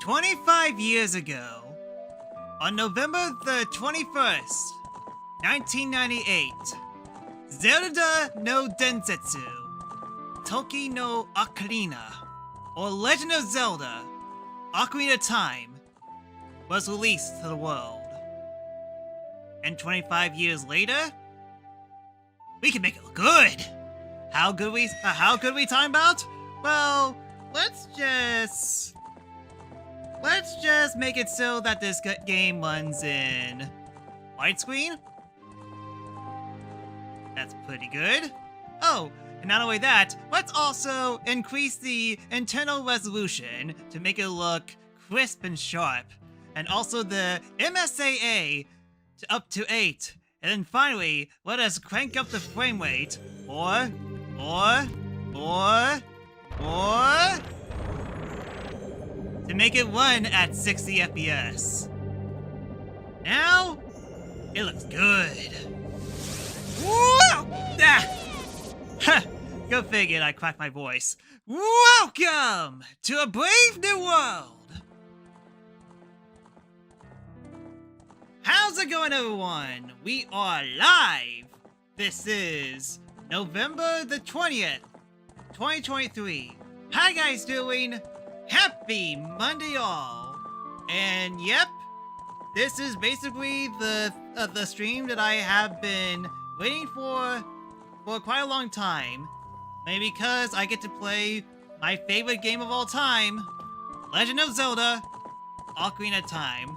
25 years ago, on November the 21st, 1998, Zelda no Densetsu, Toki no Ocarina, or Legend of Zelda, Ocarina of Time, was released to the world. And 25 years later, we can make it look good. How good we time about? Well, let's just make it so that this game runs in widescreen. That's pretty good. Oh, and not only that, let's also increase the internal resolution to make it look crisp and sharp. And also the MSAA to up to 8. And then finally, let us crank up the frame rate, or to make it run at 60 FPS. Now, it looks good. Woo! Ah! Ha! Go figure, I cracked my voice. Welcome to a brave new world! How's it going, everyone? We are live! This is November the 20th, 2023. How you guys doing? Happy Monday all! And yep, this is basically the stream that I have been waiting for quite a long time. Maybe because I get to play my favorite game of all time, Legend of Zelda, Ocarina of Time.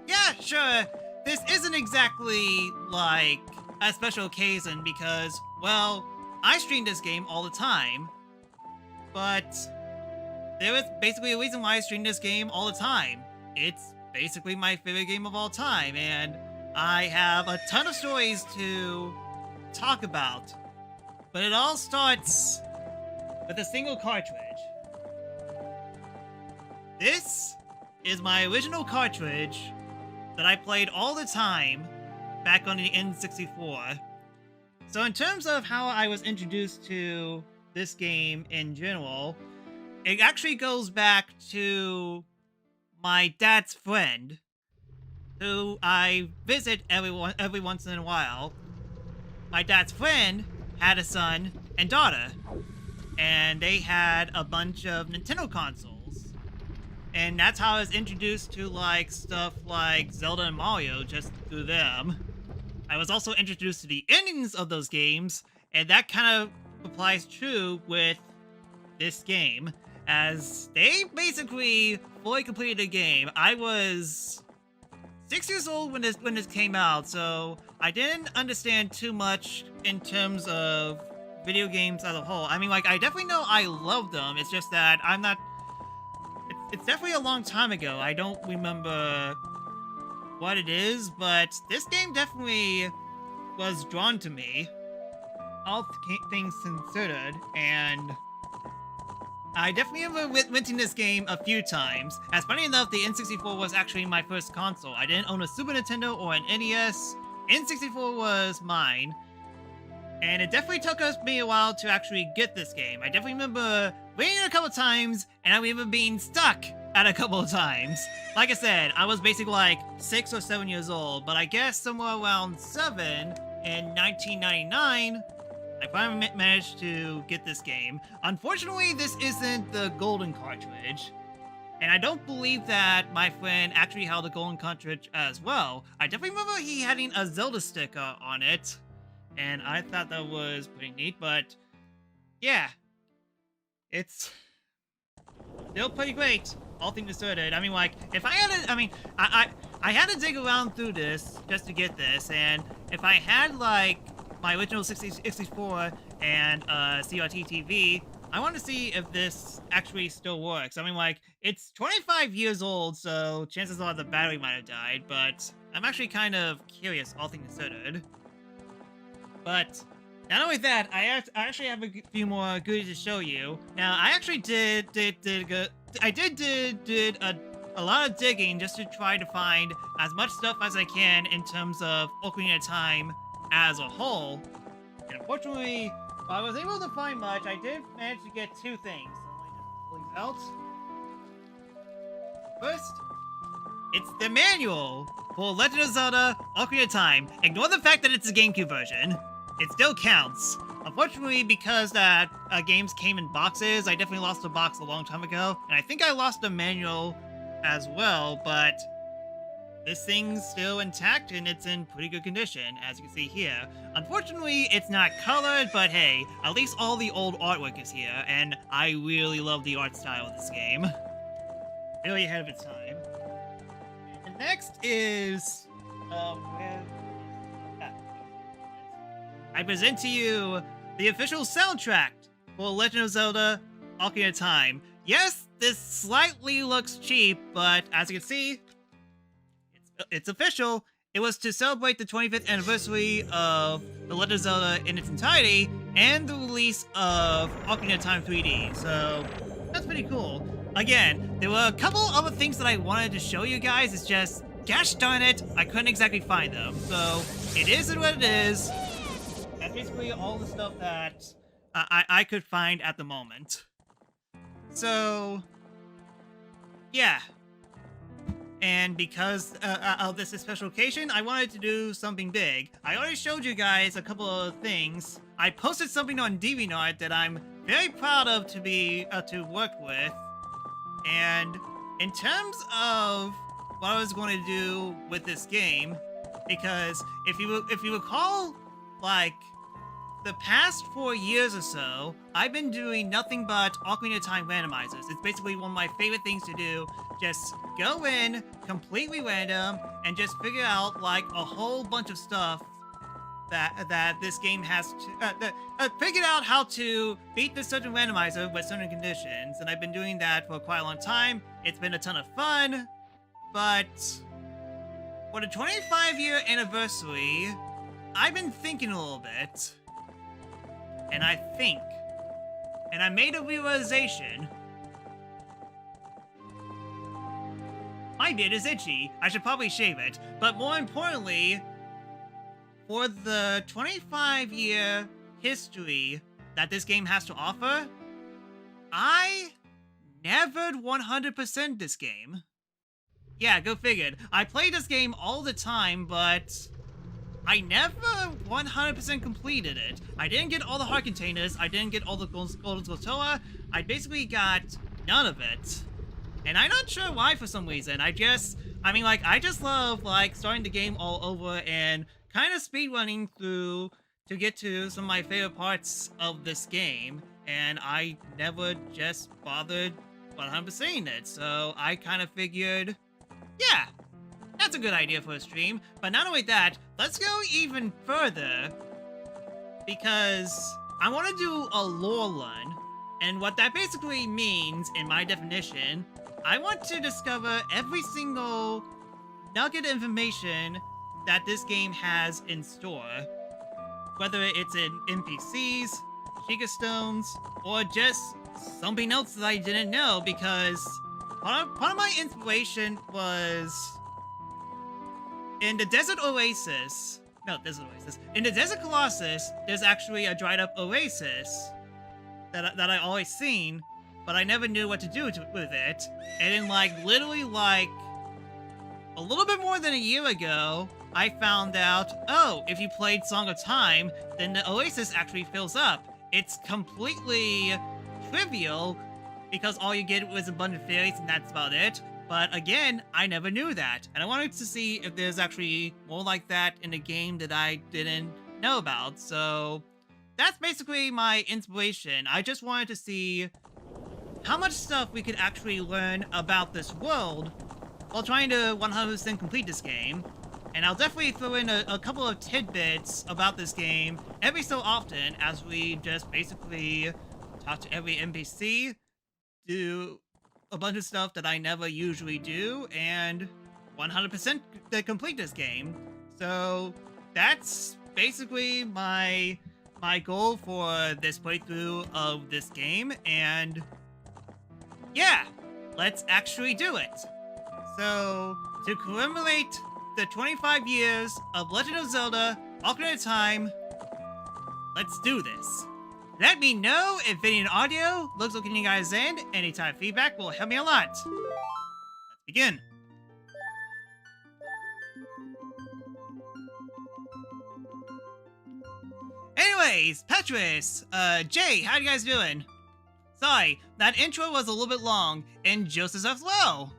Yeah, sure, this isn't exactly like a special occasion because, well, I stream this game all the time, but there is basically a reason why I stream this game all the time. It's basically my favorite game of all time, and I have a ton of stories to talk about. But it all starts with a single cartridge. This is my original cartridge that I played all the time back on the N64. So in terms of how I was introduced to this game in general, it actually goes back to my dad's friend, who I visit every once in a while. My dad's friend had a son and daughter, and they had a bunch of Nintendo consoles. And that's how I was introduced to like stuff like Zelda and Mario, just through them. I was also introduced to the endings of those games, and that kind of applies true with this game, as they basically fully completed the game. I was 6 years old when this came out, so I didn't understand too much in terms of video games as a whole. I mean, like, I definitely know I love them. It's just that I'm not. It's definitely a long time ago. I don't remember what it is, but this game definitely was drawn to me, all things considered, and I definitely remember renting this game a few times. As funny enough, the N64 was actually my first console. I didn't own a Super Nintendo or an NES. N64 was mine. And it definitely took me a while to actually get this game. I definitely remember waiting a couple times, and I remember being stuck at a couple of times. Like I said, I was basically like 6 or 7 years old, but I guess somewhere around 7 in 1999, I finally managed to get this game. Unfortunately, this isn't the golden cartridge, and I don't believe that my friend actually held a golden cartridge as well. I definitely remember he having a Zelda sticker on it, and I thought that was pretty neat, but yeah, it's still pretty great, all things considered. I mean, like, if I had to, I had to dig around through this just to get this, and if I had, like, my original 64 and CRT TV, I want to see if this actually still works. I mean, like, it's 25 years old, so chances are the battery might have died, but I'm actually kind of curious, all things considered. But not only that, I actually have a few more goodies to show you. Now, I actually did a lot of digging just to try to find as much stuff as I can in terms of Ocarina of Time as a whole. And unfortunately, while I was able to find much, I did manage to get two things. So let me just pull these out. First, it's the manual for Legend of Zelda Ocarina of Time. Ignore the fact that it's a GameCube version. It still counts. Unfortunately, because that games came in boxes, I definitely lost the box a long time ago. And I think I lost the manual as well, but this thing's still intact and it's in pretty good condition, as you can see here. Unfortunately, it's not colored, but hey, at least all the old artwork is here, and I really love the art style of this game. Really ahead of its time. And next is... I present to you the official soundtrack for Legend of Zelda Ocarina of Time. Yes, this slightly looks cheap, but as you can see, it's official. It was to celebrate the 25th anniversary of The Legend of Zelda in its entirety and the release of Ocarina of Time 3D. So that's pretty cool. Again, there were a couple other things that I wanted to show you guys. It's just, gosh darn it, I couldn't exactly find them. So it is what it is. That's basically all the stuff that I could find at the moment. So yeah. And because of this special occasion, I wanted to do something big. I already showed you guys a couple of things. I posted something on DeviantArt that I'm very proud of to work with. And in terms of what I was going to do with this game, because if you recall, like, the past 4 years or so, I've been doing nothing but Ocarina of Time randomizers. It's basically one of my favorite things to do. Just go in, completely random, and just figure out, like, a whole bunch of stuff that this game has to... figure out how to beat this certain randomizer with certain conditions. And I've been doing that for quite a long time. It's been a ton of fun. But for the 25-year anniversary, I've been thinking a little bit. And I made a realization. My beard is itchy. I should probably shave it. But more importantly, for the 25-year history that this game has to offer, I never 100%'d this game. Yeah, go figured. I play this game all the time, but I never 100% completed it. I didn't get all the heart containers. I didn't get all the golden Skulltula. I basically got none of it. And I'm not sure why for some reason. I just love, like, starting the game all over and kind of speedrunning through to get to some of my favorite parts of this game. And I never just bothered 100%ing it. So I kind of figured, yeah, that's a good idea for a stream. But not only that, let's go even further, because I want to do a lore run. And what that basically means, in my definition, I want to discover every single nugget of information that this game has in store. Whether it's in NPCs, Sheikah Stones, or just something else that I didn't know, because part of my inspiration was in the Desert Oasis. In the Desert Colossus, there's actually a dried up oasis that I always seen, but I never knew what to do with it. And then, like, literally, like, a little bit more than a year ago, I found out, oh, if you played Song of Time, then the oasis actually fills up. It's completely trivial, because all you get was a bunch of fairies and that's about it. But again, I never knew that. And I wanted to see if there's actually more like that in a game that I didn't know about. So that's basically my inspiration. I just wanted to see how much stuff we could actually learn about this world while trying to 100% complete this game. And I'll definitely throw in a couple of tidbits about this game every so often, as we just basically talk to every NPC, do a bunch of stuff that I never usually do, and 100% to complete this game. So that's basically my goal for this playthrough of this game, and yeah, let's actually do it. So to commemorate the 25 years of Legend of Zelda Ocarina of Time, let's do this. Let me know if video and audio looks like you guys in. Any type of feedback will help me a lot. Let's Begin. Anyways, Petrus, Jay, how you guys doing? Sorry, that intro was a little bit long, and Joseph as well.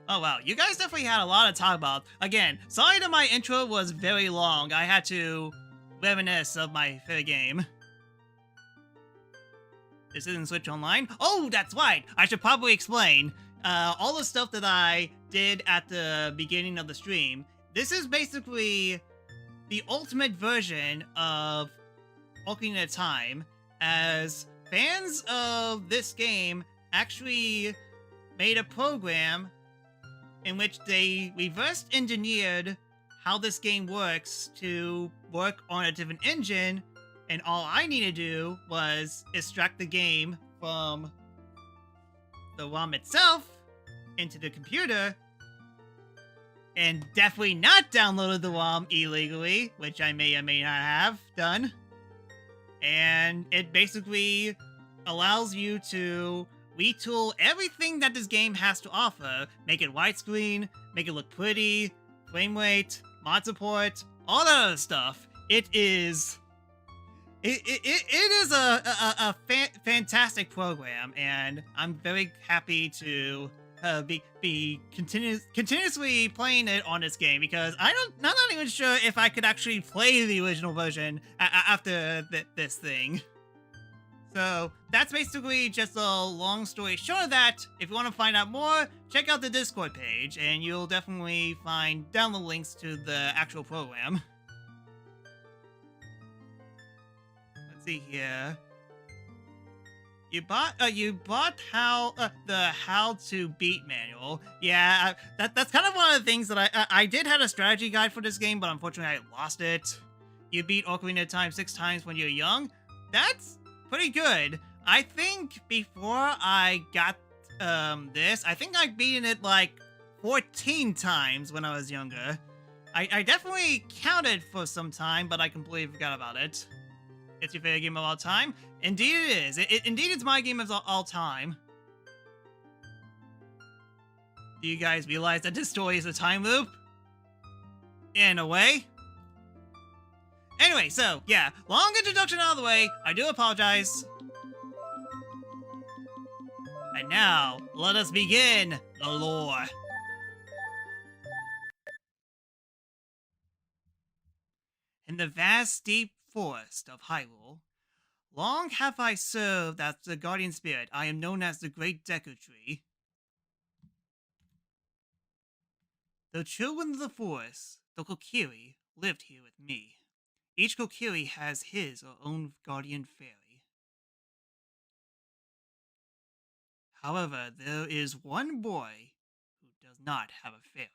Oh wow, you guys definitely had a lot to talk about. Again, sorry that my intro was very long. I had to reminisce of my favorite game. This isn't Switch Online? Oh, that's right! I should probably explain. All the stuff that I did at the beginning of the stream, this is basically the ultimate version of Ocarina of Time, as fans of this game actually made a program in which they reverse engineered how this game works to work on a different engine, and all I need to do was extract the game from the ROM itself into the computer, and definitely not downloaded the ROM illegally, which I may or may not have done. And it basically allows you to retool everything that this game has to offer, make it widescreen, make it look pretty, frame rate, mod support, all that other stuff. It is a fantastic program, and I'm very happy to be continuously playing it on this game, because I'm not even sure if I could actually play the original version after this thing. So that's basically just a long story short of that. If you want to find out more, check out the Discord page, and you'll definitely find down the links to the actual program. Let's see here. You bought the how to beat manual. Yeah, that's kind of one of the things that I did have a strategy guide for this game, but unfortunately I lost it. You beat Ocarina of Time 6 times when you're young. That's pretty good. I think before I got this, I think I've beaten it like 14 times when I was younger. I definitely counted for some time, but I completely forgot about it. It's your favorite game of all time? Indeed it is. Indeed it's my game of all time. Do you guys realize that this story is a time loop? In a way. Anyway, so, yeah, long introduction out of the way. I do apologize. And now, let us begin the lore. In the vast, deep forest of Hyrule, long have I served as the guardian spirit. I am known as the Great Deku Tree. The children of the forest, the Kokiri, lived here with me. Each Kokiri has his or own guardian fairy. However, there is one boy who does not have a fairy.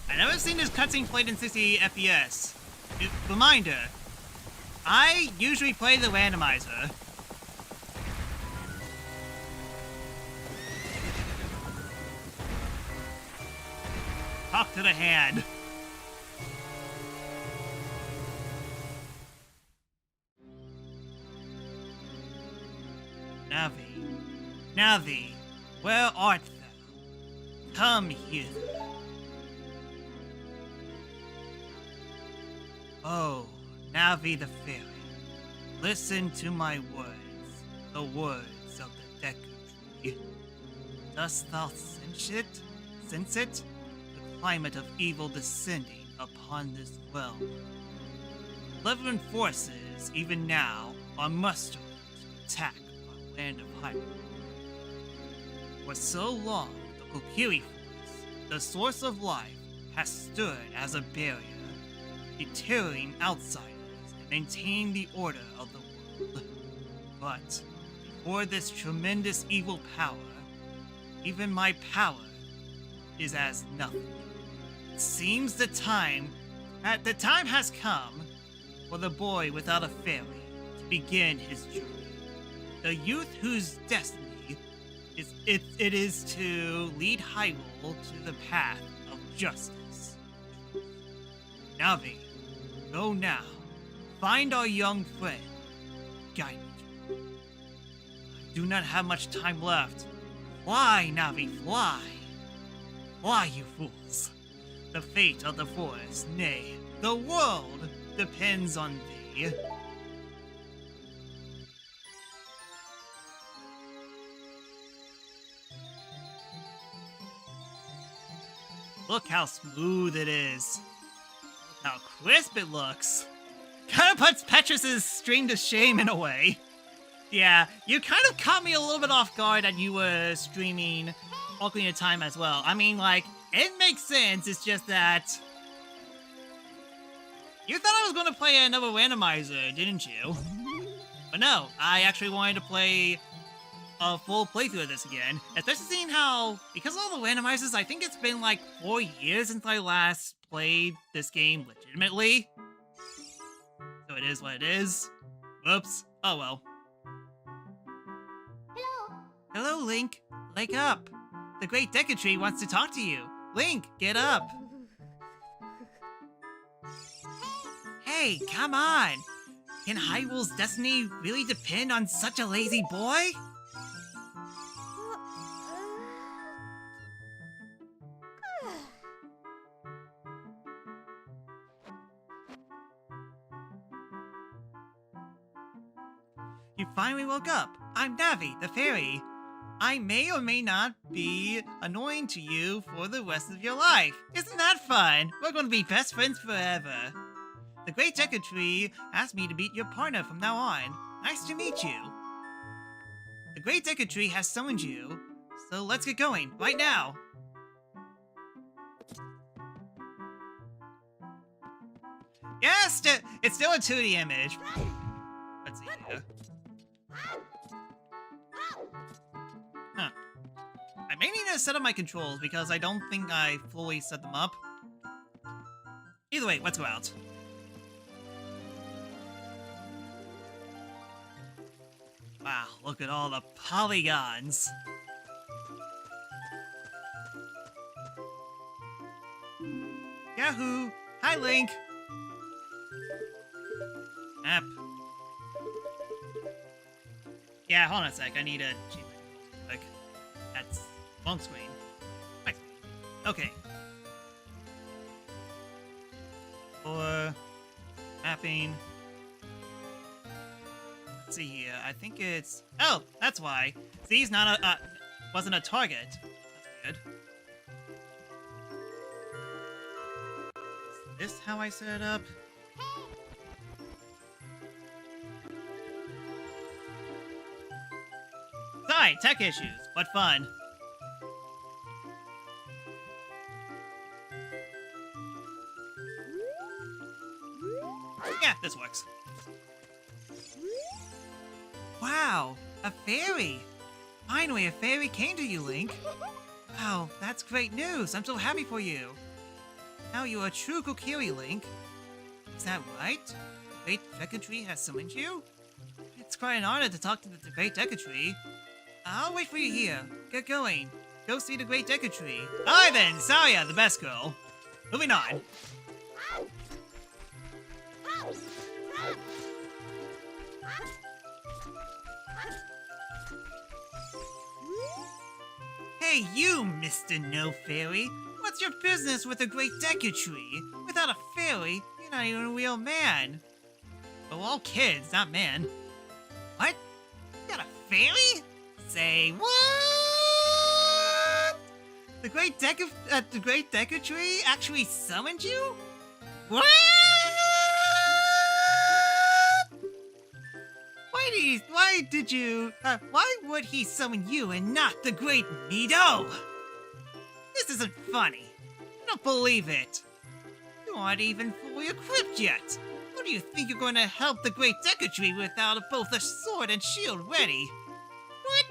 I've never seen this cutscene played in 60 FPS. Reminder, I usually play the randomizer. Talk to the hand. Navi, where art thou? Come here. Oh, Navi the Fairy, listen to my words, the words of the Deku Tree. Dost thou sense it? The climate of evil descending upon this realm. Malevolent forces, even now, are mustering to attack our land of Hyrule. For so long, the Kokiri Force, the source of life, has stood as a barrier, deterring outsiders and maintaining the order of the world. But before this tremendous evil power, even my power is as nothing. It seems the time has come for the boy without a fairy to begin his journey. The youth whose destiny It is to lead Hyrule to the path of justice. Navi, go now. Find our young friend. Guide me. I do not have much time left. Fly, Navi, fly. Fly, you fools. The fate of the forest, nay, the world, depends on thee. Look how smooth it is. Look how crisp it looks. Kind of puts Petrus's stream to shame in a way. Yeah, you kind of caught me a little bit off guard that you were streaming Ocarina of Time as well. I mean, like, it makes sense, it's just that... You thought I was going to play another randomizer, didn't you? But no, I actually wanted to play a full playthrough of this again, especially seeing how, because of all the randomizers, I think it's been like 4 years since I last played this game legitimately. So it is what it is. Oops. Oh well. Hello. Hello, Link. Wake up. The Great Deku Tree wants to talk to you. Link, get up. Hey, come on. Can Hyrule's destiny really depend on such a lazy boy? You finally woke up. I'm Navi, the fairy. I may or may not be annoying to you for the rest of your life. Isn't that fun? We're going to be best friends forever. The Great Deku Tree asked me to be your partner from now on. Nice to meet you. The Great Deku Tree has summoned you, so let's get going, right now. Yes, it's still a 2D image. Let's see here. Huh. I may need to set up my controls because I don't think I fully set them up. Either way, let's go out. Wow, look at all the polygons. Yahoo! Hi, Link! App. Yeah, hold on a sec. I need to change my like that's long screen. Right. Okay. For mapping. Let's see here. I think it's oh, that's why. See, he's not a wasn't a target. That's good. Is this how I set it up? Sorry, tech issues, but fun. Yeah, this works. Wow, a fairy! Finally, a fairy came to you, Link. Wow, that's great news. I'm so happy for you. Now you're a true Kokiri, Link. Is that right? The Great Deku Tree has summoned you? It's quite an honor to talk to the Great Deku Tree. I'll wait for you here. Get going. Go see the Great Deku Tree. Alright then, Saya, the best girl. Moving on. Hey you, Mr. No Fairy. What's your business with the Great Deku Tree? Without a fairy, you're not even a real man. Well, all kids, not men. What? You got a fairy? Say what? The Great Deku Tree actually summoned you? What? Why would he summon you and not the Great Mido? This isn't funny. I don't believe it. You aren't even fully equipped yet. How do you think you're going to help the Great Deku Tree without both a sword and shield ready? What?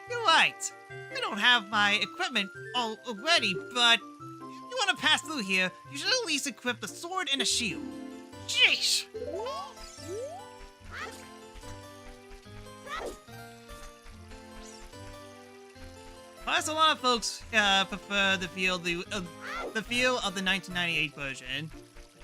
You're right. I don't have my equipment all ready, but if you want to pass through here, you should at least equip a sword and a shield. Sheesh! Plus, a lot of folks prefer the feel of the 1998 version.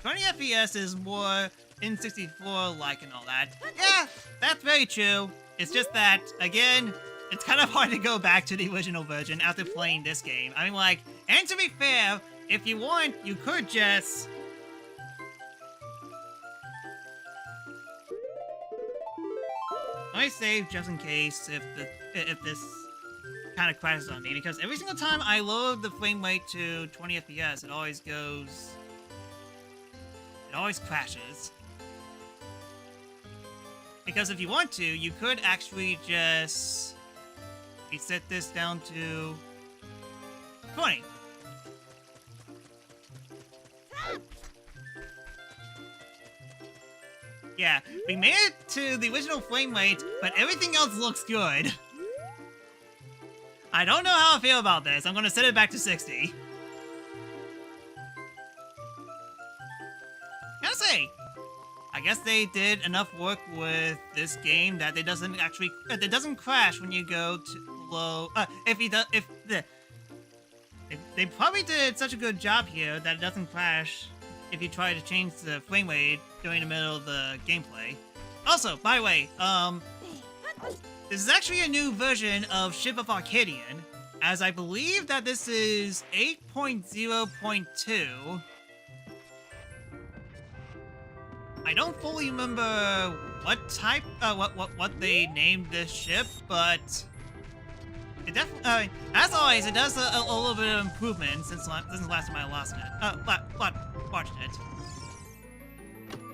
20 FPS is more N64 like and all that. Yeah, that's very true. It's just that, again, it's kind of hard to go back to the original version after playing this game. I mean, like, and to be fair, if you want, you could just... Let me save just in case if this kind of crashes on me, because every single time I load the frame rate to 20 FPS, it always crashes. Because if you want to, you could actually just reset this down to 20. Yeah, we made it to the original frame rate, but everything else looks good. I don't know how I feel about this. I'm gonna set it back to 60. Gotta say, I guess they did enough work with this game that it doesn't crash when you go to low. They probably did such a good job here that it doesn't crash if you try to change the frame rate during the middle of the gameplay. Also, by the way, this is actually a new version of Ship of Arcadian, as I believe that this is 8.0.2. I don't fully remember what type, what they named this ship, but it definitely, as always, it does a little bit of improvement since the last time I watched it.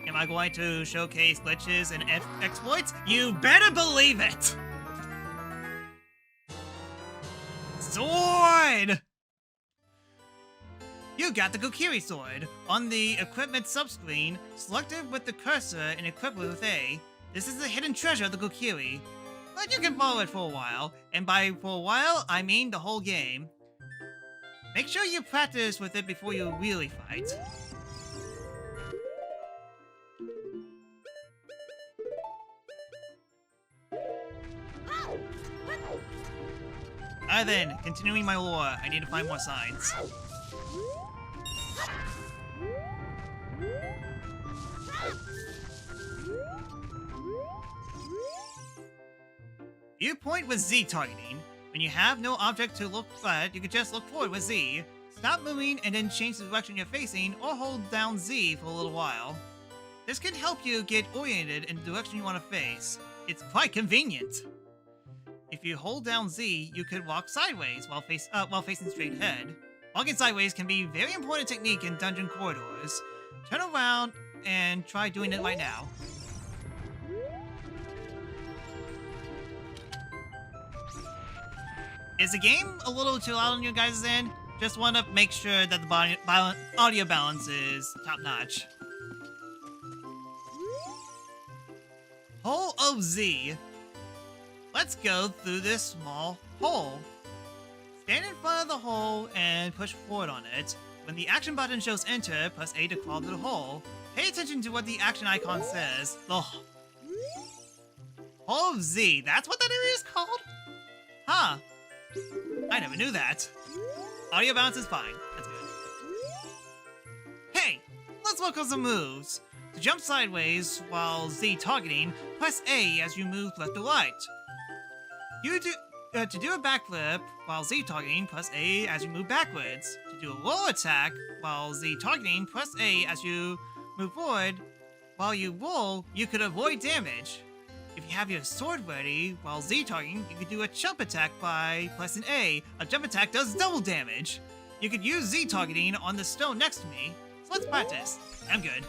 Am I going to showcase glitches and exploits? You better believe it! Sword! You got the Kokiri sword. On the equipment subscreen, select it with the cursor and equip it with A. This is the hidden treasure of the Kokiri. But you can follow it for a while, and by for a while, I mean the whole game. Make sure you practice with it before you really fight. Alright then, continuing my lore, I need to find more signs. Viewpoint with Z targeting. When you have no object to look at, you can just look forward with Z. Stop moving and then change the direction you're facing, or hold down Z for a little while. This can help you get oriented in the direction you want to face. It's quite convenient. If you hold down Z, you could walk sideways while facing straight ahead. Walking sideways can be a very important technique in dungeon corridors. Turn around and try doing it right now. Is the game a little too loud on you guys' end? Just want to make sure that the audio balance is top-notch. Hole of Z. Let's go through this small hole. Stand in front of the hole and push forward on it. When the action button shows enter, press A to crawl through the hole. Pay attention to what the action icon says. The Hole of Z. That's what that area is called? Huh. I never knew that. Audio balance is fine. That's good. Hey, let's work on some moves. To jump sideways while Z targeting, press A as you move left to right. To do a backflip while Z targeting, press A as you move backwards. To do a roll attack while Z targeting, press A as you move forward. While you roll, you could avoid damage. If you have your sword ready while Z targeting, you could do a jump attack by pressing A. A jump attack does double damage. You could use Z targeting on the stone next to me. So let's practice. I'm good.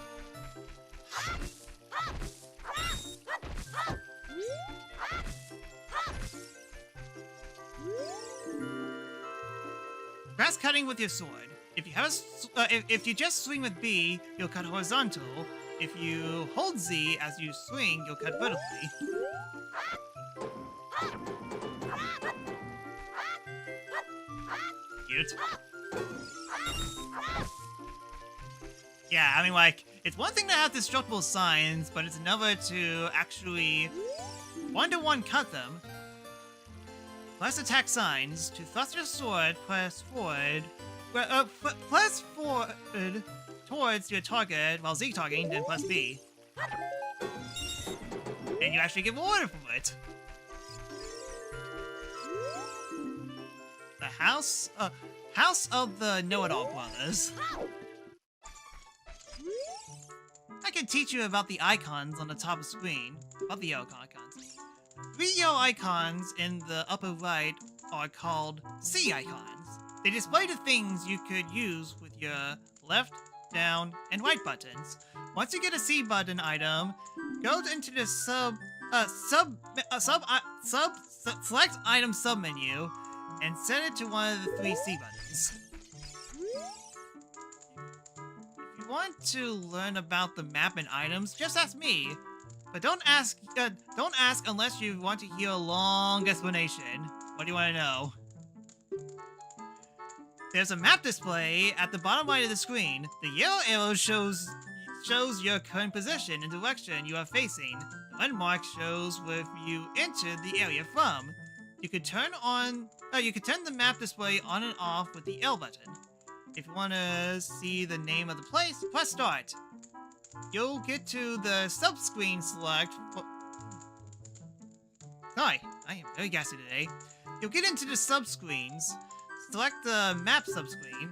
Grass cutting with your sword. If you just swing with B, you'll cut horizontal. If you hold Z as you swing, you'll cut vertically. Cute. Yeah, I mean, like, it's one thing to have destructible signs, but it's another to actually one-to-one cut them. Plus attack signs. To thrust your sword, press forward. Press forward towards your target while Z-targeting, then press B. And you actually get rewarded for it. The House of the Know-It-All Brothers. I can teach you about the icons on the top of the screen. About the yellow icons. 3 yellow icons in the upper right are called C icons. They display the things you could use with your left, down, and right buttons. Once you get a C button item, go into the select item submenu and set it to one of the 3 C buttons. If you want to learn about the map and items, just ask me. But don't ask unless you want to hear a long explanation. What do you want to know? There's a map display at the bottom right of the screen. The yellow arrow shows your current position and direction you are facing. The red mark shows where you entered the area from. You could turn the map display on and off with the L button. If you want to see the name of the place, press start. You'll get to the sub-screen select. Sorry, I am very gassy today. You'll get into the sub-screens. Select the map subscreen.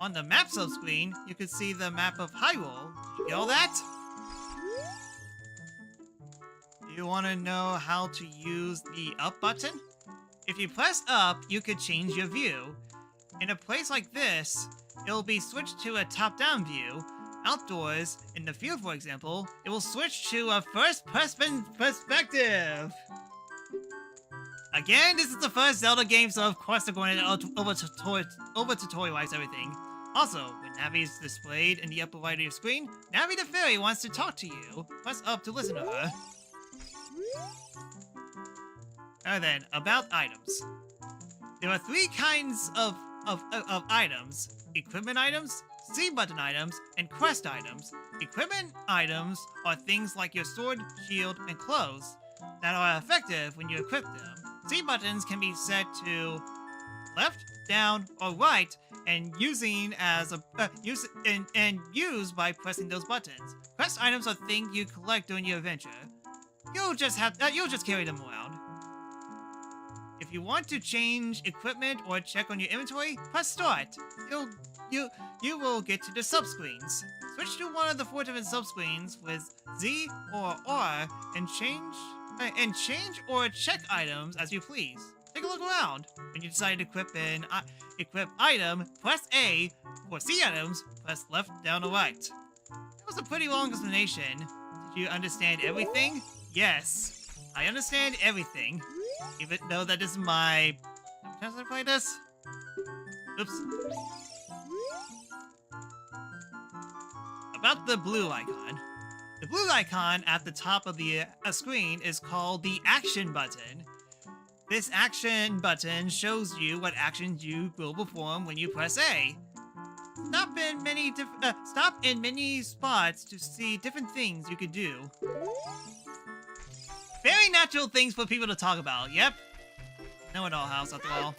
On the map subscreen, you can see the map of Hyrule. You get all that? Do you want to know how to use the up button? If you press up, you could change your view. In a place like this, it'll be switched to a top-down view. Outdoors, in the field for example, it will switch to a first-person perspective. Again, this is the first Zelda game, so of course they're going to over-tutorialize everything. Also, when Navi is displayed in the upper right of your screen, Navi the Fairy wants to talk to you. Press up to listen to her. Now then, about items. There are 3 kinds of items. Equipment items, C-button items, and quest items. Equipment items are things like your sword, shield, and clothes that are effective when you equip them. C-buttons can be set to left, down, or right, and used by pressing those buttons. Quest items are things you collect during your adventure. You'll just carry them around. If you want to change equipment or check on your inventory, press start. You will get to the subscreens. Switch to one of the 4 different subscreens with Z or R and change or check items as you please. Take a look around. When you decide to equip an item, press A. For C items, press left, down, or right. That was a pretty long explanation. Did you understand everything? Yes, I understand everything. Even though that is my... How many times did I play this? Oops. About the blue icon. The blue icon at the top of the screen is called the action button. This action button shows you what actions you will perform when you press A. Stop in many spots to see different things you could do. Very natural things for people to talk about, yep. Know-it-all house, after all.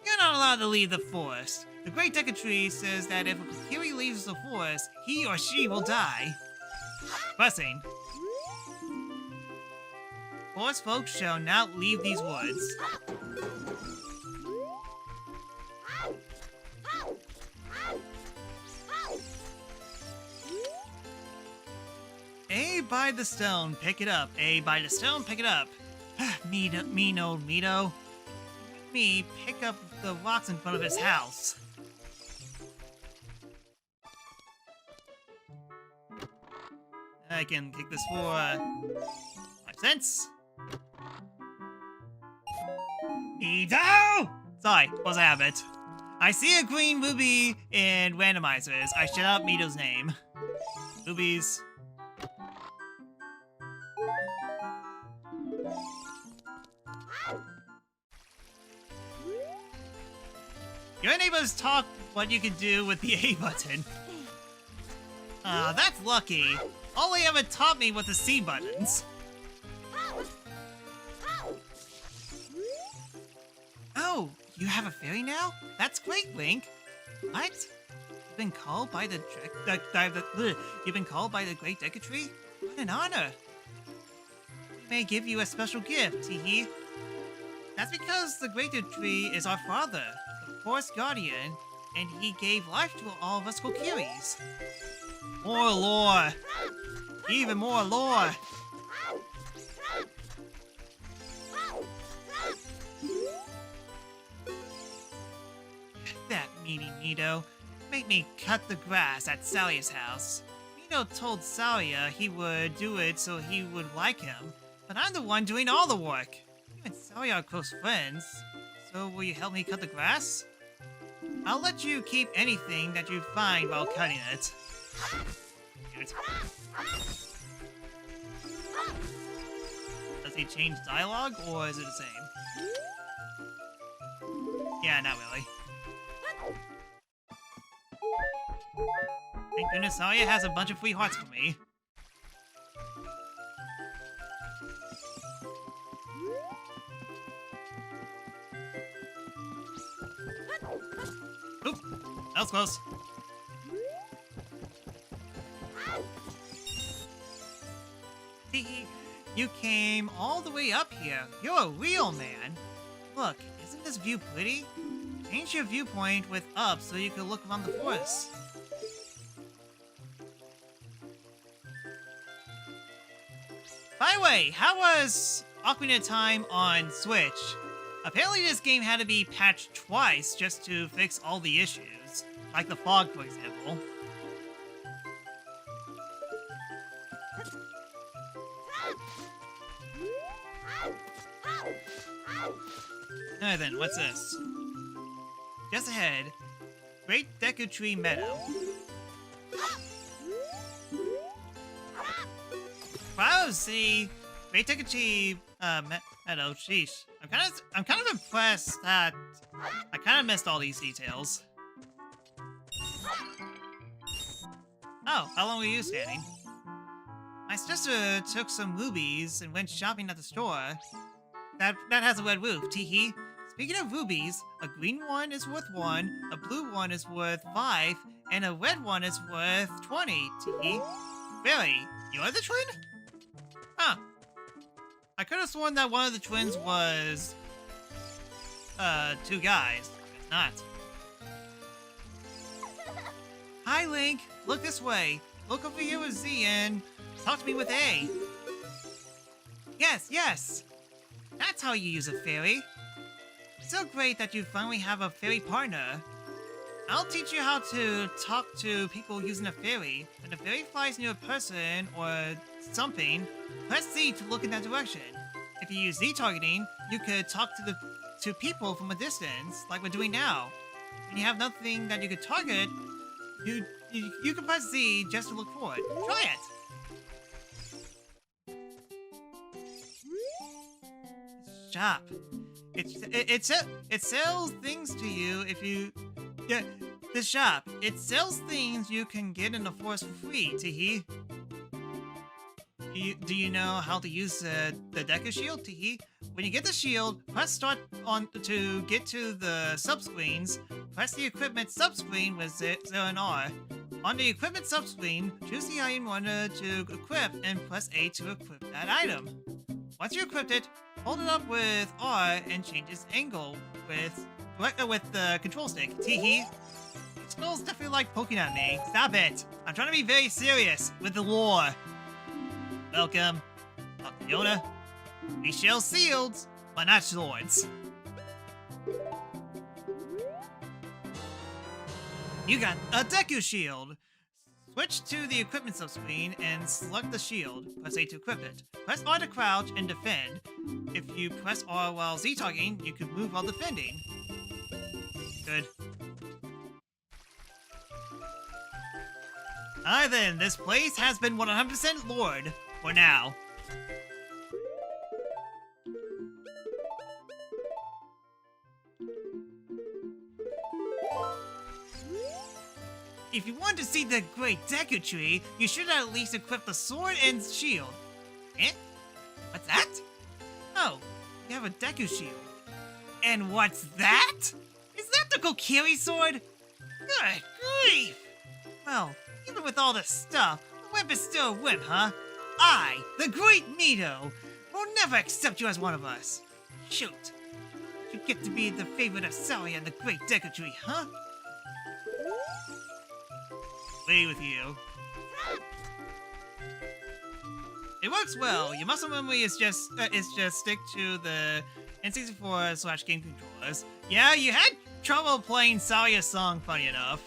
You're not allowed to leave the forest. The Great Decretary says that if a Kokiri leaves the forest, he or she will die. Pressing. Forest folk shall not leave these woods. A by the stone, pick it up. A by the stone, pick it up. Mean old Mito. Me pick up the rocks in front of his house. I can kick this for 5 cents. Mito! Sorry, was a habit. I see a green ruby in randomizers. I shut out Mito's name. Rubies. Your neighbors talk what you can do with the A button. That's lucky. All he ever taught me was the C buttons. Oh, you have a fairy now? That's great, Link. What? You've been called by the you've been called by the Great Decatry? What an honor. We may give you a special gift, Teehee. That's because the Great Decatry is our father, the Forest Guardian, and he gave life to all of us Kokiris. More lore! Even more lore! That meanie Nito made me cut the grass at Salia's house. Nito told Salia he would do it so he would like him, but I'm the one doing all the work. You and Salia are close friends, so will you help me cut the grass? I'll let you keep anything that you find while cutting it. Cute. Does he change dialogue, or is it the same? Yeah, not really. Thank goodness Salia has a bunch of free hearts for me. Oop! That was close. You came all the way up here. You're a real man. Look, isn't this view pretty? Change your viewpoint with up so you can look around the forest. By the way, how was Ocarina of Time on Switch? Apparently this game had to be patched twice just to fix all the issues, like the fog, for example. Alright then, what's this? Just ahead, Great Decatry Meadow. Wow, see, Great Decatry Meadow. Sheesh, I'm kind of impressed that I kind of missed all these details. Oh, how long were you standing? My sister took some rubies and went shopping at the store. That has a red roof, teehee. Speaking of rubies, a green one is worth 1, a blue one is worth 5, and a red one is worth 20, teehee. Really? You're the twin? Huh. I could have sworn that one of the twins was, 2 guys. It's not. Hi, Link. Look this way. Look over here with Z and talk to me with A. Yes, yes. That's how you use a fairy. It's so great that you finally have a fairy partner. I'll teach you how to talk to people using a fairy. When a fairy flies near a person or something, press Z to look in that direction. If you use Z targeting, you could talk to people from a distance, like we're doing now. When you have nothing that you could target, you can press Z just to look for it. Try it! Shop. It sells things to you if you... Yeah, the shop. It sells things you can get in the forest for free, Teehee. Do you know how to use the Deca Shield, Teehee? When you get the shield, press start on to get to the subscreens. Press the equipment subscreen with Z and R. On the equipment subscreen, choose the item you want to equip and press A to equip that item. Once you equipped it, hold it up with R and change its angle with the control stick. Teehee. Skulls definitely like poking at me. Stop it. I'm trying to be very serious with the lore. Welcome. Dr. Yona. We shall shields, but not swords. You got a Deku Shield! Switch to the equipment subscreen and select the shield. Press A to equip it. Press R to crouch and defend. If you press R while Z targeting, you can move while defending. Good. Alright then, this place has been 100% lured for now. If you want to see the great Deku Tree, you should at least equip the sword and shield. Eh? What's that? Oh, you have a Deku shield. And what's that? Is that the Kokiri sword? Good grief! Well, even with all this stuff, a whip is still a whip, huh? I, the great Mito, will never accept you as one of us. Shoot. You get to be the favorite of Sally and the great Deku Tree, huh? Way with you. It works well. Your muscle memory is just stick to the N64/game controllers. Yeah, you had trouble playing Salia's song, funny enough.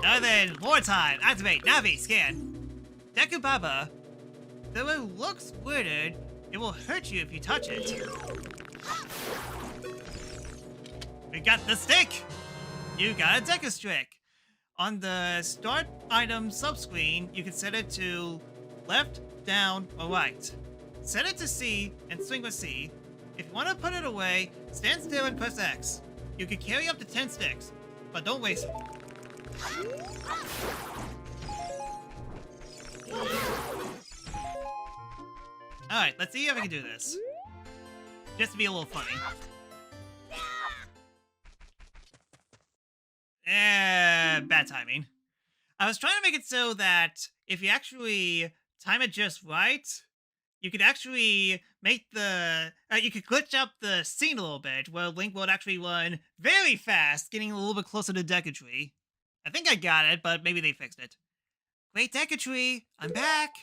Now then, more time. Activate, Navi, scan. Deku Baba. Though it looks weirded, it will hurt you if you touch it. We got the stick! You got a Deku stick. On the start item subscreen, you can set it to left, down, or right. Set it to C and swing with C. If you want to put it away, stand still and press X. You can carry up to 10 sticks, but don't waste them. Alright, let's see if I can do this. Just to be a little funny. Bad timing. I was trying to make it so that if you actually time it just right, you could actually make the... you could glitch up the scene a little bit, where Link would actually run very fast, getting a little bit closer to Deku Tree. I think I got it, but maybe they fixed it. Great Deku Tree, I'm back!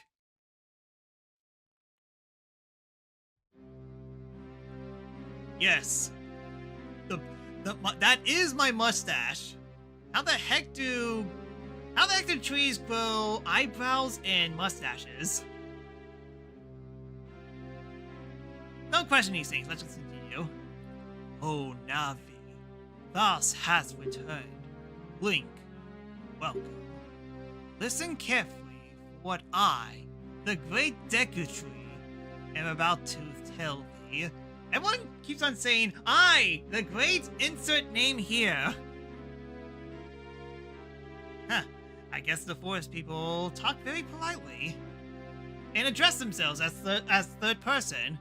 Yes. That is my mustache. How the heck do trees grow eyebrows and mustaches? Don't question these things, let's just continue. Oh, Navi, thus has returned. Link, welcome. Listen carefully for what I, the great Deku Tree, am about to tell thee. Everyone keeps on saying, I, the great insert name here. Huh, I guess the forest people talk very politely and address themselves as third person.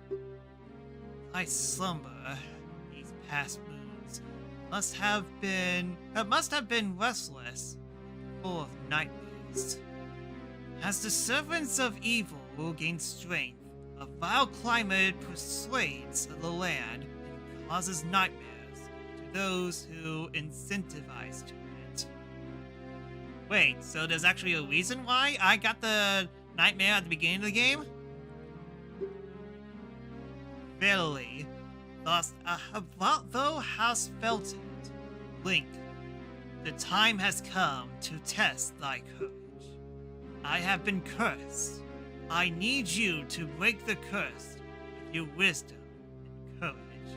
I slumber these past moons must have been restless, full of nightmares. As the servants of evil will gain strength, a vile climate persuades the land and causes nightmares to those who incentivize to it. Wait, so there's actually a reason why I got the nightmare at the beginning of the game? Verily, thou hast felt it, Link, the time has come to test thy courage. I have been cursed. I need you to break the curse with your wisdom and courage.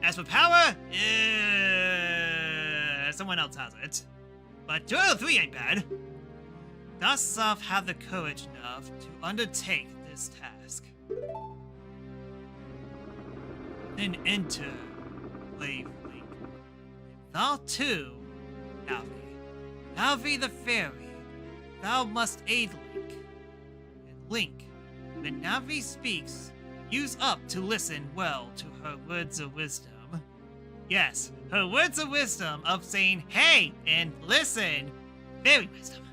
As for power, someone else has it. But 2 out of 3 ain't bad. Thus I've had the courage enough to undertake this task. Then enter, brave Link. Thou too, Navi. Navi the fairy, thou must aid Link. And Link, when Navi speaks, use up to listen well to her words of wisdom. Yes, her words of wisdom of saying, hey, and listen. Fairy wisdom.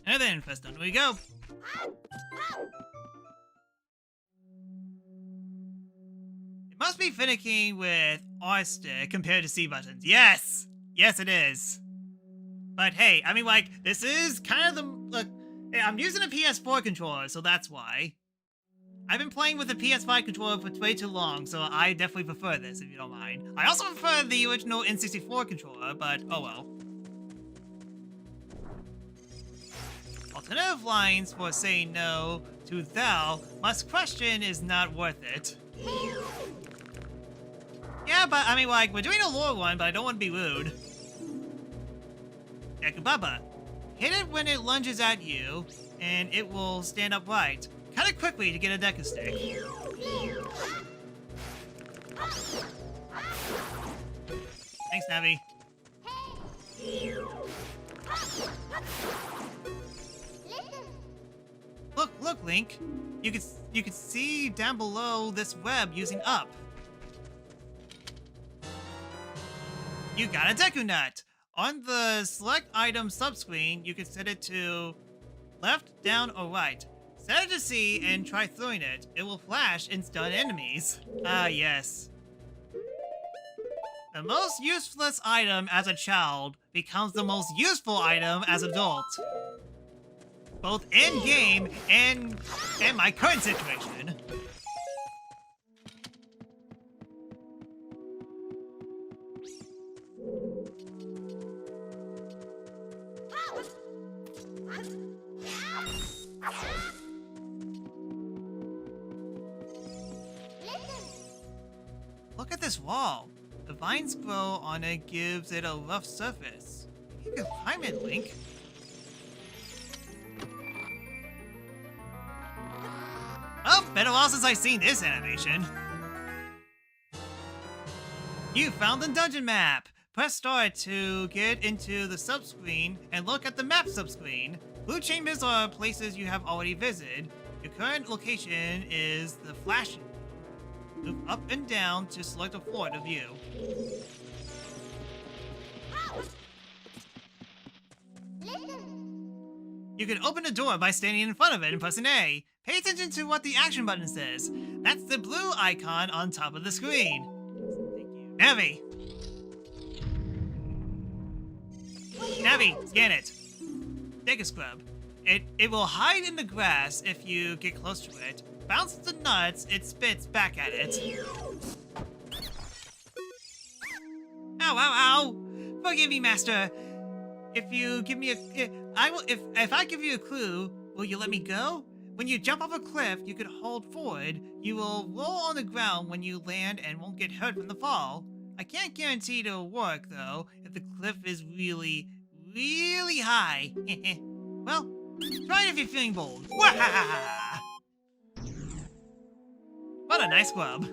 And then, first on we go. It must be finicky with R stick compared to C buttons. Yes! Yes, it is. But hey, I mean, like, this is kind of the... Look, I'm using a PS4 controller, so that's why. I've been playing with a PS5 controller for way too long, so I definitely prefer this, if you don't mind. I also prefer the original N64 controller, but oh well. Alternative lines for saying no to thou must question is not worth it. Yeah, but I mean, like, we're doing a lore one, but I don't want to be rude. Deku Baba. Hit it when it lunges at you, and it will stand upright. Cut it quickly to get a Deku stick. Thanks, Navi. Look, Link. You can see down below this web using up. You got a Deku Nut. On the select item subscreen, you can set it to left, down, or right. Set it to C and try throwing it. It will flash and stun enemies. Ah, yes. The most useless item as a child becomes the most useful item as an adult. Both in-game and my current situation. Look at this wall. The vines grow on it gives it a rough surface. You can climb it, Link. Oh, been a while since I've seen this animation. You found the dungeon map. Press start to get into the subscreen and look at the map subscreen. Blue chambers are places you have already visited. Your current location is the flashing. Move up and down to select a floor to view. You can open a door by standing in front of it and pressing A. Pay attention to what the action button says. That's the blue icon on top of the screen. Thank you. Navi! Navi, scan it. Take a scrub. It will hide in the grass if you get close to it. Bounce the nuts, it spits back at it. Ow, ow, ow! Forgive me, Master. If you give me if I give you a clue, will you let me go? When you jump off a cliff, you can hold forward. You will roll on the ground when you land and won't get hurt from the fall. I can't guarantee it'll work, though, if the cliff is really, really high. Well, try it if you're feeling bold. Wahahaha! What a nice club.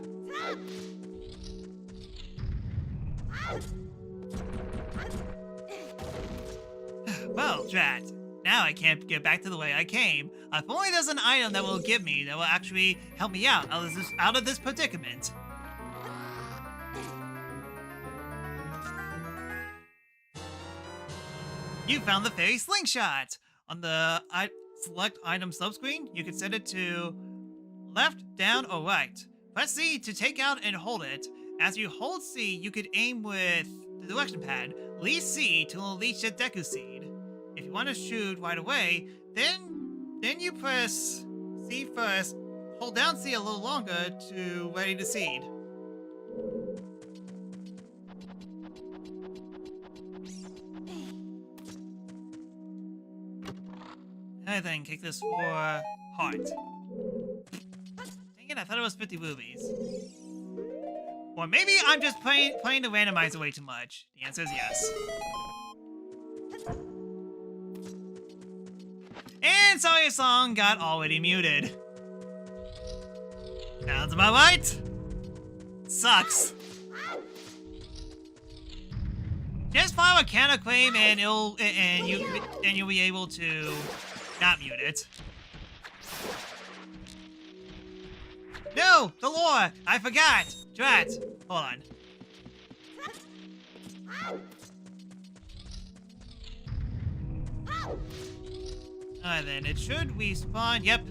Well, drat. Now I can't get back to the way I came. If only there's an item that will give me that will actually help me out of this predicament. You found the fairy slingshot. On the select item subscreen, you can set it to left, down, or right. Press C to take out and hold it. As you hold C, you could aim with the direction pad. Release C to unleash the Deku Seed. If you want to shoot right away, then you press C first, hold down C a little longer to ready to seed. And then kick this for heart. Dang it, I thought it was 50 rubies. Or maybe I'm just playing the randomizer way too much. The answer is yes. And sorry, song got already muted. Sounds about right. Sucks. Just file a counterclaim and you'll be able to not mute it. No, the lore. I forgot. Drat. Hold on. Alright then, it should respawn. Yep.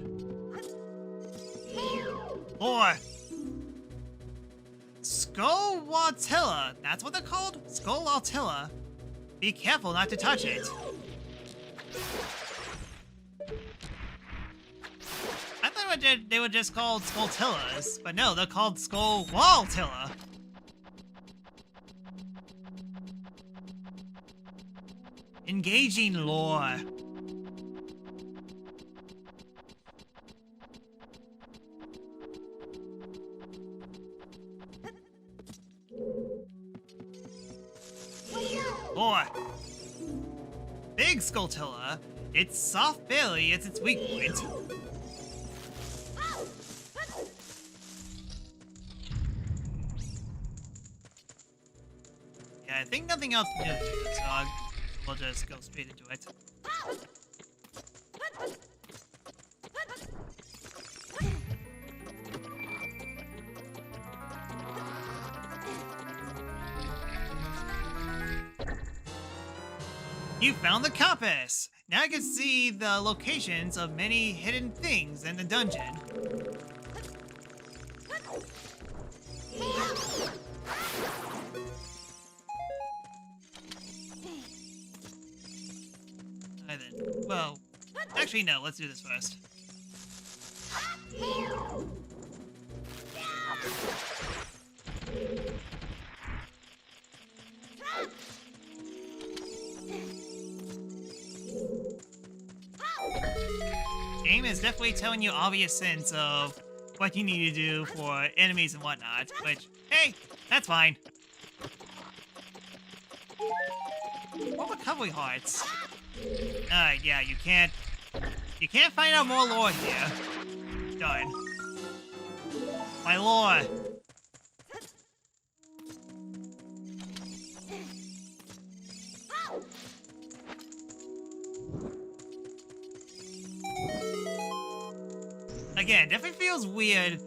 Lore. Skull-Waltilla. That's what they're called? Skull-Waltilla. Be careful not to touch it. I thought they were just called Skulltillas, but no, they're called Skull-Waltilla. Engaging lore. Lore. Big Skulltilla. Its soft belly is its weak point. Yeah, I think nothing else new here, so we'll just go straight into it. You found the compass! Now I can see the locations of many hidden things in the dungeon. Alright then. Well, actually no, let's do this first. Game is definitely telling you obvious hints of what you need to do for enemies and whatnot, which, hey, that's fine. What recovery hearts? Alright, yeah, you can't find out more lore here. Darn. My lore. Again, definitely feels weird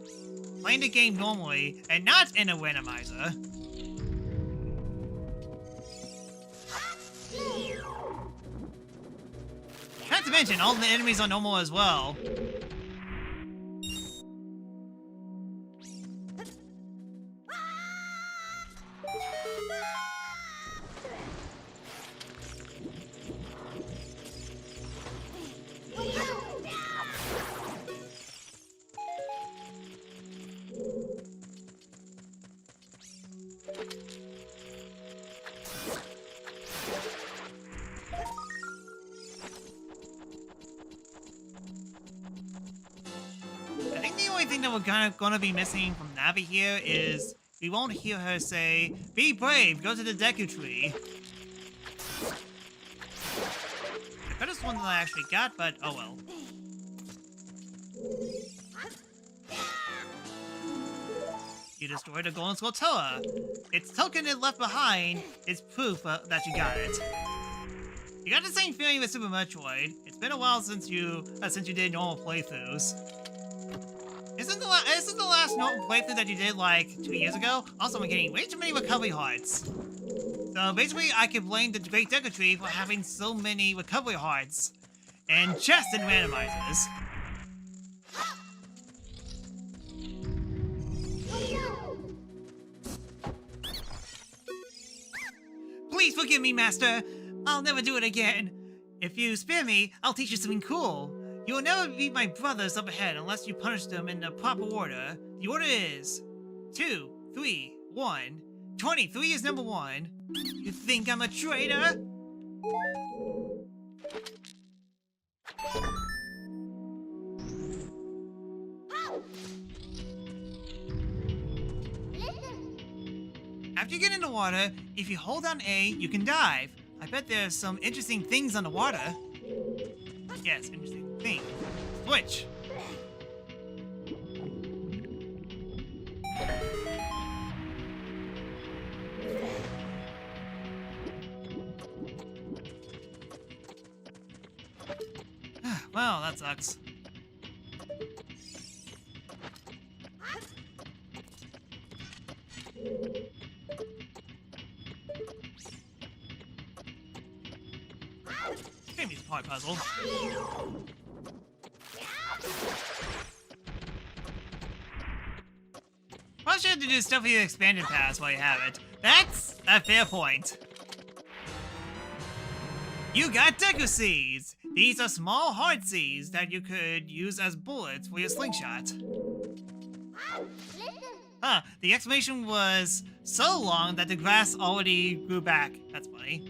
playing the game normally and not in a randomizer. Not to mention, all the enemies are normal as well. I think the only thing that we're gonna be missing from Navi here is we won't hear her say, "Be brave, go to the Deku Tree." The first one that I actually got, but oh well. You destroyed a Golden Skulltula. Its token it left behind is proof that you got it. You got the same feeling with Super Metroid. It's been a while since you did normal playthroughs. Isn't the last normal playthrough that you did like 2 years ago? Also, I'm getting way too many recovery hearts. So basically, I can blame the Great Deku Tree for having so many recovery hearts and chests and randomizers. Please forgive me, Master. I'll never do it again. If you spare me, I'll teach you something cool. You will never beat my brothers up ahead unless you punish them in the proper order. The order is 2, 3, 1. 23 is number 1. You think I'm a traitor? After you get in the water, if you hold down A, you can dive. I bet there's some interesting things on the water. Yes, interesting thing. Switch. Well, that sucks. Maybe it's a part puzzle. What you have to do is stuff with the expanded pass while you have it. That's a fair point. You got Deku Seeds! These are small hard seeds that you could use as bullets for your slingshot. Huh, the exclamation was so long that the grass already grew back. That's funny.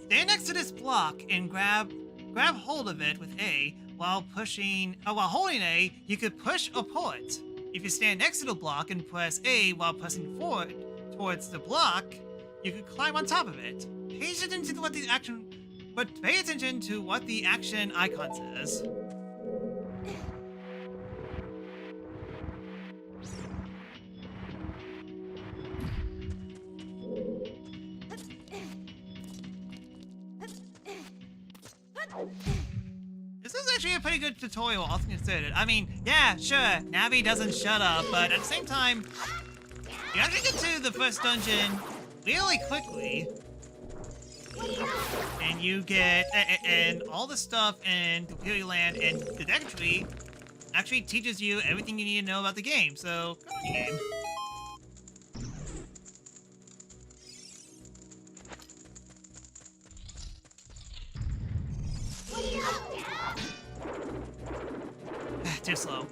Stand next to this block and grab hold of it with A while holding A, you could push or pull it. If you stand next to the block and press A while pressing forward towards the block, you could climb on top of it. Pay attention to what the action icon says. This is actually a pretty good tutorial, all things considered. I mean, yeah, sure, Navi doesn't shut up, but at the same time, you actually get to the first dungeon really quickly. And you get, and all the stuff in Completely Land and the deck tree actually teaches you everything you need to know about the game, so, come on, game. Too slow.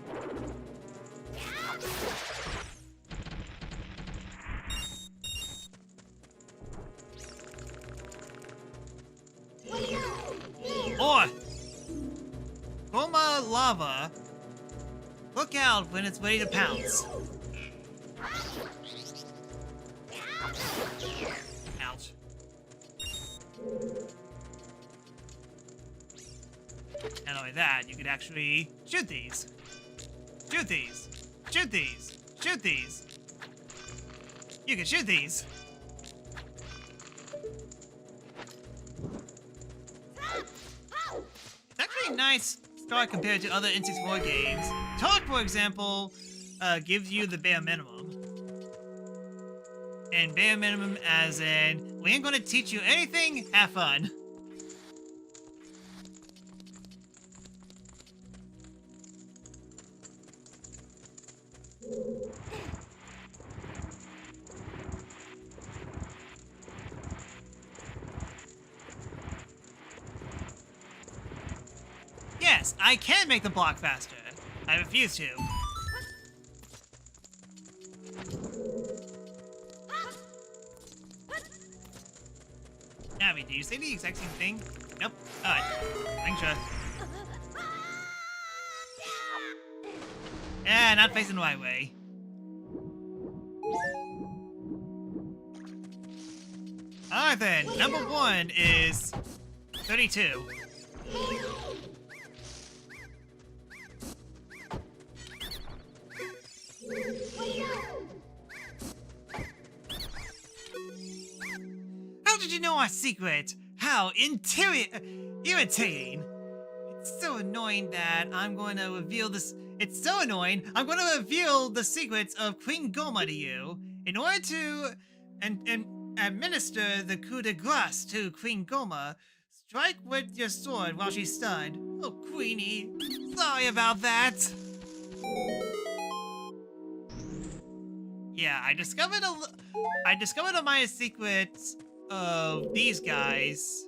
Or Goma lava. Look out when it's ready to pounce. Ouch. Not only that, you could actually shoot these. Shoot these. Shoot these. Shoot these. You can shoot these. It's actually a nice start compared to other N64 games. Toad, for example, gives you the bare minimum. And bare minimum as in, we ain't gonna teach you anything, have fun. Yes, I can make the block faster. I refuse to. Navi, do you say the exact same thing? Nope. Alright. Make sure. Yeah, not facing the right way. Alright then, number 1 is 32. How did you know our secret? How irritating. It's so annoying that I'm going to reveal this. It's so annoying, I'm going to reveal the secrets of Queen Goma to you in order to administer the coup de grace to Queen Goma. Strike with your sword while she's stunned. Oh, Queenie, sorry about that. Yeah, I discovered a minor secret of these guys.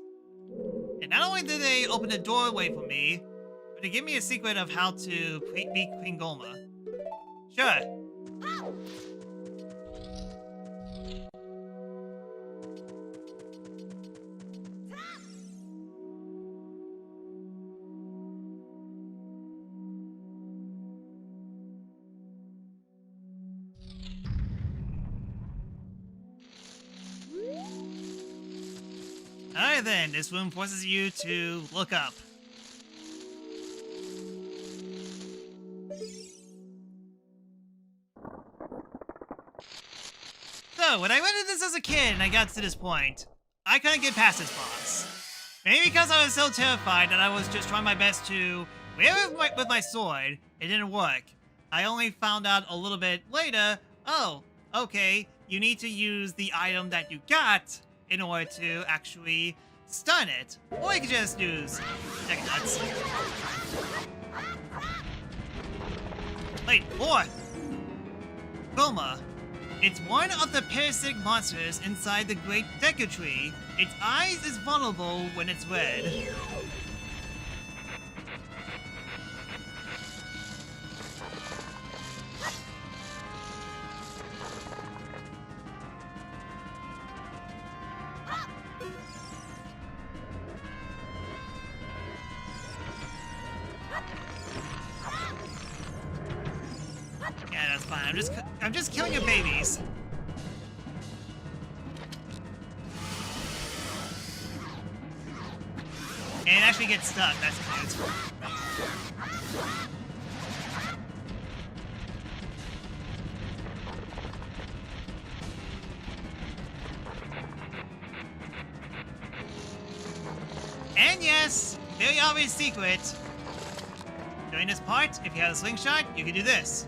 And not only did they open the doorway for me, but they give me a secret of how to beat Queen Goma. Sure. Alright then, this room forces you to look up. So, when I went into this as a kid and I got to this point, I couldn't get past this boss. Maybe because I was so terrified that I was just trying my best to wear it with my sword. It didn't work. I only found out a little bit later, oh, okay, you need to use the item that you got in order to actually stun it. Or you can just use Deck Nuts. Wait, or Goma. It's one of the parasitic monsters inside the Great Deku Tree. Its eyes is vulnerable when it's red. Yeah, that's fine. I'm just killing your babies. And it actually gets stuck. That's good. And yes, very obvious secret. During this part, if you have a slingshot, you can do this.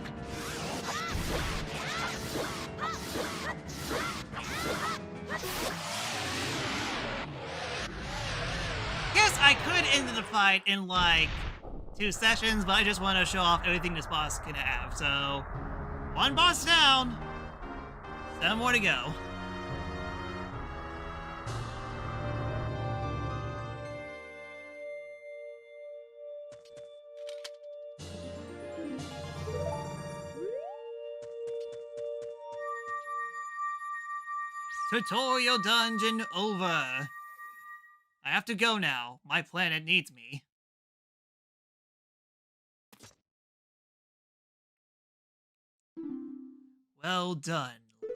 Yes, I could end the fight in like 2 sessions, but I just want to show off everything this boss can have. So, 1 boss down, 7 more to go. Tutorial dungeon over. I have to go now. My planet needs me. Well done, Link.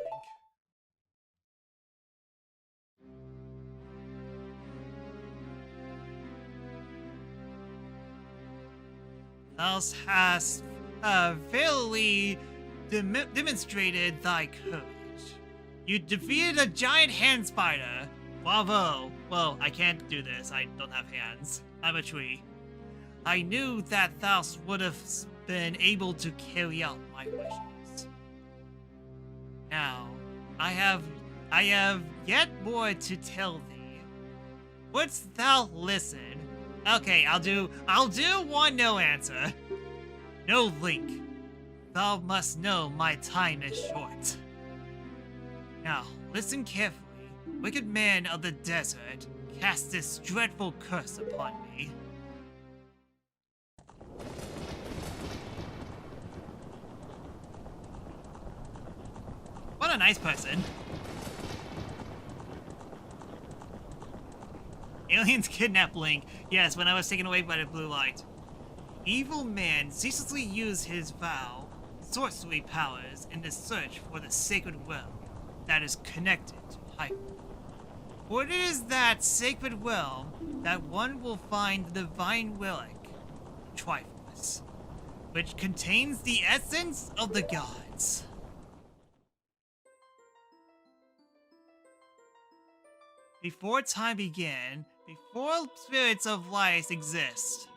Thou hast fairly demonstrated thy courage. You defeated a giant hand spider. Bravo. Well, I can't do this. I don't have hands. I'm a tree. I knew that thou would have been able to carry out my wishes. Now, I have yet more to tell thee. Wouldst thou listen? Okay, I'll do one no answer. No, Link. Thou must know my time is short. Now, listen carefully. Wicked man of the desert cast this dreadful curse upon me. What a nice person. Aliens kidnap Link. Yes, when I was taken away by the blue light. Evil man ceaselessly used his vow, sorcery powers in the search for the sacred realm that is connected to Hyrule. For it is that sacred realm that one will find the divine relic, the Triforce, which contains the essence of the gods. Before time began, before spirits of light exist,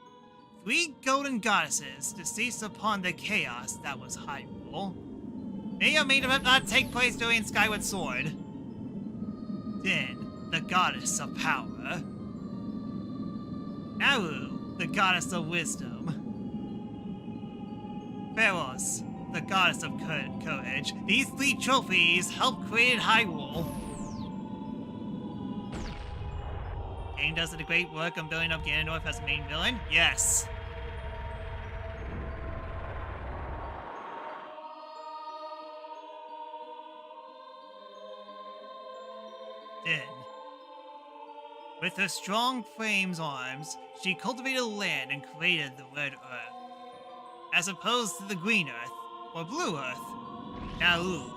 3 golden goddesses deceased upon the chaos that was Hyrule. May or may not take place during Skyward Sword. Then, the goddess of power. Naru, the goddess of wisdom. Pharos, the goddess of courage. These 3 trophies helped create Hyrule. Game does a great work on building up Ganondorf as the main villain? Yes. Then, with her strong flame's arms, she cultivated land and created the Red Earth. As opposed to the Green Earth, or Blue Earth, Naru.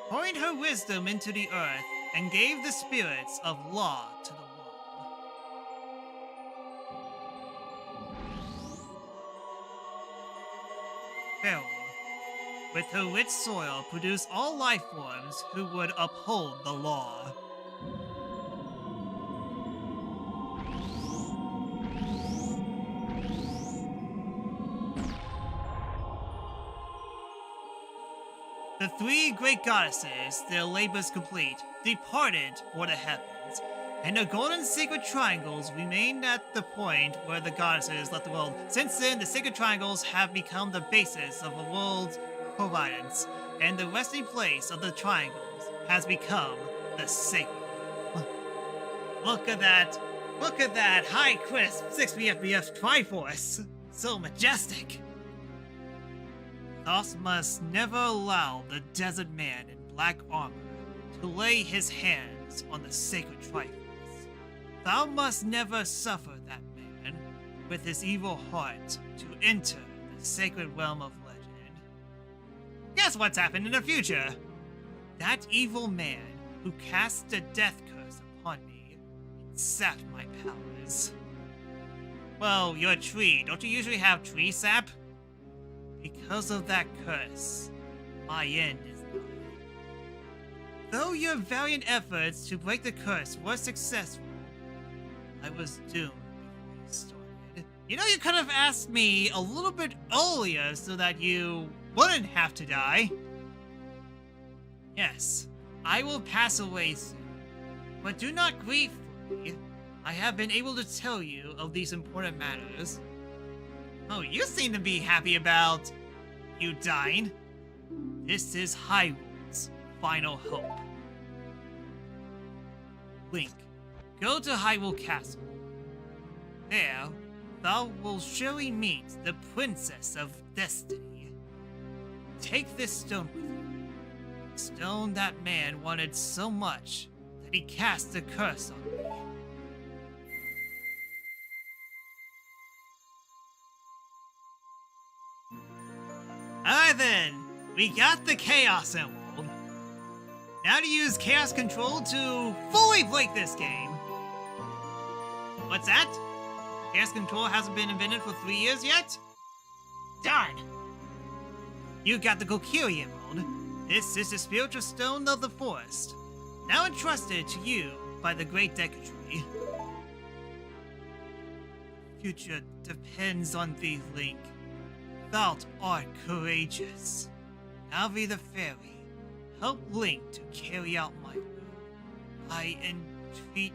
Pouring her wisdom into the earth and gave the spirits of law to the world. Pharaoh, with her rich soil, produced all life forms who would uphold the law. The 3 great goddesses, their labors complete, departed for the heavens, and the golden sacred triangles remained at the point where the goddesses left the world. Since then, the sacred triangles have become the basis of the world's providence, and the resting place of the triangles has become the sacred. Look at that high crisp 60 FPS Triforce, so majestic. Thou must never allow the desert man in black armor to lay his hands on the sacred Triforce. Thou must never suffer that man with his evil heart to enter the sacred realm of legend. Guess what's happened in the future? That evil man who cast a death curse upon me and sapped my powers. Well, you're a tree. Don't you usually have tree sap? Because of that curse, my end is nigh. Though your valiant efforts to break the curse were successful, I was doomed You know, you could have asked me a little bit earlier so that you wouldn't have to die. Yes, I will pass away soon. But do not grieve for me. I have been able to tell you of these important matters. Oh, you seem to be happy about you dying. This is Hyrule's final hope. Link, go to Hyrule Castle. There, thou will surely meet the Princess of Destiny. Take this stone with you. The stone that man wanted so much that he cast a curse on me. Alright then, we got the Chaos Emerald. Now to use Chaos Control to fully break this game. What's that? Chaos Control hasn't been invented for 3 years yet? Darn! You got the Kokiri Emerald. This is the spiritual stone of the forest, now entrusted to you by the Great Deku Tree. Future depends on thee, Link. Thou art courageous. Navi the Fairy, help Link to carry out my will. I entreat thee,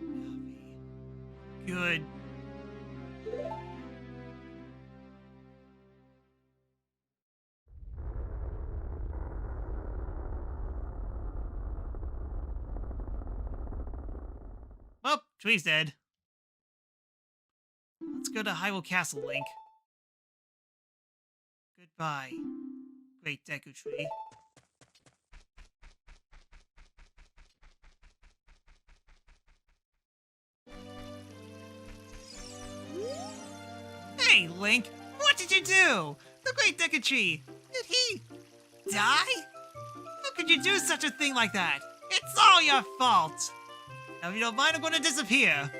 Navi. Good. Well, tree's dead. Let's go to Hyrule Castle, Link. Goodbye, Great Deku Tree. Hey, Link! What did you do? The Great Deku Tree! Did he die? How could you do such a thing like that? It's all your fault! Now, if you don't mind, I'm going to disappear.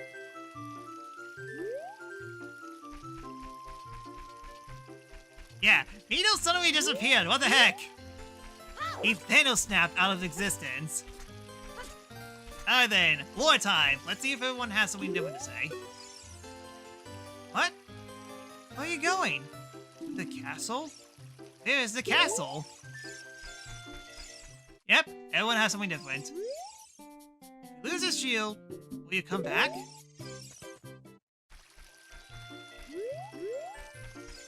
Yeah, Nito suddenly disappeared. What the heck? He Thanos snapped out of existence. Alright then, lore time. Let's see if everyone has something different to say. What? Where are you going? The castle? There's the castle. Yep, everyone has something different. Lose his shield. Will you come back?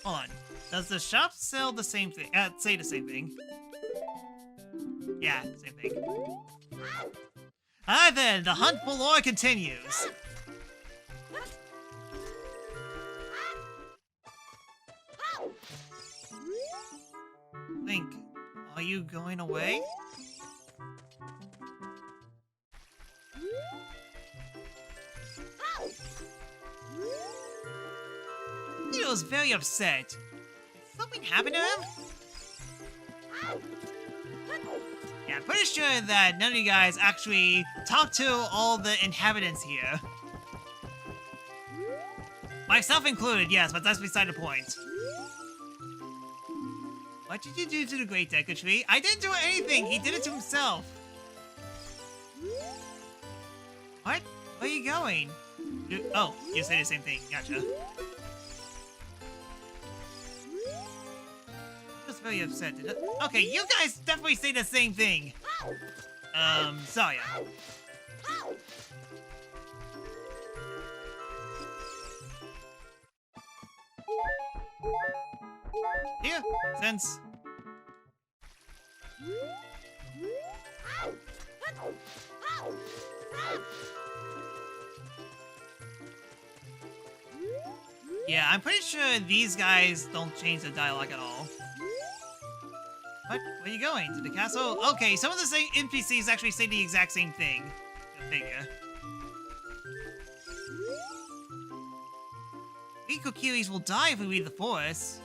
Hold on. Does the shop sell the same thing? Say the same thing. Yeah, same thing. Alright then, the hunt for lore continues. Link, are you going away? He was very upset. Did something happen to him? Yeah, I'm pretty sure that none of you guys actually talked to all the inhabitants here. Myself included, yes, but that's beside the point. What did you do to the Great Deku Tree? I didn't do anything! He did it to himself! What? Where are you going? Oh, you say the same thing. Gotcha. Just very upset. Okay, you guys definitely say the same thing. Sorry. Yeah, makes sense. Yeah, I'm pretty sure these guys don't change the dialogue at all. What? Where are you going? To the castle? Okay, some of the same NPCs actually say the exact same thing. Go figure. We Kokiris will die if we leave the forest.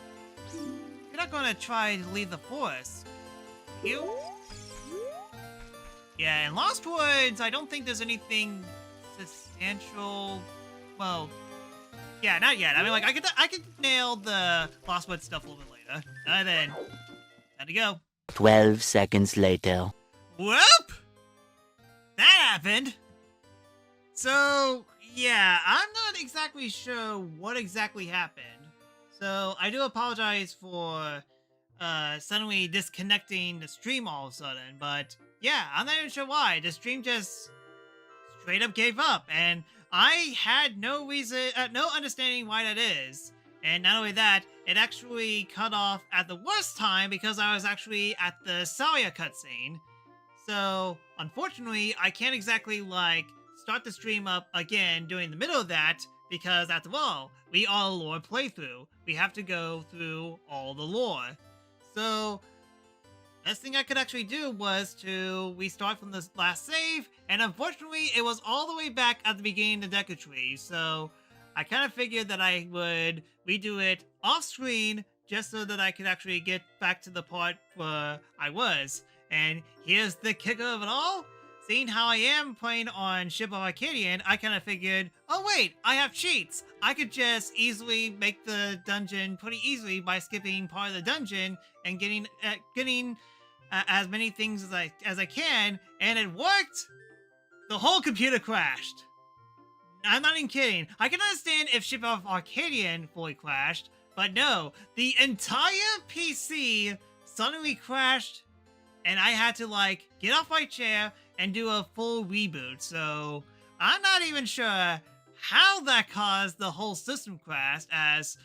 You're not gonna try to leave the forest. You? Yeah, in Lost Woods, I don't think there's anything substantial. Well, yeah, not yet. I mean, like, I could nail the Lost Woods stuff a little bit later. Then, time to go. 12 seconds later. Whoop! That happened. So, Yeah, I'm not exactly sure what exactly happened. So I do apologize for suddenly disconnecting the stream all of a sudden, but yeah, I'm not even sure why. The stream just straight up gave up, and I had no reason, no understanding why that is. And not only that, it actually cut off at the worst time because I was actually at the Saria cutscene. So, unfortunately, I can't exactly like start the stream up again during the middle of that because, after all, we are a lore playthrough. We have to go through all the lore. So, best thing I could actually do was to restart from this last save, and unfortunately, it was all the way back at the beginning of the Deku Tree. So, I kind of figured that I would redo it off screen just so that I could actually get back to the part where I was. And here's the kicker of it all. Seeing how I am playing on Ship of Arcadian, I kind of figured, oh wait, I have cheats. I could just easily make the dungeon pretty easily by skipping part of the dungeon and getting as many things as I can, and it worked. The whole computer crashed. I'm not even kidding. I can understand if Ship of Arcadian fully crashed, but no, the entire PC suddenly crashed, and I had to like get off my chair and do a full reboot. So I'm not even sure how that caused the whole system crash, as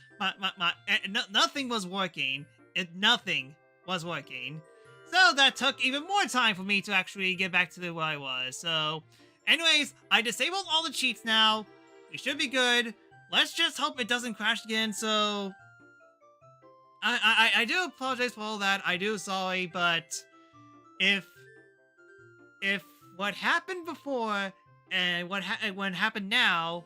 nothing was working. Nothing was working. So that took even more time for me to actually get back to where I was. So anyways, I disabled all the cheats now. We should be good. Let's just hope it doesn't crash again. So I do apologize for all that. I do sorry, but if what happened before and what happened now,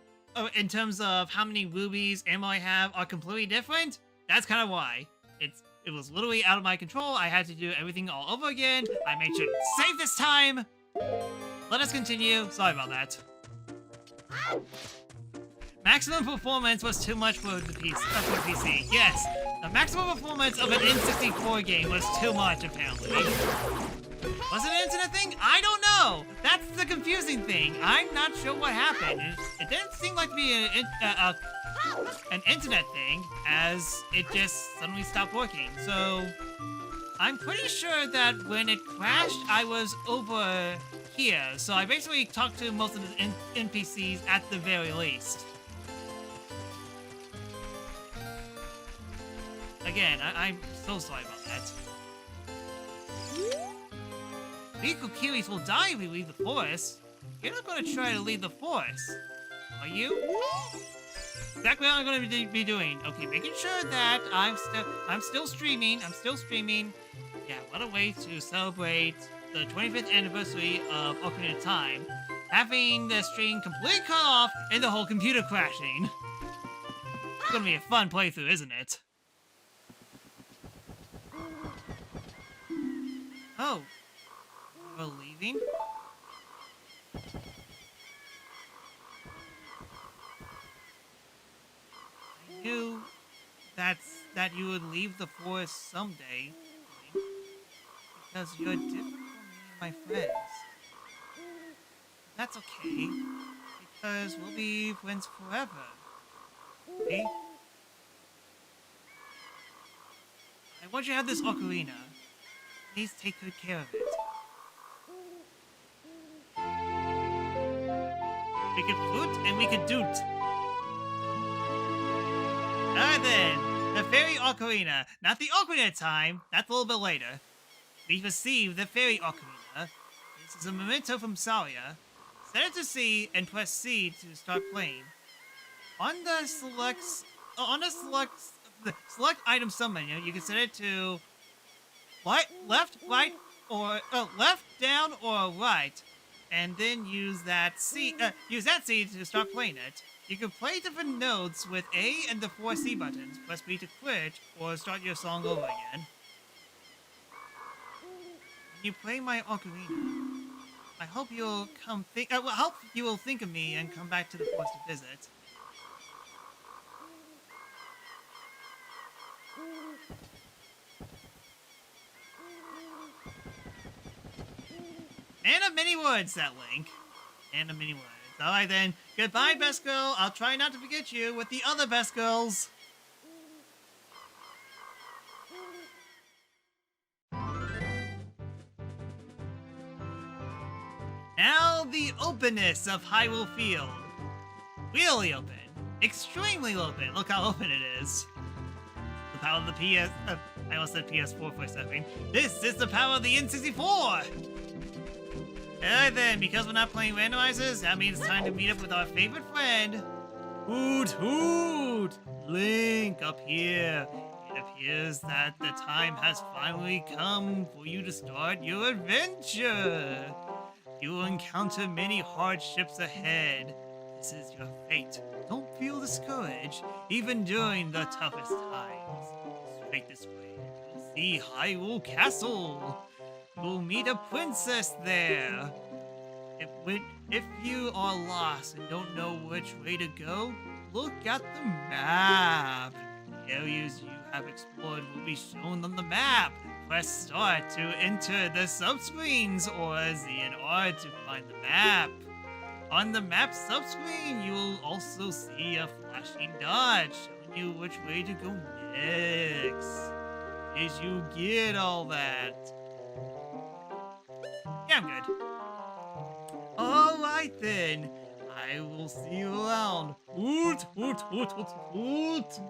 in terms of how many rubies ammo I have, are completely different, that's kind of why. It was literally out of my control. I had to do everything all over again. I made sure to save this time. Let us continue. Sorry about that. Maximum performance was too much for the PC. Yes, the maximum performance of an N64 game was too much, apparently. Was it an internet thing? I don't know. That's the confusing thing. I'm not sure what happened. It didn't seem like to be an internet thing, as it just suddenly stopped working. So I'm pretty sure that when it crashed, I was over here. So I basically talked to most of the NPCs at the very least. Again, I'm so sorry about that. Riku Kiwis will die if we leave the forest. You're not going to try to leave the forest, are you? Exactly what I'm going to be doing. Okay, making sure that I'm still streaming. Yeah, what a way to celebrate the 25th anniversary of Ocarina of Time. Having the stream completely cut off and the whole computer crashing. It's going to be a fun playthrough, isn't it? Oh. We're leaving? I knew that you would leave the forest someday, because you're different from me and my friends. That's okay, because we'll be friends forever. Okay? I want you to have this ocarina. Please take good care of it. We could flute and we could doot. Alright then, the fairy ocarina. Not the Ocarina of Time, that's a little bit later. We've received the fairy ocarina. This is a memento from Saria. Set it to C and press C to start playing. On the select item submenu, you can set it to left, right, or left, down, or right. And then use that C to start playing it. You can play different notes with A and the 4 C buttons. Press B to quit or start your song over again. When you play my ocarina, I hope you'll you will think of me and come back to the forest to visit. Man of many words, that Link. Man of many words. Alright then. Goodbye, best girl. I'll try not to forget you with the other best girls. Now the openness of Hyrule Field. Really open. Extremely open. Look how open it is. The power of the PS... I almost said PS4 for a second. This is the power of the N64! Alright then, because we're not playing randomizers, that means it's time to meet up with our favorite friend. Hoot hoot! Link up here. It appears that the time has finally come for you to start your adventure. You will encounter many hardships ahead. This is your fate. Don't feel discouraged, even during the toughest times. Straight this way, you'll see Hyrule Castle. You'll meet a princess there. If you are lost and don't know which way to go, look at the map. The areas you have explored will be shown on the map. Press start to enter the subscreens or ZNR to find the map. On the map subscreen, you will also see a flashing dot showing you which way to go next. Did you get all that? Yeah, I'm good. Alright then. I will see you around. Hoot, hoot, hoot, hoot, hoot.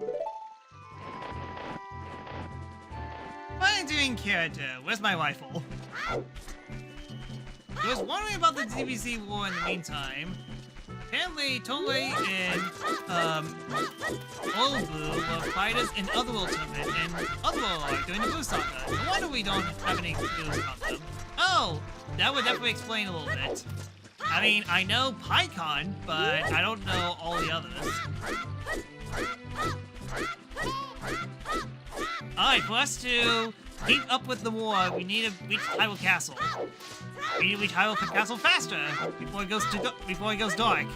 My doing character. Where's my rifle? I was wondering about the DBZ war in the meantime. Apparently, Toei and Olubu were fighters in Otherworld Tournament and Otherworld Arc during the Blue Saga. No wonder we don't have any clues about them. Oh, that would definitely explain a little bit. I mean, I know PyCon, but I don't know all the others. Alright, for us to keep up with the war, we need to reach Hyrule Castle. We need to reach Hyrule Castle faster before it goes dark.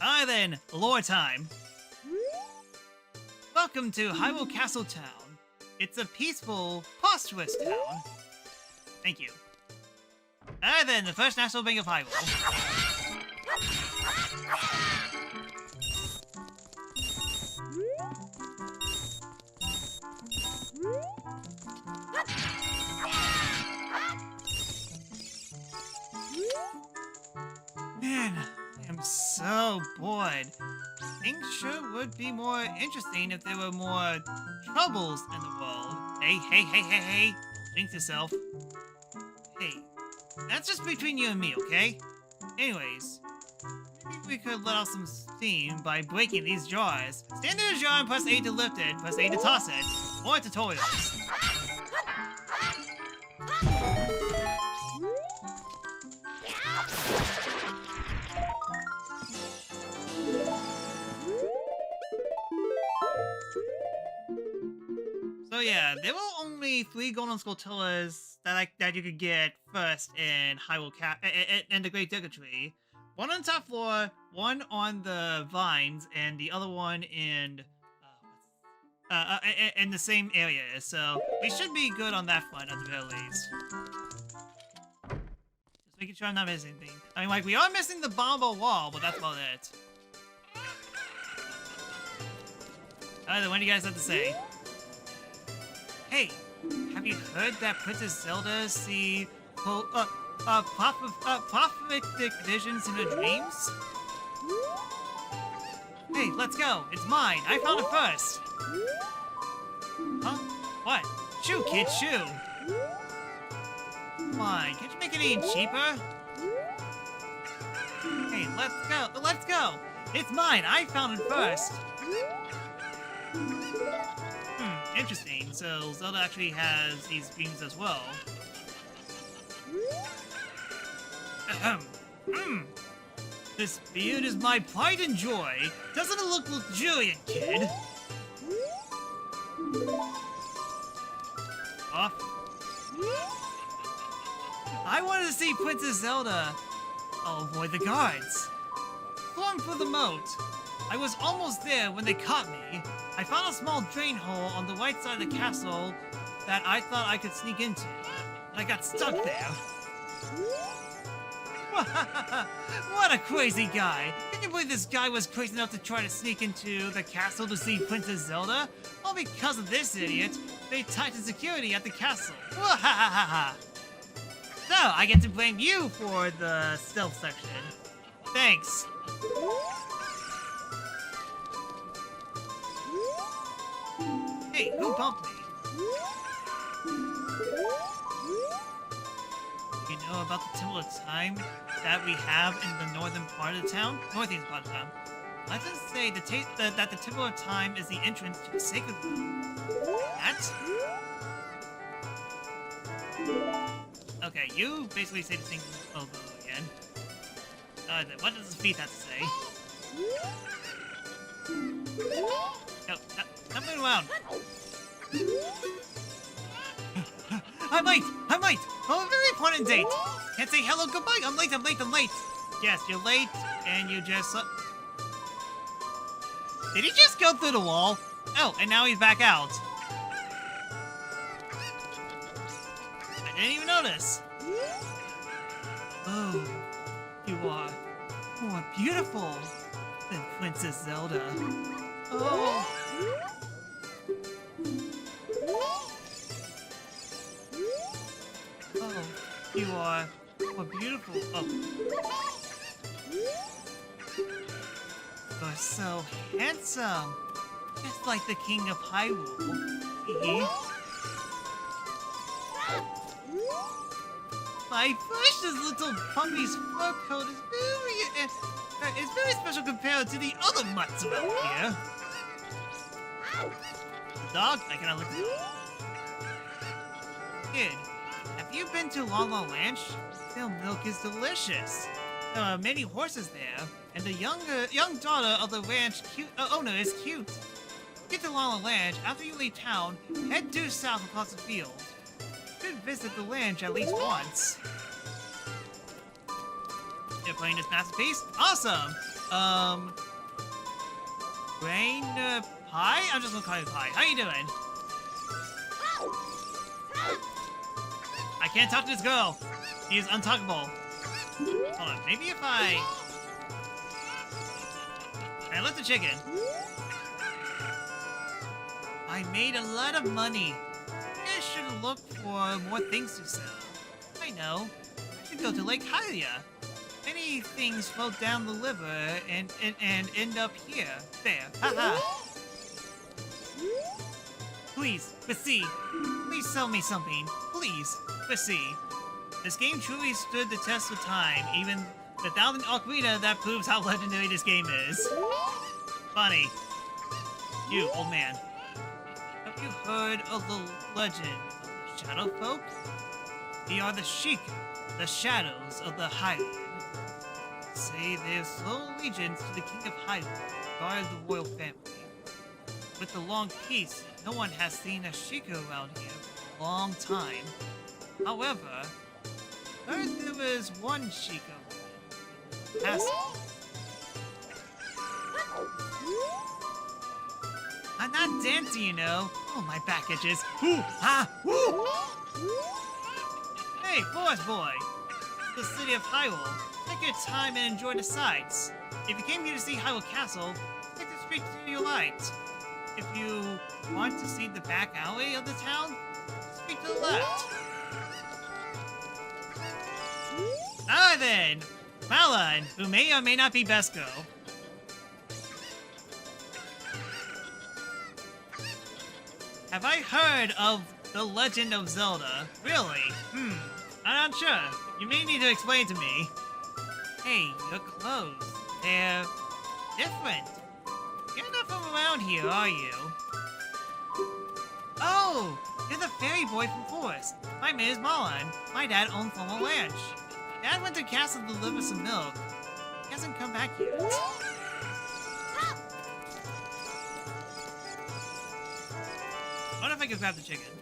Alright then, lore time. Welcome to Hyrule Castle Town. It's a peaceful, prosperous town. Thank you. Alright then, the first National Bank of Hyrule. Man, I am so bored. Things sure would be more interesting if there were more troubles in the world. Hey. Think to yourself. Hey, that's just between you and me, okay? Anyways, maybe we could let off some steam by breaking these jars. Stand in a jar and press A to lift it, press A to toss it. More tutorials. So yeah, there were only 3 golden skulltulas that you could get first in Hyrule in the Great Digger Tree. One on the top floor, one on the vines, and the other one in the same area. So we should be good on that front at the very least. Just making sure I'm not missing anything. I mean, like, we are missing the Bombo wall, but that's about it. Alright, then what do you guys have to say? Hey, have you heard that Princess Zelda see prophetic visions in her dreams? Hey, let's go. It's mine. I found it first. Huh? What? Shoo, kid, shoo. Come on, can't you make it any cheaper? Hey, let's go. Let's go. It's mine. I found it first. Interesting. So Zelda actually has these dreams as well. This beard is my pride and joy. Doesn't it look luxuriant, kid? Off. I wanted to see Princess Zelda. I'll avoid the guards. stormed through the moat. I was almost there when they caught me. I found a small drain hole on the right side of the castle that I thought I could sneak into. And I got stuck there. What a crazy guy! Can you believe this guy was crazy enough to try to sneak into the castle to see Princess Zelda? All because of this idiot, they tightened security at the castle. So, I get to blame you for the stealth section. Thanks. Hey, who bumped me? You know about the Temple of Time that we have in the northern part of the town? Northeast part of the town. Legends say that the Temple of Time is the entrance to the Sacred Realm. That? Okay, you basically say the same thing again. What does this feat have to say? No, stop moving around. I'm late! I'm late! Oh, a very important date! Can't say hello, goodbye! I'm late, I'm late, I'm late! Yes, you're late, and you just... Did he just go through the wall? Oh, and now he's back out. I didn't even notice. Oh, you are more beautiful than Princess Zelda. Oh... Oh, you are more beautiful. Oh. You're so handsome. Just like the King of Hyrule. My precious little puppy's fur coat is very special compared to the other mutts around here. The dog? I cannot look at the dog. Kid. Have you been to La La Land? Their milk is delicious. There are many horses there, and the young daughter of the ranch owner is cute. Get to La La Land after you leave town. Head due south across the field. You should visit the ranch at least once. You're playing this masterpiece? Awesome. Brain Pie? I'm just gonna call you Pie. How you doing? I can't talk to this girl. She is untalkable. Hold on, maybe if I lift the chicken. I made a lot of money. You should look for more things to sell. I know. I should go to Lake Hylia. Many things float down the river and end up here. There. Haha. Please, Bessie. Please sell me something. Please. Bessie. This game truly stood the test of time, even without an Ocarina that proves how legendary this game is. Funny. You, old man. Have you heard of the legend of the Shadow Folk? They are the Sheikah, the shadows of the Highland. Say they sole allegiance to the King of Hyrule, guard of the royal family. With the long peace, no one has seen a Sheikah around here for a long time. However, I heard there was one Sheikah castle. I'm not dancing, you know. Oh, my back itches. Ooh, ah, woo! Hey, Forest Boy. The city of Hyrule. Take your time and enjoy the sights. If you came here to see Hyrule Castle, take the street to your right. If you want to see the back alley of the town, street to the left. Ah then, Malon, who may or may not be Besco. Have I heard of the Legend of Zelda? Really? I'm not sure. You may need to explain to me. Hey, your clothes. They're different. You're not from around here, are you? Oh, you're the fairy boy from Forest. My name is Malon. My dad owns Formal Ranch. Dad went to castle to deliver some milk. He hasn't come back yet. What if I could grab the chicken?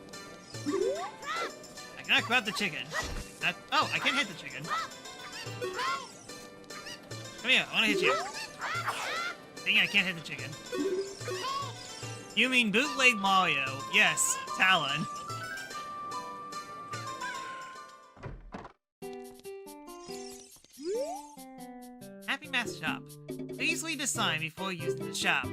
I cannot grab the chicken. Oh, I can hit the chicken. Come here, I want to hit you. Dang it, I can't hit the chicken. You mean bootleg Mario? Yes, Talon. Happy Master Shop. Please read the sign before using the shop.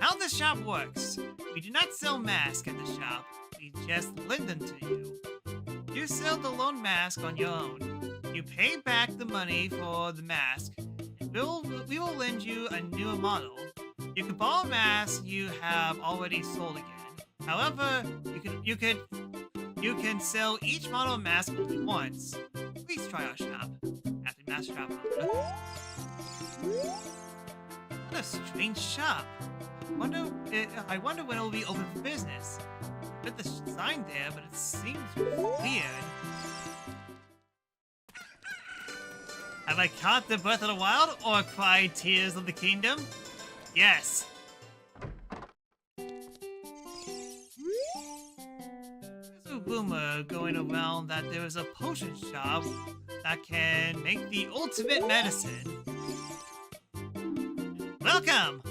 How the shop works. We do not sell masks at the shop. We just lend them to you. You sell the loan mask on your own. You pay back the money for the mask, and we will lend you a newer model. You can borrow a mask you have already sold again. However, you can sell each model of mask only once. Please try our shop. Happy Master Shop. What a strange shop. I wonder when it will be open for business. I put the sign there, but it seems weird. Have I caught the Breath of the Wild or cried Tears of the Kingdom? Yes. There's a rumor going around that there is a potion shop that can make the ultimate medicine. Welcome!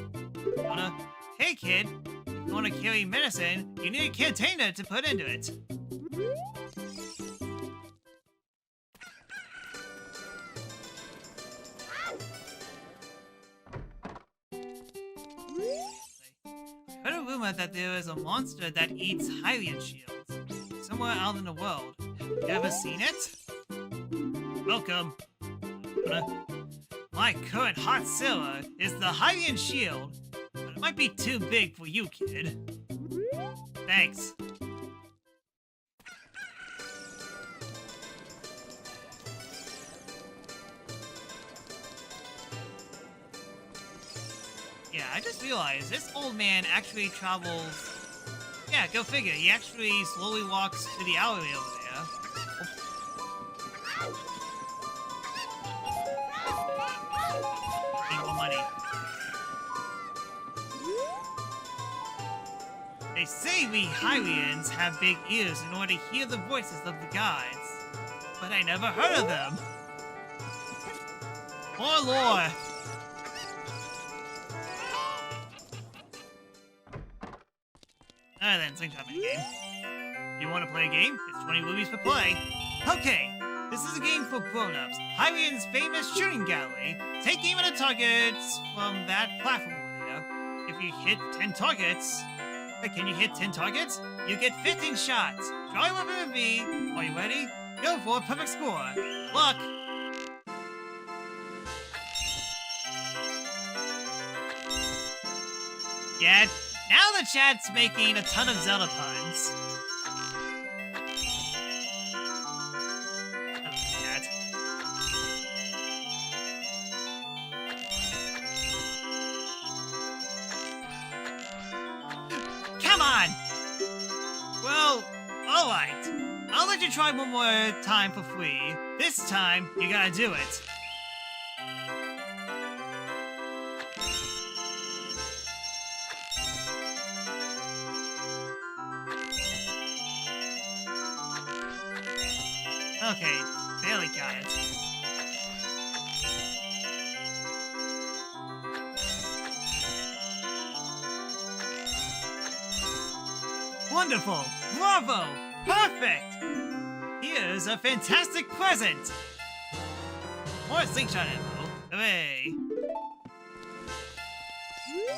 Hey kid, if you want to carry medicine, you need a container to put into it. I heard a rumor that there is a monster that eats Hylian shields somewhere out in the world. Have you ever seen it? Welcome. My current hot seller is the Hylian shield, but it might be too big for you, kid. Thanks. Yeah, I just realized this old man actually travels... Yeah, go figure. He actually slowly walks to the alleyway over there. Need more money. They say we Hylians have big ears in order to hear the voices of the gods, but I never heard of them. More lore. Alright then, slingshot minigame. You want to play a game? It's 20 rupees per play. Okay, this is a game for grown-ups. Hylian's famous shooting gallery. Take aim at the targets from that platform over there. If you hit 10 targets... Wait, can you hit 10 targets? You get 15 shots. Draw your weapon with V. Are you ready? Go for a perfect score. Luck! Yeah, now the chat's making a ton of Zelda puns. I love chat. Come on! Well, alright. I'll let you try one more time for free. This time, you gotta do it. Okay, barely got it. Wonderful! Bravo! Perfect! Here's a fantastic present! More slingshot ammo. Hooray!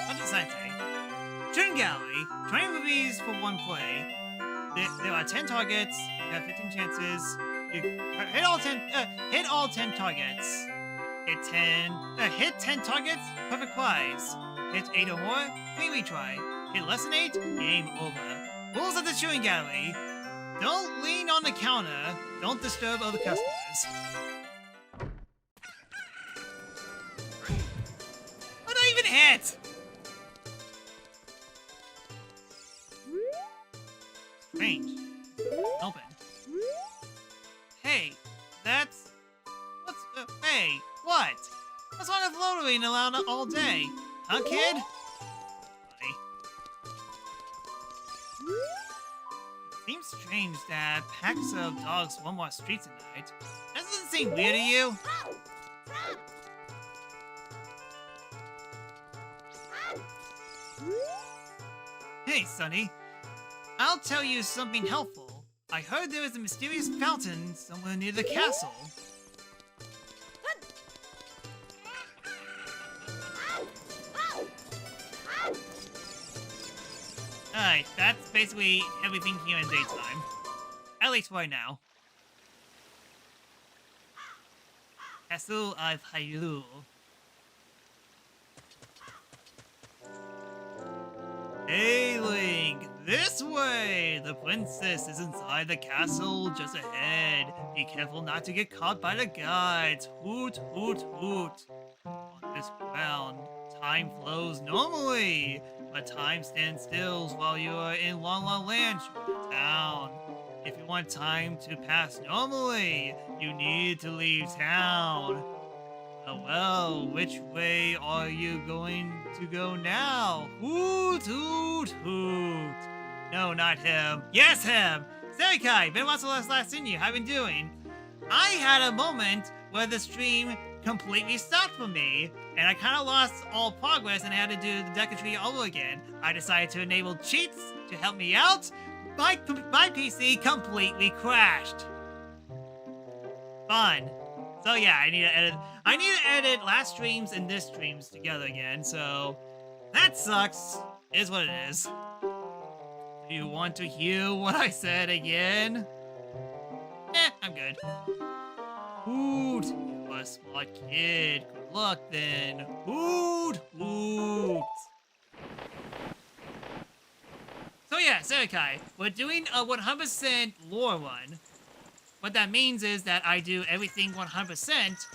What does that say? Shooting gallery. 20 rupees for one play. There are 10 targets. You have 15 chances. You hit all 10 targets. Hit 10 targets, perfect prize. Hit 8 or more, free retry. Hit less than 8, game over. Rules of the shooting gallery. Don't lean on the counter. Don't disturb other customers. What did I even hit? Strange. Open. Hey, that's... What's... hey, what? What's wrong with loitering around all day? Huh, kid? Funny. It seems strange that packs of dogs roam our streets at night. Doesn't it seem weird to you? Hey, Sonny. I'll tell you something helpful. I heard there is a mysterious fountain somewhere near the castle. Alright, that's basically everything here in daytime. At least right now. Castle of Hyrule. Hey, Link! This way! The princess is inside the castle just ahead. Be careful not to get caught by the guards. Hoot, hoot, hoot. On this ground, time flows normally, but time stands still while you are in La La Land town. If you want time to pass normally, you need to leave town. Oh, well, which way are you going to go now? Hoot, hoot, hoot. No, not him. Yes, him! Serikai, been watching last seen you. How you been doing? I had a moment where the stream completely stopped for me, and I kind of lost all progress and I had to do the deck tree all over again. I decided to enable cheats to help me out. My PC completely crashed. Fun. So yeah, I need to edit last streams and this streams together again, so that sucks. Is what it is. Do you want to hear what I said again? I'm good. Hoot, you're a smart kid. Good luck then. Hoot, hoot. So yeah, Serikai, we're doing a 100% lore run. What that means is that I do everything 100%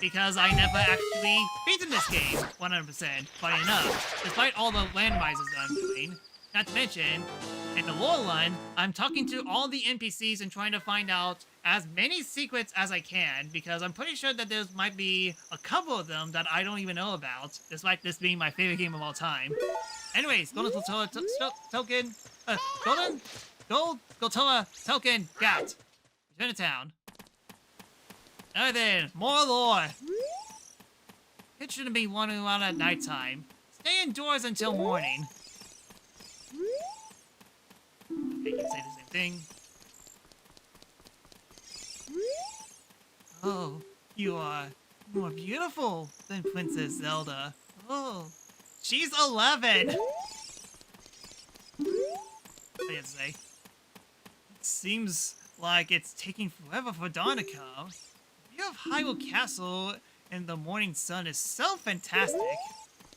because I never actually beaten this game 100%, funny enough, despite all the randomizers that I'm doing. Not to mention, in the lore run, I'm talking to all the NPCs and trying to find out as many secrets as I can, because I'm pretty sure that there might be a couple of them that I don't even know about, despite this being my favorite game of all time. Anyways, Golden Token, Golden Goltoa Token got. Return to town. Alright then, more lore. It shouldn't be wandering around at nighttime. Stay indoors until morning. Okay, you can say the same thing. Oh, you are more beautiful than Princess Zelda. Oh, she's 11. What do you have to say? It seems like it's taking forever for dawn to come. The view of Hyrule Castle in the morning sun is so fantastic.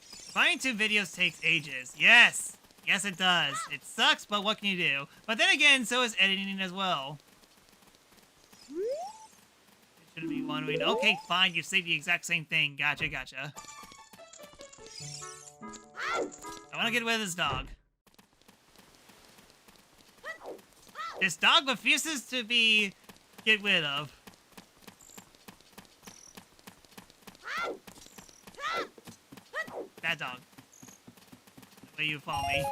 Finding 2 videos takes ages. Yes, it does. It sucks, but what can you do? But then again, so is editing as well. You shouldn't be wondering. Okay, fine, you say the exact same thing. Gotcha. I want to get rid of this dog. This dog refuses to be get rid of. That dog. The way you follow me.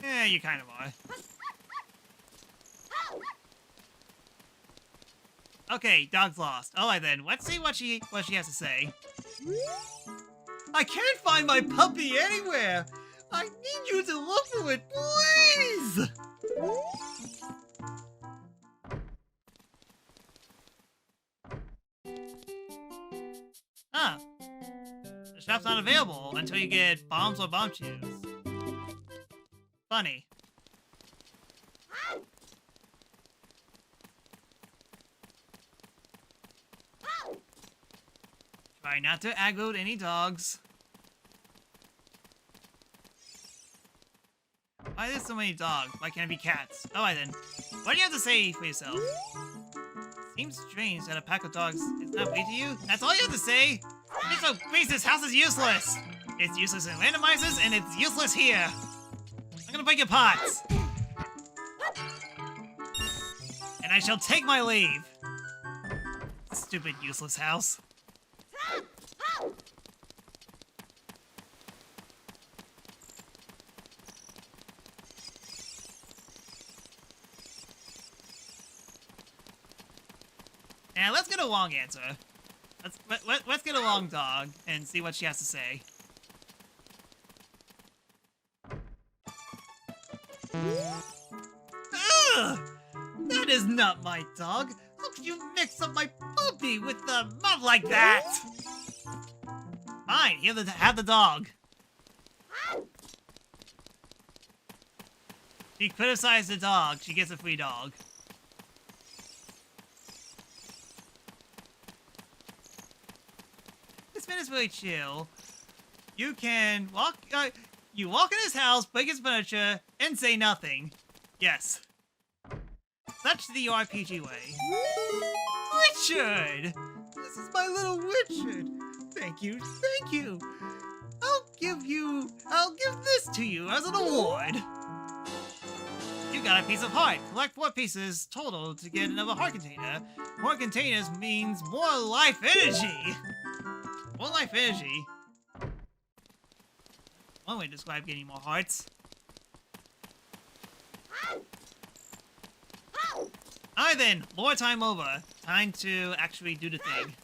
Yeah, you kind of are. Okay, dog's lost. Alright then, let's see what she has to say. I can't find my puppy anywhere! I need you to look for it, please! Huh. The shop's not available until you get bombs or bomb chews. Funny. Try not to aggro any dogs. Why are there so many dogs? Why can't it be cats? Alright then. What do you have to say for yourself? Seems strange that a pack of dogs is not weird to you. That's all you have to say? It's so please, this house is useless. It's useless in randomizers, and it's useless here. I'm gonna break your pots. And I shall take my leave. Stupid useless house. Yeah, let's get a long answer. Let's get a long dog and see what she has to say. Ugh! That is not my dog. How could you mix up my puppy with the mud like that? Fine, have the dog. She criticized the dog. She gets a free dog. This man is really chill. You can walk. You walk in his house, break his furniture, and say nothing. Yes. Such the RPG way. Richard! This is my little Richard. Thank you, thank you. I'll give this to you as an award. You got a piece of heart. Collect 4 pieces total to get another heart container. More containers means more life energy. More life energy. One way to describe getting more hearts. Alright then, more time over. Time to actually do the thing.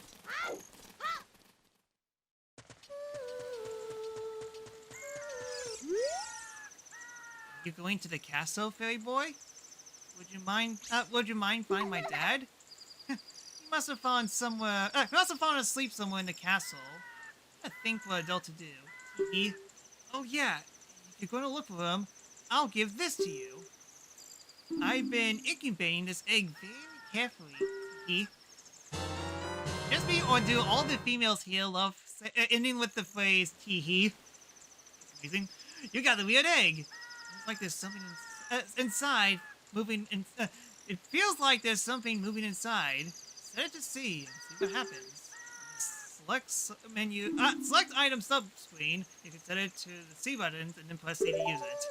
You going to the castle, fairy boy? Would you mind finding my dad? He must have fallen somewhere. He must have fallen asleep somewhere in the castle. I think for adult to do. Oh yeah, if you're going to look for him, I'll give this to you. I've been incubating this egg very carefully. Just me, or do all the females here love ending with the phrase tee-hee? Amazing. You got the weird egg. It's like there's something inside moving. It feels like there's something moving inside. Set it to C and see what happens. Select item sub screen. You can set it to the C button and then press C to use it.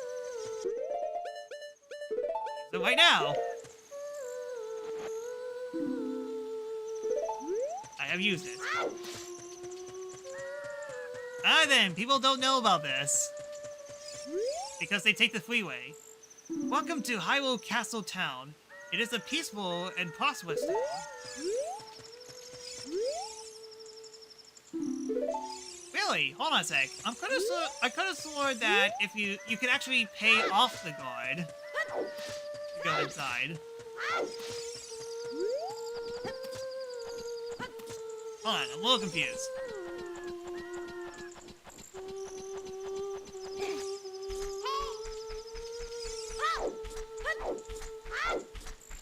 So right now, I have used it. Then, people don't know about this. Because they take the freeway. Welcome to Hyrule Castle Town. It is a peaceful and prosperous town. Really? Hold on a sec. I could have sworn that if you could actually pay off the guard to go inside. Hold on, I'm a little confused.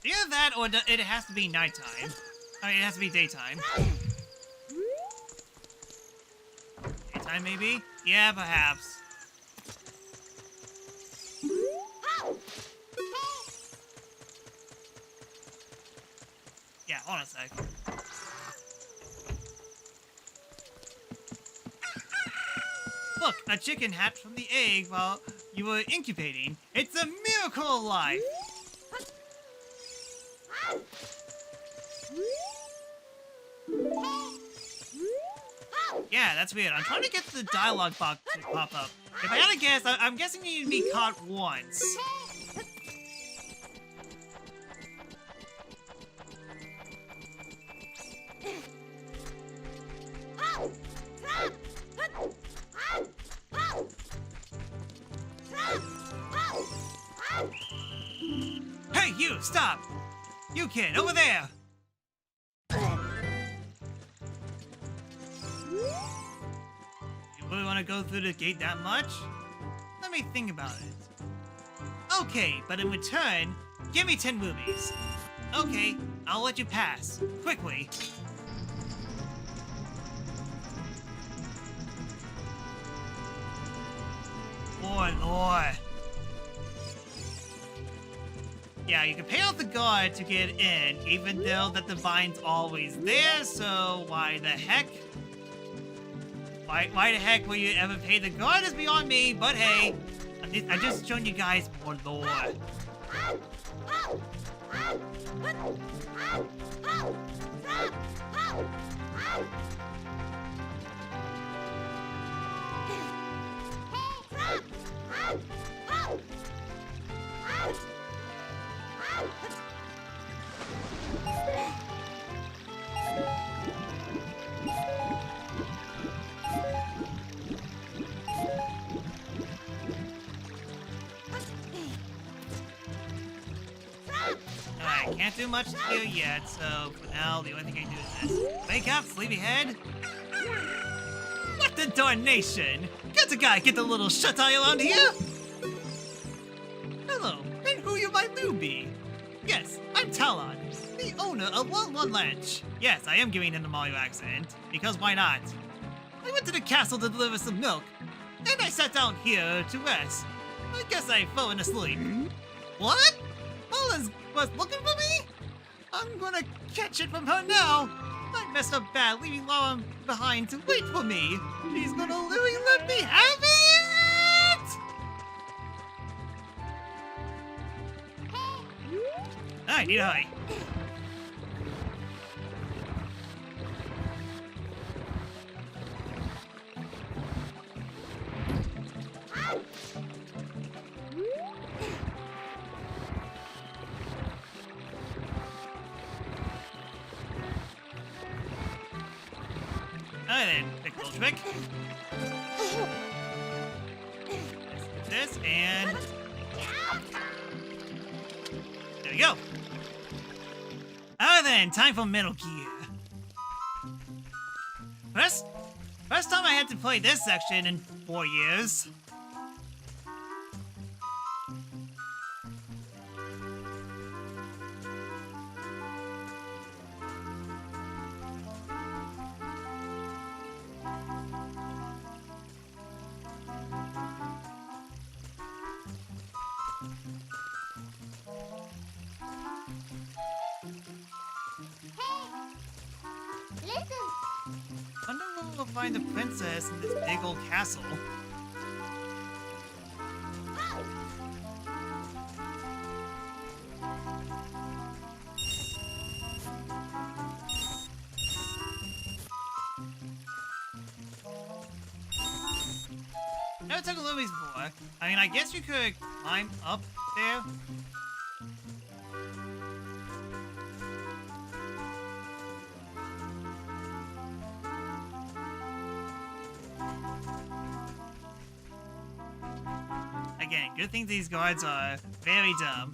Either that or it has to be nighttime. I mean, it has to be daytime. Daytime, maybe? Yeah, perhaps. Yeah, hold on a sec. Look, a chicken hatched from the egg while you were incubating. It's a miracle of life! Yeah, that's weird. I'm trying to get the dialogue box to pop up. If I had to guess, I'm guessing you need to be caught once. Hey, you! Stop! You kid, over there! You really want to go through the gate that much? Let me think about it. Okay, but in return, give me 10 rubies. Okay, I'll let you pass. Quickly. Lord. Yeah, you can pay off the guard to get in, even though that the vine's always there, so why the heck? Why the heck will you ever pay the guard is beyond me, but hey, I'm just showing you guys more lore. Can't do much here yet, so for now, the only thing I can do is this. Wake up, sleepyhead! What the darnation! Got the guy get the little shut-eye around here? Hello, and who you might you be? Yes, I'm Talon, the owner of One Ranch. Yes, I am giving him the Mario accent, because why not? I went to the castle to deliver some milk, and I sat down here to rest. I guess I've fallen asleep. What? Paula's was looking for me? I'm gonna catch it from her now. I messed up bad leaving Laura behind to wait for me. She's gonna really let me have it! Alright, need a hurry. Alright then, quick little trick. This and there we go. Alright then, time for Metal Gear. First time I had to play this section in 4 years. Wonder where we'll find the princess in this big old castle. Never took a little before. I mean, I guess you could climb up there. Again, good thing these guards are very dumb.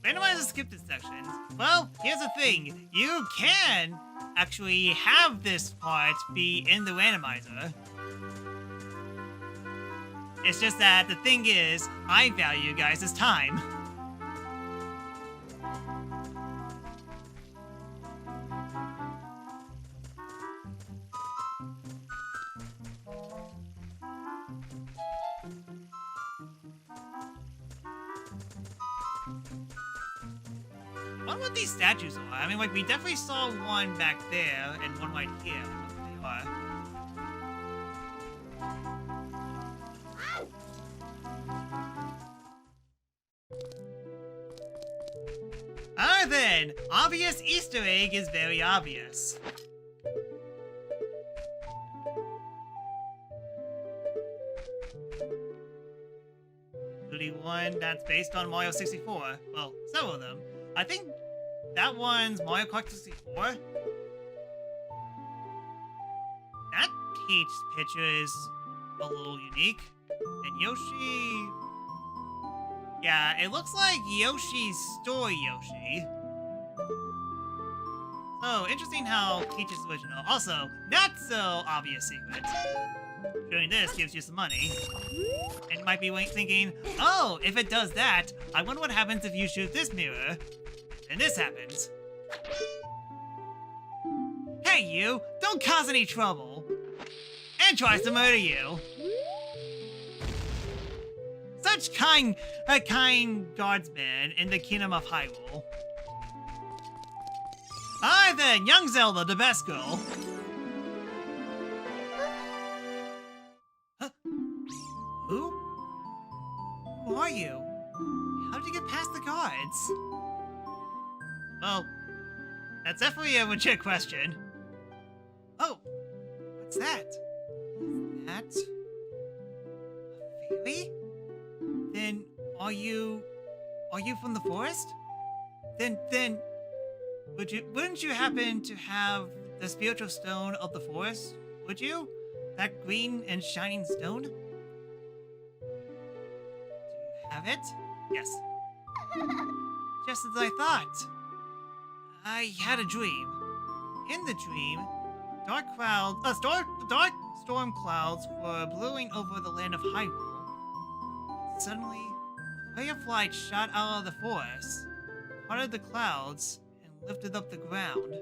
Randomizer skip this section. Well, here's the thing. You can actually have this part be in the randomizer. It's just that the thing is, I value you guys' time. I wonder what these statues are. I mean, like, we definitely saw one back there and one right here. I don't know what they are. Alright then, obvious Easter egg is very obvious. One that's based on Mario 64. Well, several of them. I think that one's Mario Kart 64. That Peach picture is a little unique. And Yoshi... yeah, it looks like Yoshi's Story Yoshi. So, interesting how Peach is original. Also, not so obvious secret. Doing this gives you some money. And you might be thinking, oh, if it does that, I wonder what happens if you shoot this mirror. And this happens. Hey you, don't cause any trouble. And tries to murder you. Such a kind guardsman in the Kingdom of Hyrule. Alright then, young Zelda, the best girl. Huh? Who? Who are you? How did you get past the guards? Well, that's definitely a legit question. Oh, what's that? Is that a fairy? Then are you from the forest? Then wouldn't you happen to have the spiritual stone of the forest? Would you? That green and shining stone? Do you have it? Yes. Just as I thought. I had a dream. In the dream, dark storm clouds were blowing over the land of Hyrule. Suddenly, a ray of light shot out of the forest, parted the clouds, and lifted up the ground.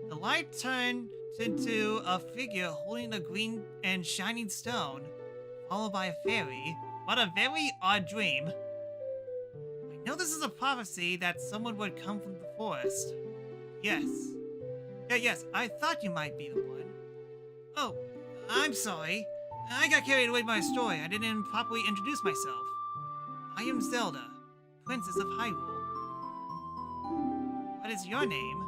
The light turned into a figure holding a green and shining stone, followed by a fairy. What a very odd dream. I know this is a prophecy that someone would come from the forest. Yes. Yes, I thought you might be the one. Oh, I'm sorry. I got carried away by my story. I didn't properly introduce myself. I am Zelda, Princess of Hyrule. What is your name?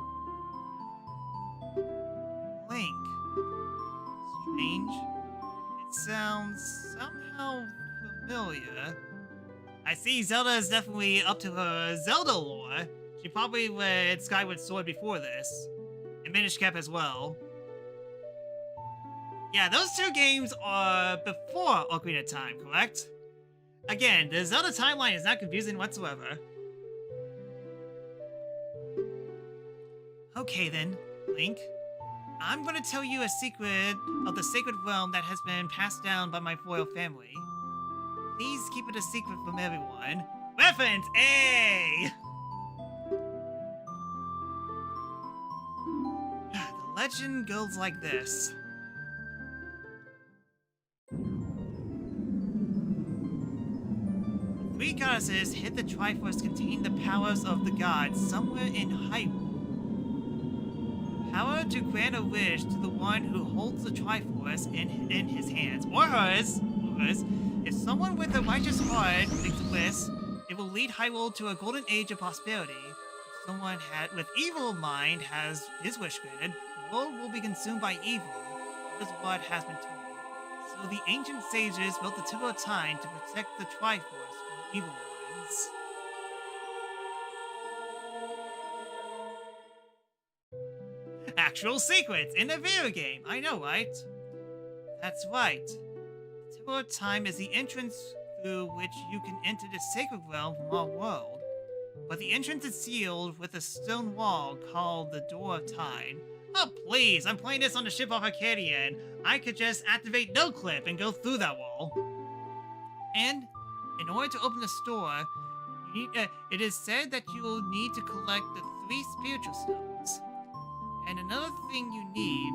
Link. Strange. It sounds somehow familiar. I see Zelda is definitely up to her Zelda lore. She probably read Skyward Sword before this. And Minish Cap as well. Yeah, those two games are before Ocarina of Time, correct? Again, the Zelda timeline is not confusing whatsoever. Okay then, Link. I'm going to tell you a secret of the sacred realm that has been passed down by my royal family. Please keep it a secret from everyone. Reference A! The legend goes like this. Three goddesses hid the Triforce containing the powers of the gods somewhere in Hyrule. Power to grant a wish to the one who holds the Triforce in his hands, or hers. If someone with a righteous heart makes a wish, it will lead Hyrule to a golden age of prosperity. If someone with evil mind has his wish granted, the world will be consumed by evil. That is what has been told. So the ancient sages built the Temple of Time to protect the Triforce from evil ones. Actual secrets in a video game, I know, right? That's right. The Temple of Time is the entrance through which you can enter the sacred realm from our world. But the entrance is sealed with a stone wall called the Door of Time. Oh please, I'm playing this on the ship of Arcadia, and I could just activate no clip and go through that wall. And in order to open the store, it is said that you will need to collect the 3 spiritual stones. And another thing you need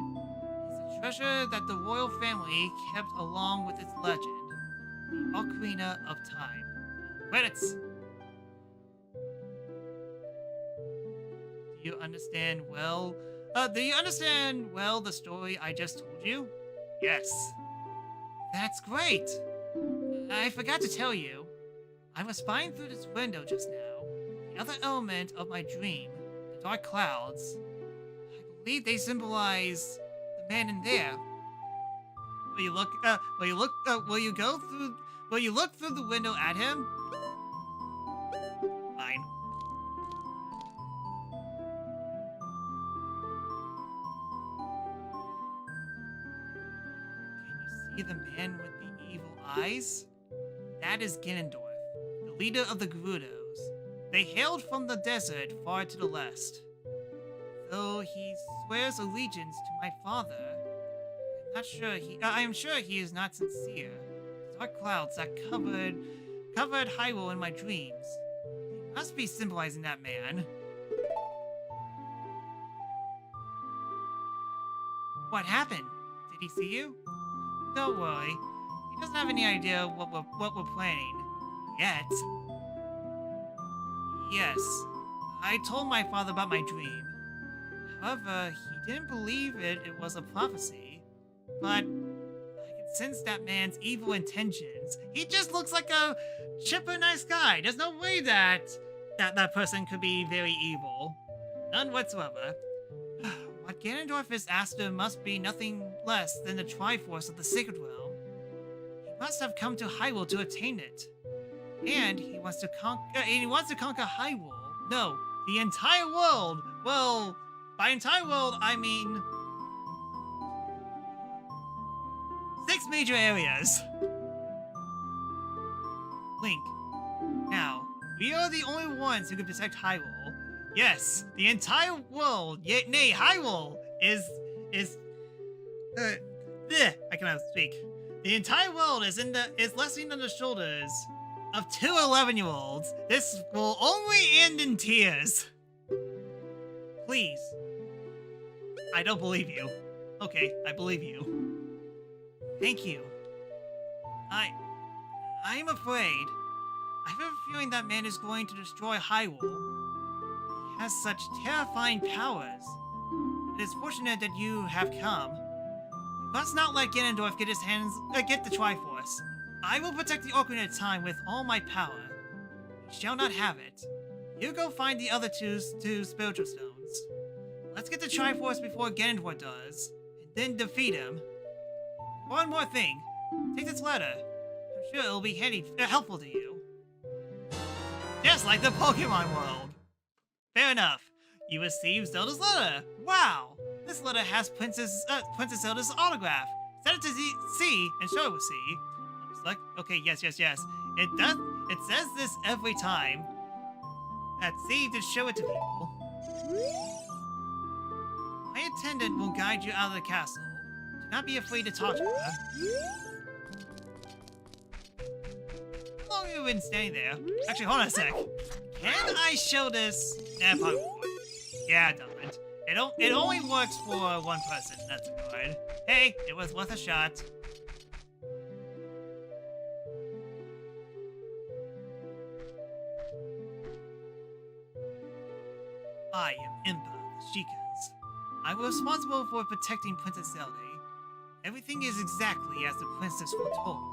is a treasure that the royal family kept along with its legend, the Ocarina of Time. Credits! Do you understand well the story I just told you? Yes. That's great! I forgot to tell you. I was spying through this window just now. The other element of my dream, the dark clouds, I believe they symbolize the man in there. Will you look through the window at him? Fine. Can you see the man with the evil eyes? That is Ganondorf, the leader of the Gerudos. They hailed from the desert far to the west. Though he swears allegiance to my father, I am sure he is not sincere. The dark clouds that covered Hyrule in my dreams. They must be symbolizing that man. What happened? Did he see you? Don't worry. He doesn't have any idea what we're planning. Yet. Yes. I told my father about my dream. However, he didn't believe it was a prophecy. But I can sense that man's evil intentions. He just looks like a chipper nice guy. There's no way that person could be very evil. None whatsoever. What Ganondorf is after must be nothing less than the Triforce of the Sacred Realm. He must have come to Hyrule to attain it. And he wants to conquer Hyrule. No, the entire world. Well, by entire world, I mean 6 major areas. Link, now, We are the only ones who can protect Hyrule. Yes, the entire world, yet nay, Hyrule is I cannot speak. The entire world is resting on the shoulders of two 11-year-olds. This will only end in tears. Please. I don't believe you. Okay, I believe you. Thank you. I am afraid. I have a feeling that man is going to destroy Hyrule. He has such terrifying powers. It is fortunate that you have come. We must not let Ganondorf get the Triforce. I will protect the Ocarina of Time with all my power. He shall not have it. You go find the other two spiritual stones. Let's get the Triforce before Ganondorf does, and then defeat him. One more thing. Take this letter. I'm sure it'll be helpful to you. Just like the Pokemon world. Fair enough. You received Zelda's letter. Wow. This letter has Princess Zelda's autograph. Send it to C and show it with C. Select. Okay, yes. It does. It says this every time. That C to show it to people. My attendant will guide you out of the castle. Do not be afraid to talk to her. How long have you been standing there? Actually, hold on a sec. Can I show this? Nah, probably won't. Yeah, it doesn't. It only works for one person. That's good. Hey, it was worth a shot. I am Impa of the Sheikahs. I was responsible for protecting Princess Zelda. Everything is exactly as the princess foretold.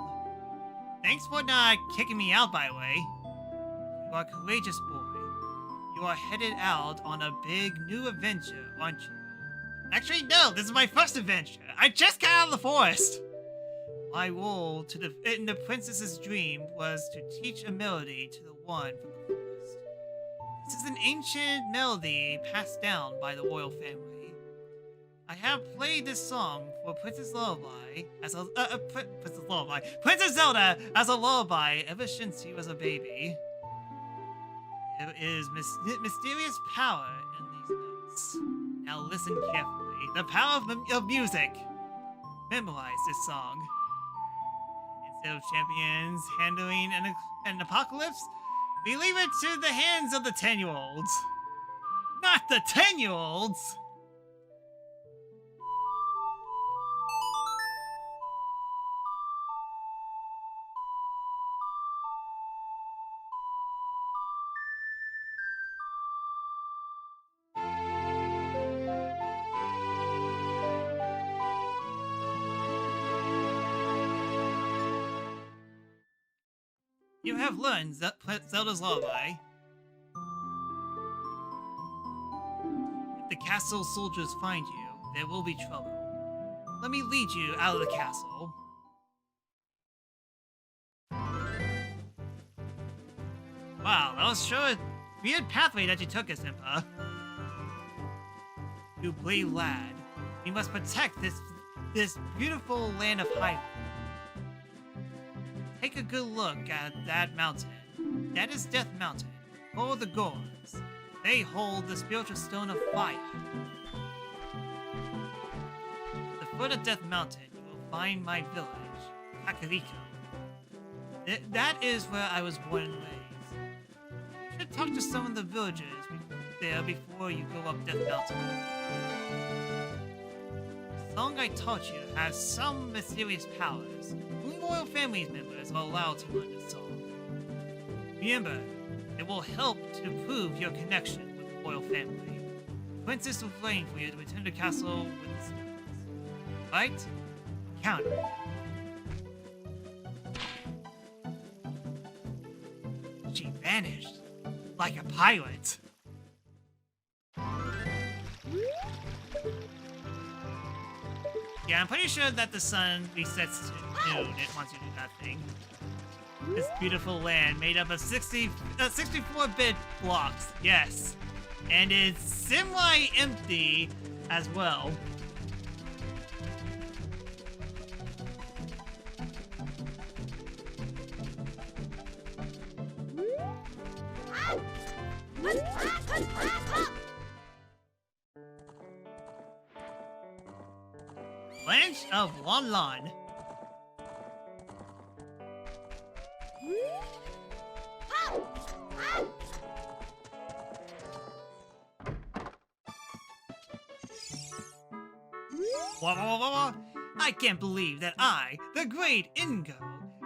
Thanks for not kicking me out, by the way. You are a courageous boy. You are headed out on a big new adventure, aren't you? Actually, no, this is my first adventure. I just got out of the forest. My role in the princess's dream was to teach a melody to the one from the forest. This is an ancient melody passed down by the royal family. I have played this song for Princess Zelda as a lullaby ever since she was a baby. There is mysterious power in these notes. Now listen carefully. The power of music. Memorize this song. Instead of champions handling an apocalypse, we leave it to the hands of the 10-year-olds. Not the 10-year-olds! You have learned Zelda's lullaby. If the castle soldiers find you, there will be trouble. Let me lead you out of the castle. Wow, that was sure a weird pathway that you took us, Impa. You brave lad. We must protect this beautiful land of Hyrule. Take a good look at that mountain. That is Death Mountain, or the Gods. They hold the spiritual stone of fire. At the foot of Death Mountain, you will find my village, Kakariko. That is where I was born and raised. You should talk to some of the villagers there before you go up Death Mountain. The song I taught you has some mysterious powers. Only royal family members are allowed to learn this song. Remember, it will help to prove your connection with the royal family. The princess will waiting for you to return to the castle with the stones. Right? Count it. She vanished like a pirate. Yeah, I'm pretty sure that the sun resets to noon once you do that thing. This beautiful land made up of 64-bit blocks, yes. And it's semi-empty as well. Branch of Lon Lon. Whoa, whoa, whoa, whoa. I can't believe that I, the great Ingo,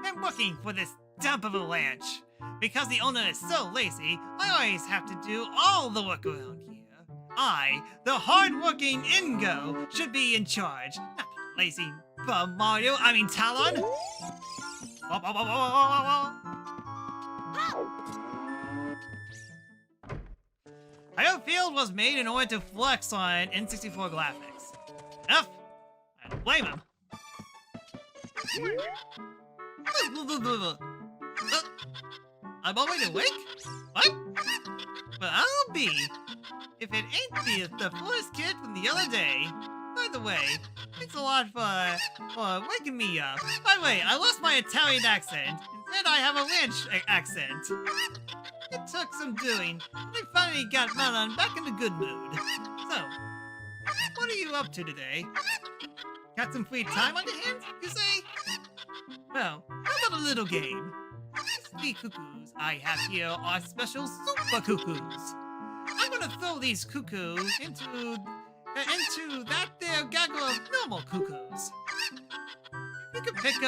am working for this dump of a ranch. Because the owner is so lazy, I always have to do all the work around here. I, the hard-working Ingo, should be in charge. Not lazy bum Mario, I mean Talon. Whoa, whoa, whoa, whoa, whoa, whoa. Hyrule Field was made in order to flex on N64 graphics. Enough! I don't blame him. I'm already awake? What? Well, I'll be. If it ain't the forest kid from the other day. By the way, thanks a lot for waking me up. By the way, I lost my Italian accent. Instead, I have a ranch accent. It took some doing, but I finally got Melon back in a good mood. So, what are you up to today? Got some free time on your hands, you say? Well, how about a little game? These 3 cuckoos I have here are special super cuckoos. I'm gonna throw these cuckoos into that there gaggle of normal cuckoos. You can pick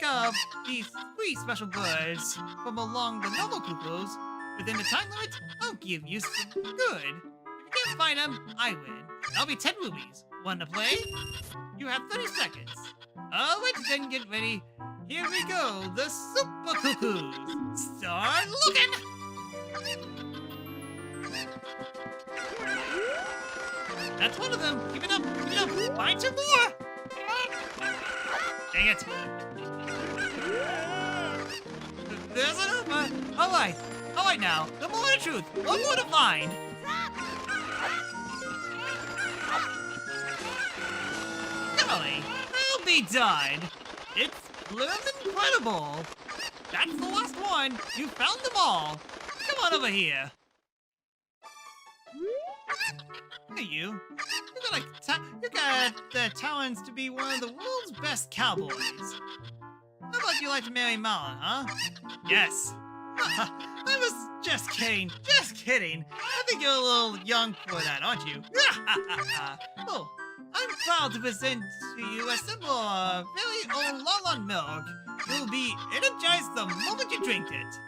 up these 3 special birds from along the normal cuckoos. Within the time limit, I'll give you some good. If you can't find them, I win. That'll be 10 rubies. Wanna play? You have 30 seconds. Alright, then get ready. Here we go, the Super Cuckoos. Start looking! That's one of them. Keep it up, keep it up. Find 2 more! Dang it. There's another. Alright now. The moment of truth. One more to find. Golly, I'll be done. It's incredible. That's the last one. You found them all. Come on over here. Hey, you. You got the talents to be one of the world's best cowboys. How about you like to marry Malin, huh? Yes. I was just kidding. Just kidding. I think you're a little young for that, aren't you? Oh, I'm proud to present to you a simple, very old Lon milk. You'll be energized the moment you drink it.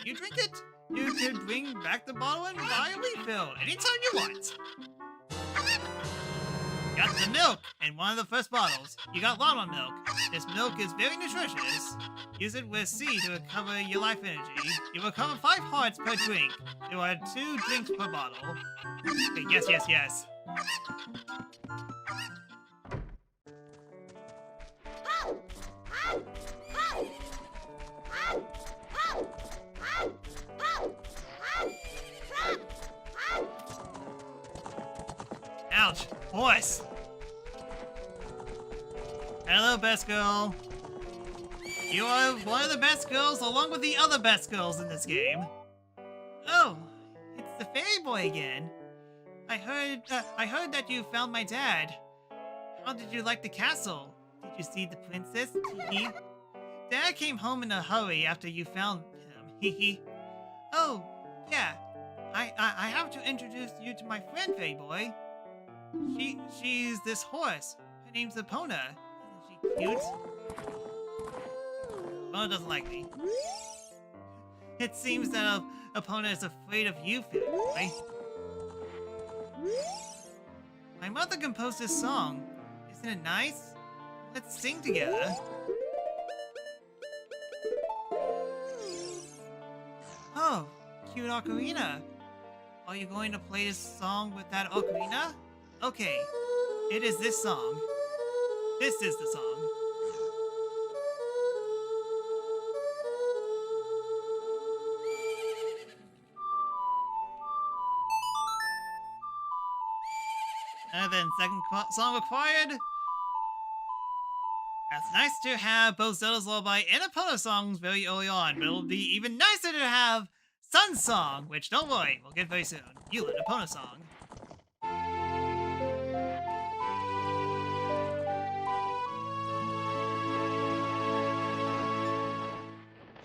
You drink it, you can bring back the bottle and buy a refill anytime you want. Got the milk in one of the first bottles. You got Lon milk. This milk is very nutritious. Use it with C to recover your life energy. You recover 5 hearts per drink. There are 2 drinks per bottle. Okay, yes, yes, yes. Ouch! Horse! Hello, best girl. You are one of the best girls along with the other best girls in this game. Oh, it's the fairy boy again. I heard that you found my dad. How did you like the castle? Did you see the princess? Hee. Dad came home in a hurry after you found him. Hee. Oh, yeah. I have to introduce you to my friend, fairy boy. She's this horse. Her name's Epona. Isn't she cute? Epona doesn't like me. It seems that Epona is afraid of you, fairy boy. My mother composed this song. Isn't it nice? Let's sing together. Oh, cute ocarina. Are you going to play this song with that ocarina? Okay, it is this song. This is the song. And then second song required. It's nice to have both Zelda's Lullaby and Epona songs very early on, but it'll be even nicer to have Sun Song, which, don't worry, we'll get very soon. You learn Epona Song.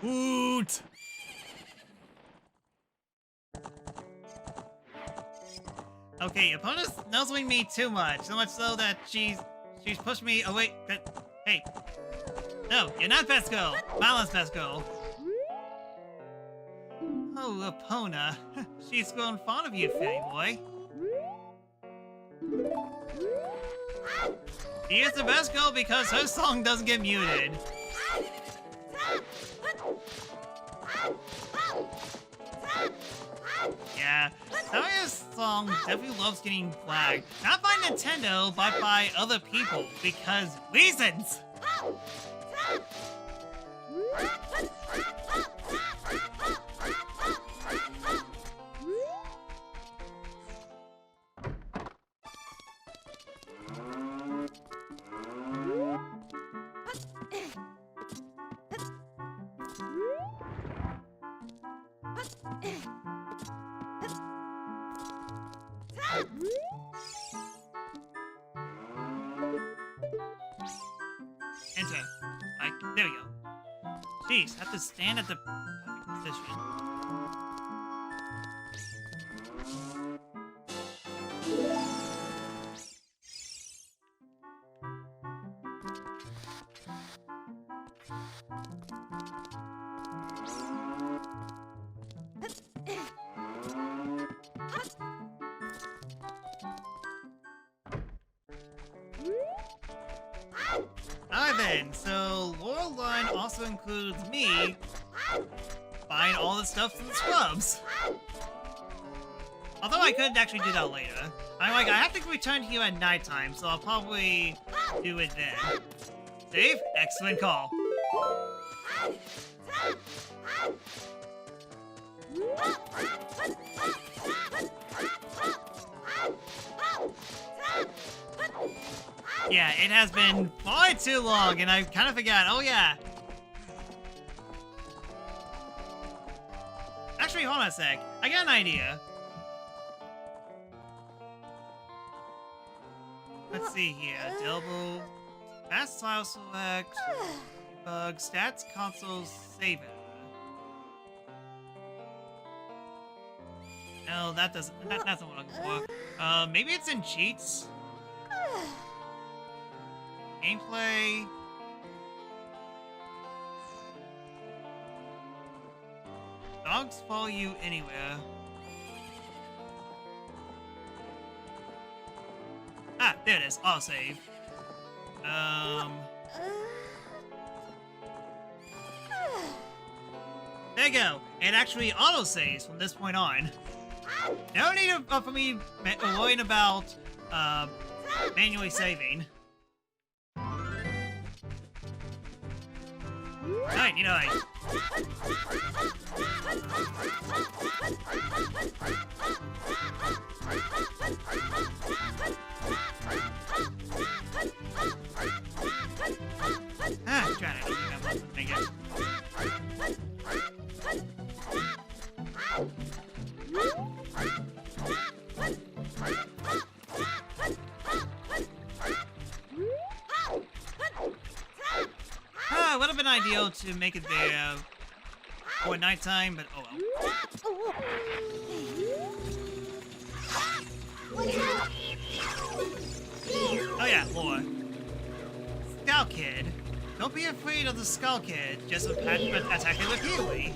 Woot! Okay, Epona's nuzzling me too much. So much so that she's pushed me away. Hey. No, you're not best girl. Marlon's best girl. Oh, Epona. She's grown fond of you, fairy boy. She is the best girl because her song doesn't get muted. Yeah, Saria's song definitely loves getting flagged. Not by Nintendo, but by other people, because reasons! Enter. Like, there we go. Jeez, have to stand at the perfect position. Alright then, so Laurel Line also includes me buying all the stuff from the scrubs. Although I could actually do that later. I have to return here at nighttime, so I'll probably do it then. Save? Excellent call. Yeah, it has been far too long, and I kind of forgot. Oh, yeah. Actually, hold on a sec. I got an idea. Let's see here. Double. Fast tile select. Bug. Stats console save it. No, that doesn't. That's not what I'm looking for. Maybe it's in cheats. Gameplay. Dogs follow you anywhere. Ah, there it is. Autosave. There you go. It actually autosaves from this point on. No need for me worrying about manually saving. Right, you know, trying to remember something. It would have been ideal to make it there for nighttime, but oh well. Oh yeah, lore. Skull Kid. Don't be afraid of the Skull Kid, just attack it repeatedly.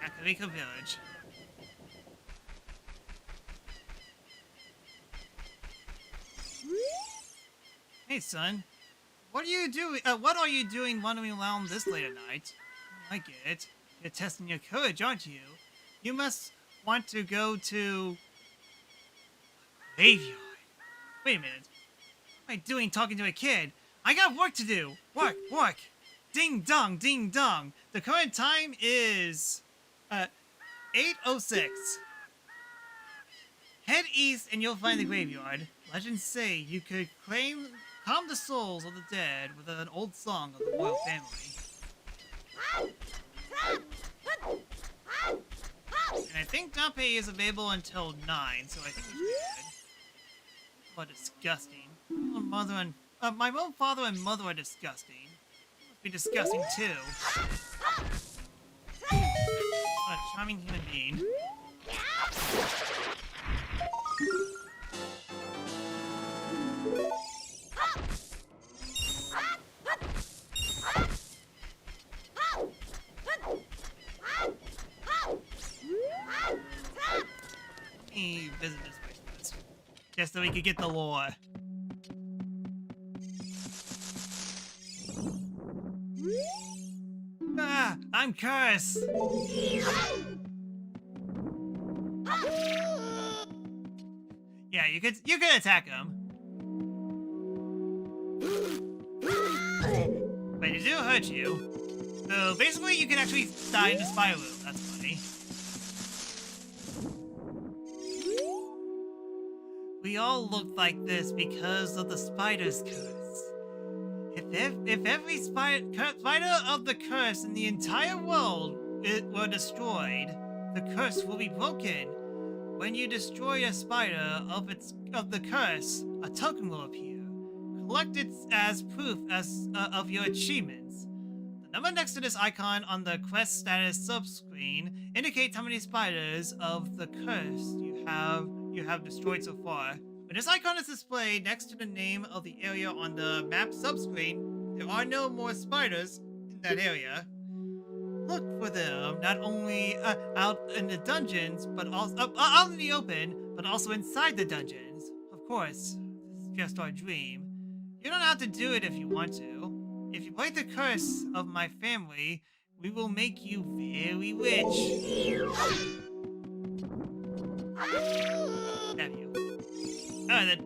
Akabika Village. Hey, son. What are you doing? What are you doing wandering around this late at night? I get it. You're testing your courage, aren't you? You must want to go to graveyard. Wait a minute. What am I doing talking to a kid? I got work to do. Work. Ding dong, ding dong. The current time is 8:06. Head east and you'll find the graveyard. Legends say you could calm the souls of the dead with an old song of the royal family. And I think Dampé is available until 9, so I think we should be good. What disgusting. My own father and mother are disgusting. You must be disgusting too. What a charming human being. Let me visit this place first, just so we could get the lore. Ah, I'm cursed. Yeah, you could attack him. But it do hurt you. So basically you can actually die in the spiral loop. That's funny. We all look like this because of the spider's curse. If every spider of the curse in the entire world were destroyed, the curse will be broken. When you destroy a spider of the curse, a token will appear. Collect it as proof of your achievements. The number next to this icon on the quest status sub-screen indicates how many spiders of the curse you have destroyed so far. When this icon is displayed next to the name of the area on the map sub-screen, there are no more spiders in that area. Look for them not only out in the dungeons, but also out in the open, but also inside the dungeons. Of course, this is just our dream. You don't have to do it if you want to. If you break the curse of my family, we will make you very rich. Have you? Alright then.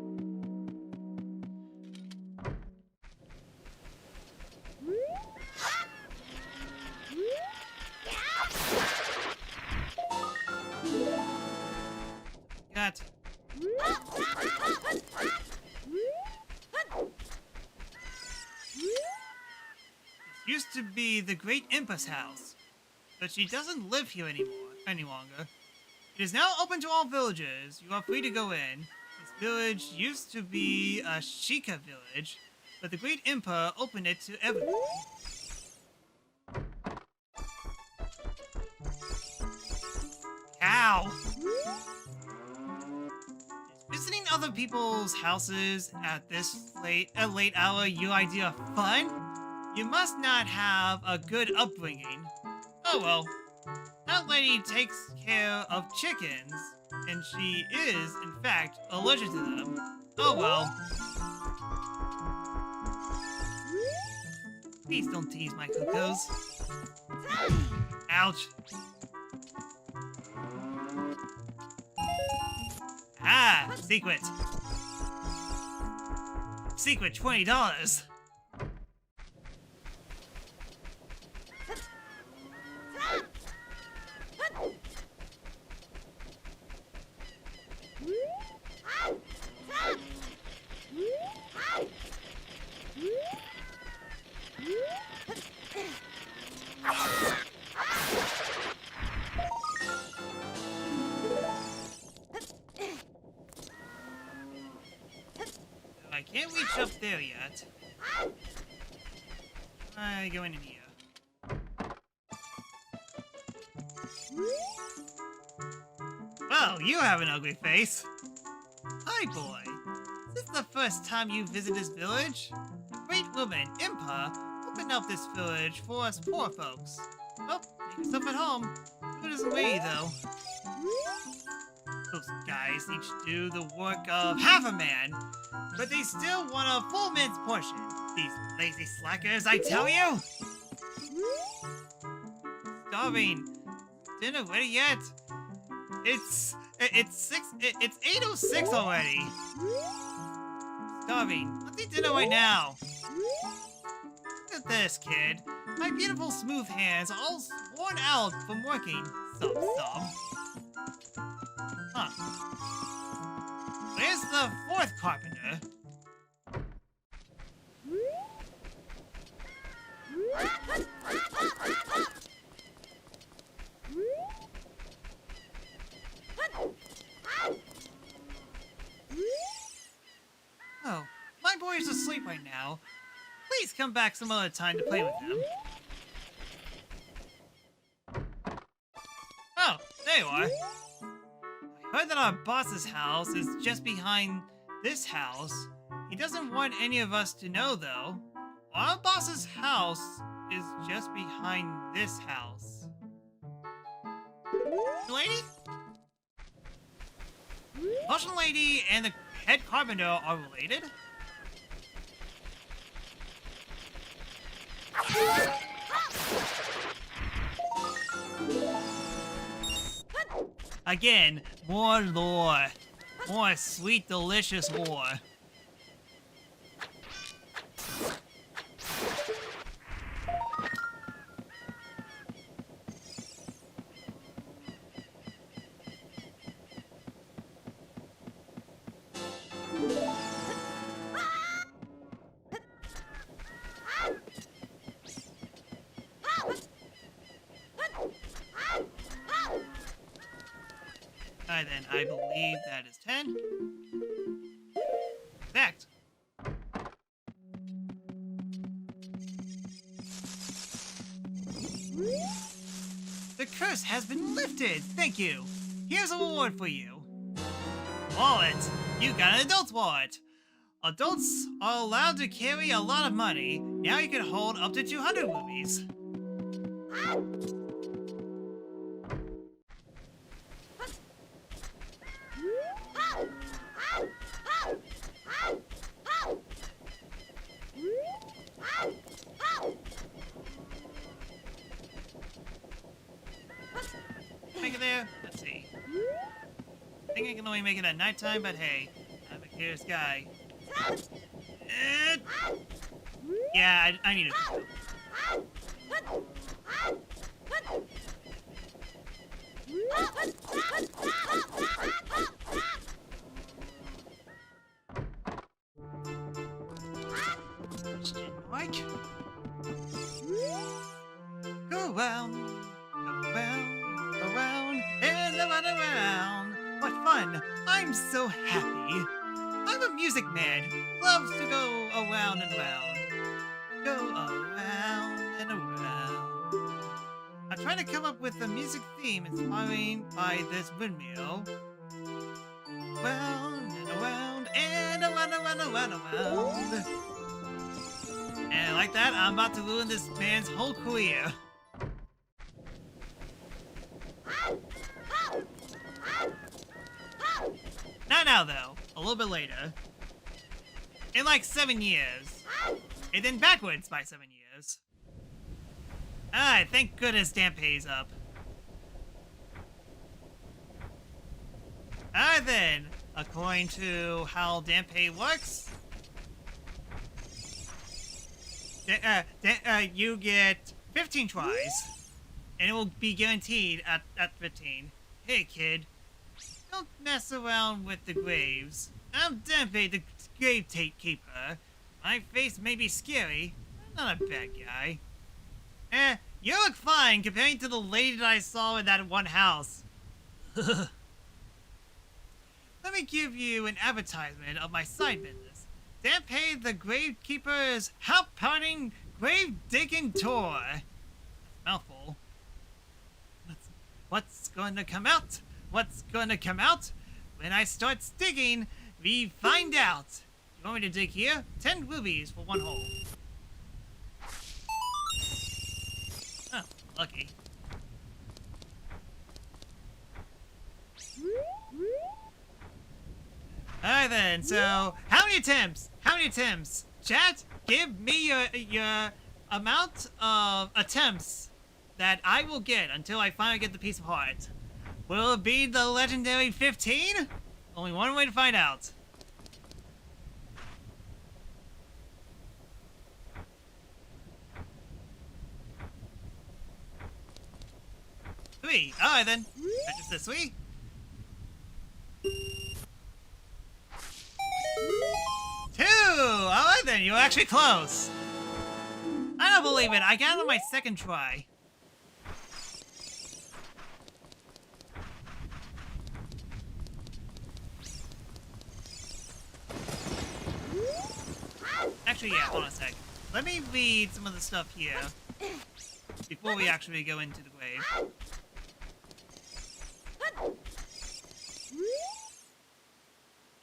Got. This used to be the Great Impa's house, but she doesn't live here any longer. It is now open to all villagers. You are free to go in. This village used to be a Sheikah village, but the Great Impa opened it to everyone. Ow! Visiting other people's houses at this late hour your idea of fun? You must not have a good upbringing. Oh well. That lady takes care of chickens, and she is, in fact, allergic to them. Oh well. Please don't tease my cuckoos. Ouch. Ah, secret. Secret $20. I can't reach up there yet. I go in here. Well, you have an ugly face. Hi, boy. Is this the first time you visit this village? A great woman, Impa, opened up this village for us poor folks. Oh, make yourself at home. It isn't me, though. Those guys each do the work of half a man, but they still want a full man's portion. These lazy slackers, I tell you! Starving. Dinner ready yet? It's 8:06 already. Starving. Let's eat dinner right now. Look at this, kid. My beautiful smooth hands are all worn out from working. Huh. Where's the fourth carpenter? Oh, my boy is asleep right now. Please come back some other time to play with him. Oh, there you are. I heard that our boss's house is just behind this house. He doesn't want any of us to know, though. Our boss's house is just behind this house. Lady? Potion Lady and the head carpenter are related? Again, more lore. More sweet, delicious lore. Alright then, I believe that is 10. Correct. The curse has been lifted! Thank you! Here's a reward for you. Wallet! You got an adult's wallet! Adults are allowed to carry a lot of money. Now you can hold up to 200 rupees. Make it there? Let's see. I think I can only make it at nighttime, but hey, I'm a curious guy. Yeah, I need it. Like, go around, and around. What fun! I'm so happy. I'm a music man. Loves to go around and round. Go around and around. I'm trying to come up with a music theme inspired by this windmill. Round and around and around. And like that, I'm about to ruin this man's whole career. Not now, though. A little bit later. In like 7 years. And then backwards by 7 years. Alright, thank goodness Dampé's up. Alright then, according to how Dampé works, you get 15 tries, and it will be guaranteed at 15. Hey kid, don't mess around with the graves. I'm Dampé, the grave keeper. My face may be scary, but I'm not a bad guy. You look fine comparing to the lady that I saw in that one house. Let me give you an advertisement of my side business. Dampé the Gravekeeper's Hop-Pounding Grave Digging Tour. That's a mouthful. What's going to come out? What's going to come out? When I start digging, we find out. You want me to dig here? 10 rubies for 1 hole. Oh, lucky. Alright then, so how many attempts? How many attempts? Chat, give me your amount of attempts that I will get until I finally get the piece of heart. Will it be the legendary 15? Only one way to find out. Three. Alright then. Purchase this 3. you were actually close. I don't believe it. I got it on my second try. Actually, yeah, hold on a sec. Let me read some of the stuff here before we actually go into the grave.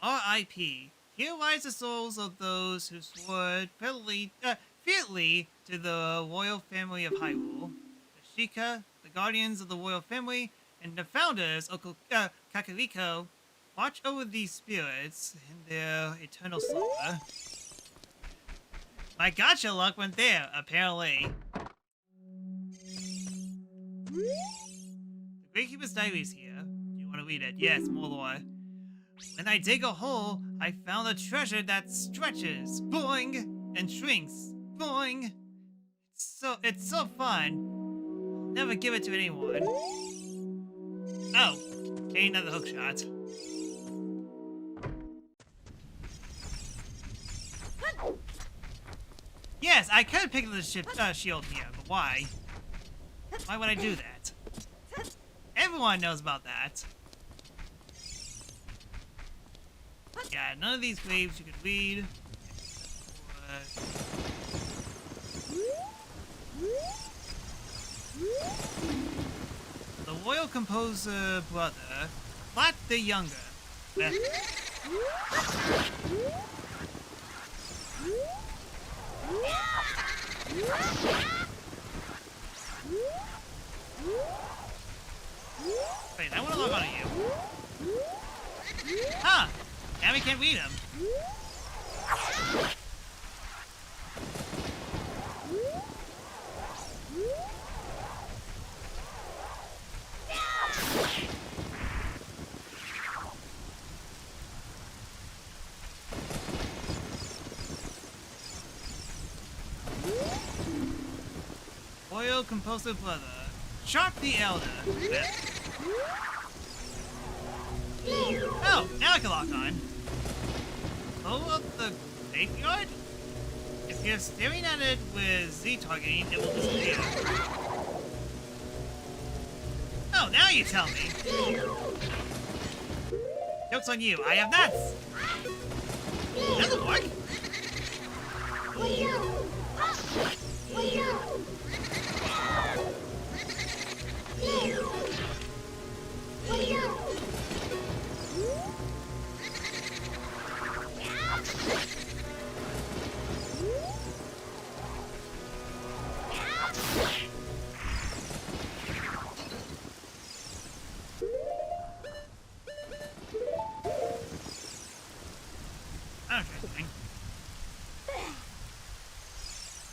R.I.P. Here lies the souls of those who swore fearlessly to the royal family of Hyrule, the Sheikah, the guardians of the royal family, and the founders of Kakariko. Watch over these spirits in their eternal slumber. My gotcha luck went there, apparently. The Great Keeper's Diary is here. Do you want to read it? Yes, more lore. When I dig a hole, I found a treasure that stretches, boing, and shrinks, boing. It's so fun. Never give it to anyone. Oh, okay, another hook shot. Yes, I could pick up the shield here, but why? Why would I do that? Everyone knows about that. Yeah, none of these waves you could read. The royal composer brother, Flat the Younger. Wait, I want to log on to you. Huh! Now we can't read him. Royal composer brother, Sharp the Elder. Oh, now I can lock on. Blow up the graveyard? If you're staring at it with Z targeting, it will disappear. Oh, now you tell me. Joke's on you, I have nuts! Doesn't work.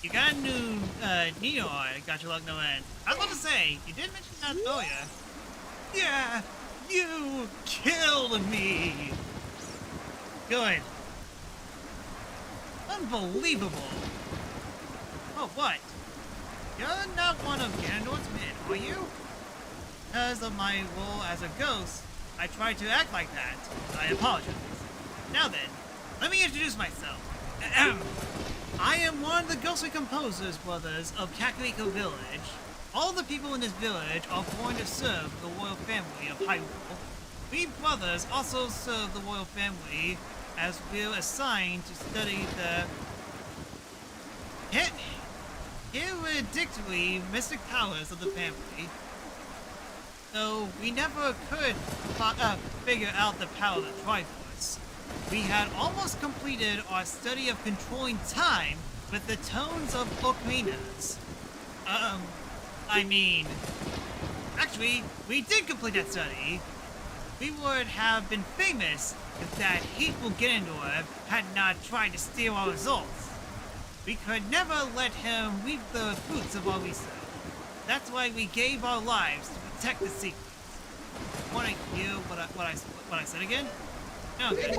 You got a new Neo art, got your luck no end. I was about to say, you did mention that earlier. Yeah, you killed me. Good. Unbelievable. Oh, what? You're not one of Ganondorf's men, are you? Because of my role as a ghost, I tried to act like that. I apologize. Now then, let me introduce myself. I am one of the ghostly composers brothers of Kakariko Village. All the people in this village are born to serve the royal family of Hyrule. We brothers also serve the royal family as we're assigned to study the hereditary mystic powers of the family. Though we never could figure out the power of the Triforce, we had almost completed our study of controlling time with the tones of Ocarinas. I mean, actually, we did complete that study. We would have been famous if that hateful Ganondorf had not tried to steal our results. We could never let him reap the fruits of our research. That's why we gave our lives to protect the secrets. Want to hear what I said again? Okay.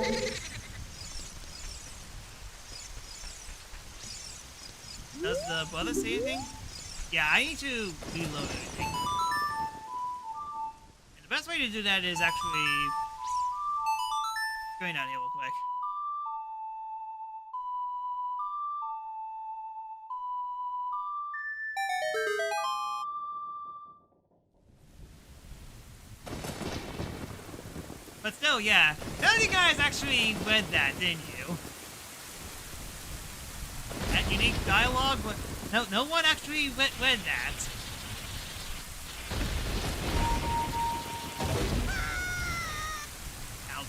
Does the brother say anything? Yeah, I need to reload everything. And the best way to do that is actually going down here real quick. But still, yeah. None of you guys actually read that, didn't you? That unique dialogue? No one actually read that. Ouch.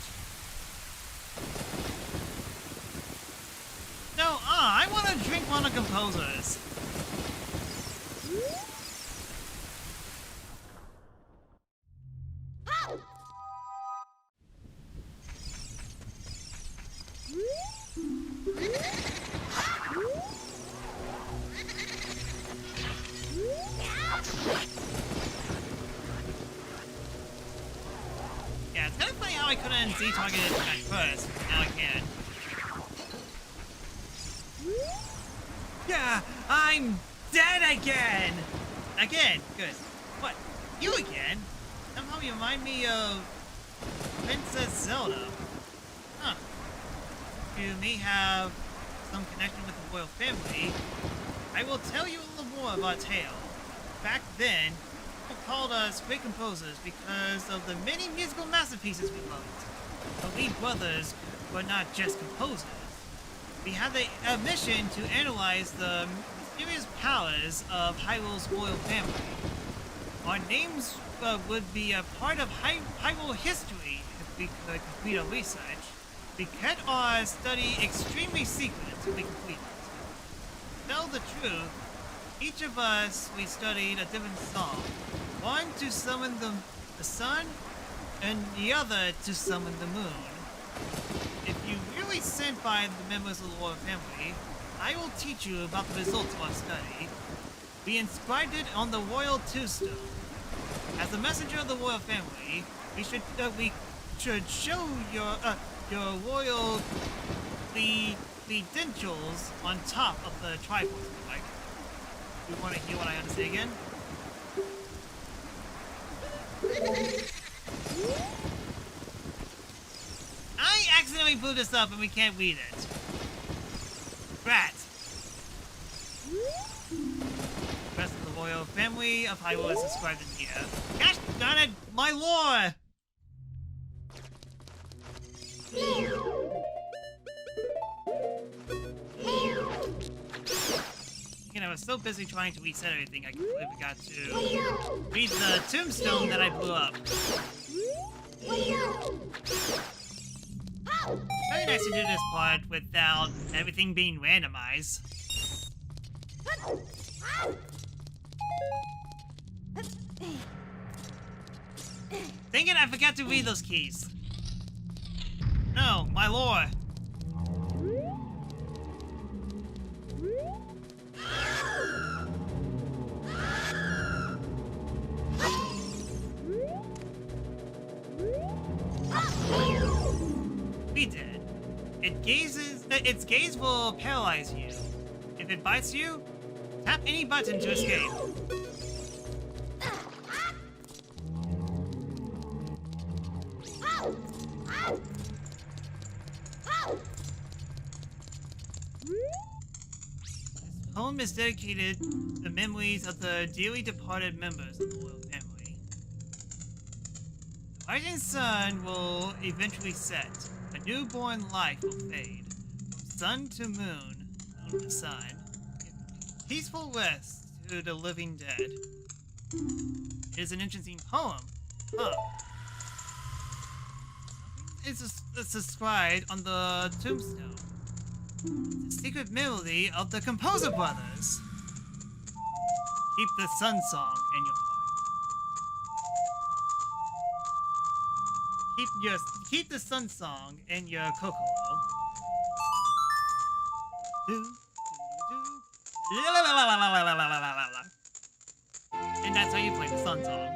No, I want to drink one of the composers. Yeah, it's kind of funny how I couldn't Z-target it at first, but now I can. Yeah, I'm dead again! Again, good. What? You again? Somehow you remind me of Princess Zelda. Huh. You may have some connection with the royal family. I will tell you a little more of our tale. Back then, people called us great composers because of the many musical masterpieces we loved. But we brothers were not just composers. We had the mission to analyze the mysterious powers of Hyrule's royal family. Our names would be a part of Hyrule history if we could complete our research. We kept our study extremely secret until we completed it. To tell the truth, each of us, we studied a different song. One to summon the sun, and the other to summon the moon. If you really sent by the members of the royal family, I will teach you about the results of our study. We inscribed it on the royal tombstone. As a messenger of the royal family, we should show your royal credentials on top of the Triforce. Like, you want to hear what I have to say again? I accidentally blew this up and we can't read it. Rat. The rest of the royal family of Hyrule is described in here. Gosh darn it, my lore! You know, I was so busy trying to reset everything, I completely forgot to read the tombstone that I blew up. Very nice to do this part without everything being randomized. Dang it, I forgot to read those keys. No, my lore. We did. Its gaze will paralyze you. If it bites you, tap any button to escape. This poem is dedicated to the memories of the dearly departed members of the royal family. The rising sun will eventually set. A newborn life will fade. From sun to moon, moon to sun. Peaceful rest to the living dead. It is an interesting poem. Huh. It's inscribed on the tombstone. It's a secret melody of the Composer Brothers. Keep the sun song in your heart. Keep the sun song in your kokoro. And that's how you play the sun song.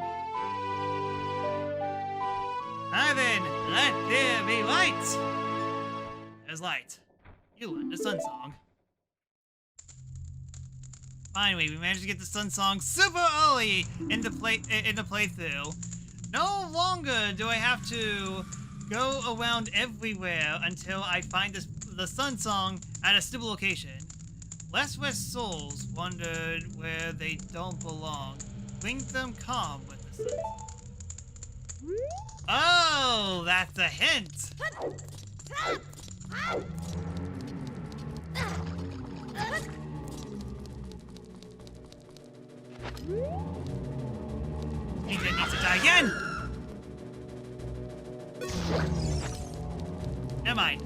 Now then, let there be light. There's light. You learned the sun song. Finally, we managed to get the sun song super early in the playthrough. No longer do I have to go around everywhere until I find the sun song at a stable location. Restless souls wandered where they don't belong. Bring them calm with the sun song. Oh, that's a hint. Ninja needs to die again. Never mind.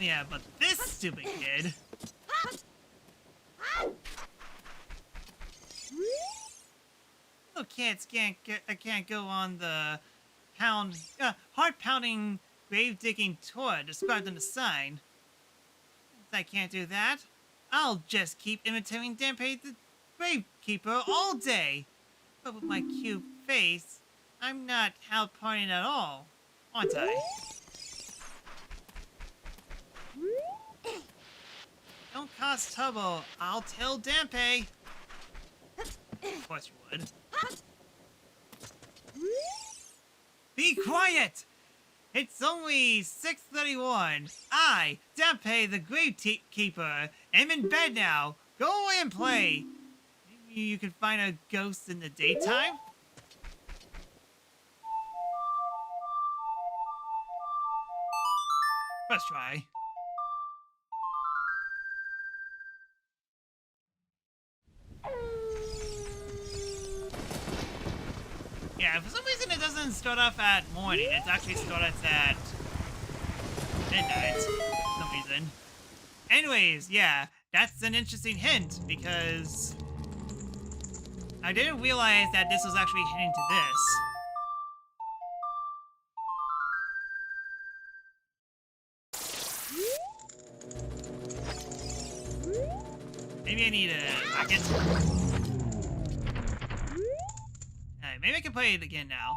Yeah, but this stupid kid. Little kids can't go on the heart-pounding grave-digging tour described on the sign. Since I can't do that, I'll just keep imitating Danpei the Gravekeeper all day. But with my cute face, I'm not half-parting at all, aren't I? Don't cause trouble. I'll tell Danpei. Of course you would. Be quiet! It's only 6:31. I, Danpei the Gravekeeper, am in bed now. Go away and play. Maybe you can find a ghost in the daytime? First try. Yeah, for some reason it doesn't start off at morning. It actually starts at midnight for some reason. Anyways, yeah, that's an interesting hint because I didn't realize that this was actually hinting to this. Maybe I need a bucket. Alright, maybe I can play it again now.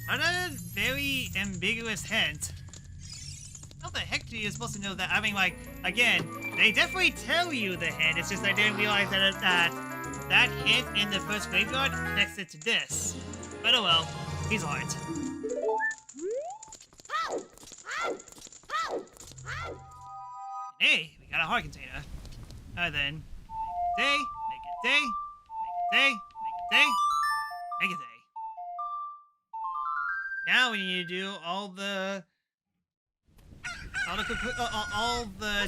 What a very ambiguous hint. How the heck are you supposed to know that? I mean, like, again, they definitely tell you the hint. It's just I didn't realize that hint in the first graveyard connects it to this. But oh well, he's alright. Hey, we got a heart container. Alright then. Make a day, make a day, make a day, make a day, make a day. Now we need to do all the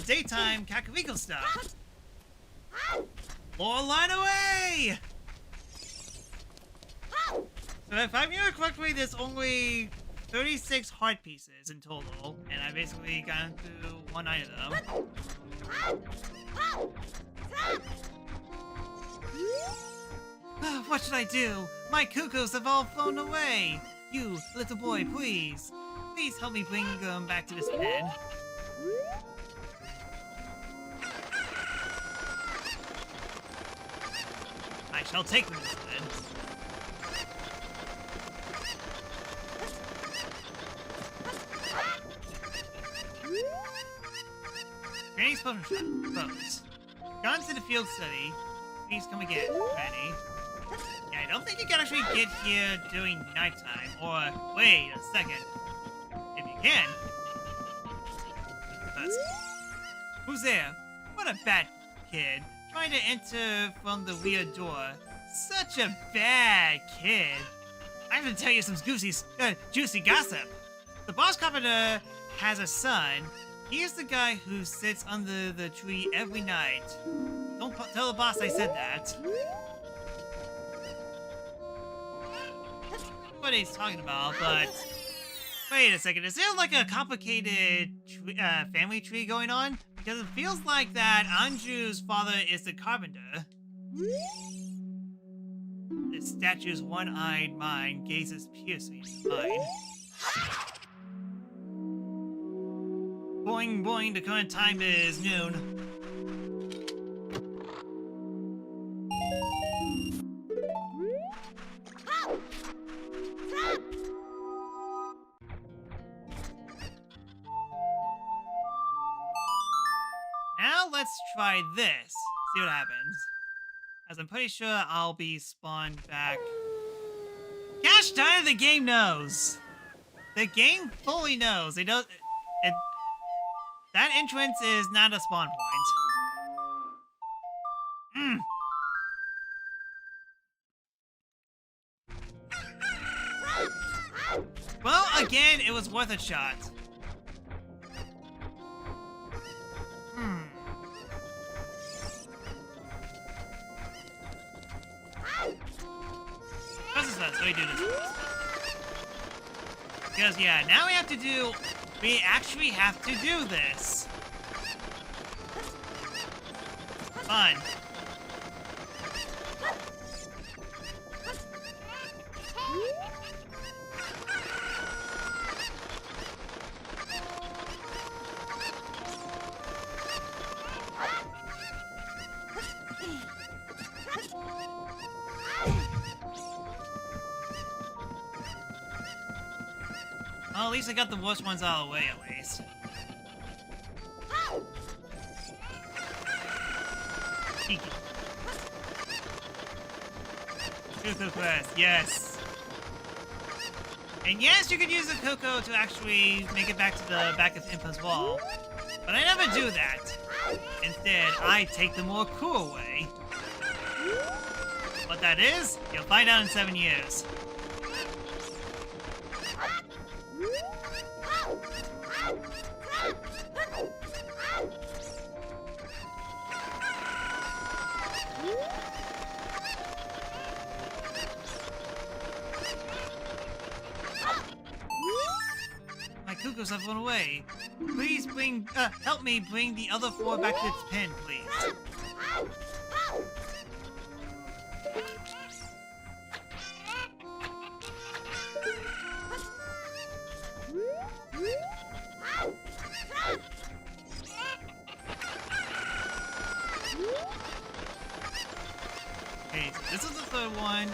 daytime Kakariko stuff. More line away! So if I'm hearing correctly, there's only 36 heart pieces in total, and I basically got through 1 of them. What should I do? My cuckoos have all flown away! You, little boy, please. Please help me bring them back to this pen. I shall take them instead. Granny's potion shop. Close. Gone to the field study. Please come again, Granny. Yeah, I don't think you can actually get here during nighttime. Or, wait a second. If you can. First. Who's there? What a bad kid. Trying to enter from the weird door. Such a bad kid. I have to tell you some juicy gossip. The boss carpenter has a son. He's the guy who sits under the tree every night. Don't tell the boss I said that. What he's talking about, but wait a second. Is there like a complicated family tree going on? Because it feels like that Anju's father is the carpenter. The statue's one-eyed mind gazes piercing into mine. Boing boing, the current time is noon. try this. See what happens. As I'm pretty sure I'll be spawned back. Gosh darn it, the game knows. The game fully knows. It does. That entrance is not a spawn point. Well, again, it was worth a shot. Let me do this first. Because, yeah, now we actually have to do this. Fun. Well, at least I got the worst ones out of the way, at least. Cuckoo quest, yes. And yes, you could use the Cuckoo to actually make it back to the back of Impa's wall. But I never do that. Instead, I take the more cool way. What that is, you'll find out in 7 years. My cuckoos have run away. Please help me bring the other 4 back to its pen, please. Okay, so this is the 3rd one.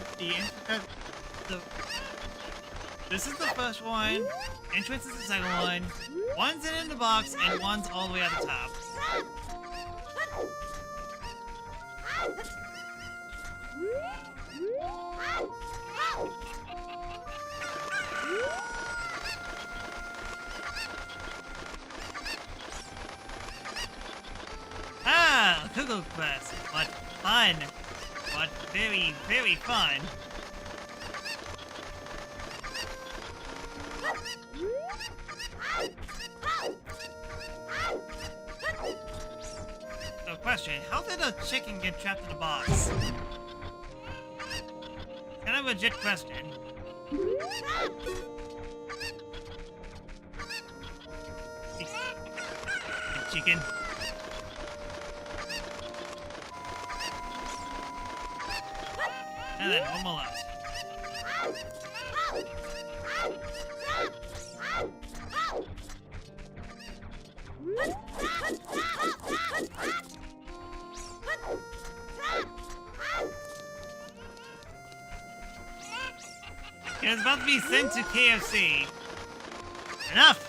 This is the first one. Entrance is the 2nd one. One's in the box, and one's all the way at the top. Ah, Cuckoo Quest. What fun. What very, very fun. So question, how did a chicken get trapped in a box? Kind of a legit question. Chicken. And then one more left. It's about to be sent to KFC. Enough!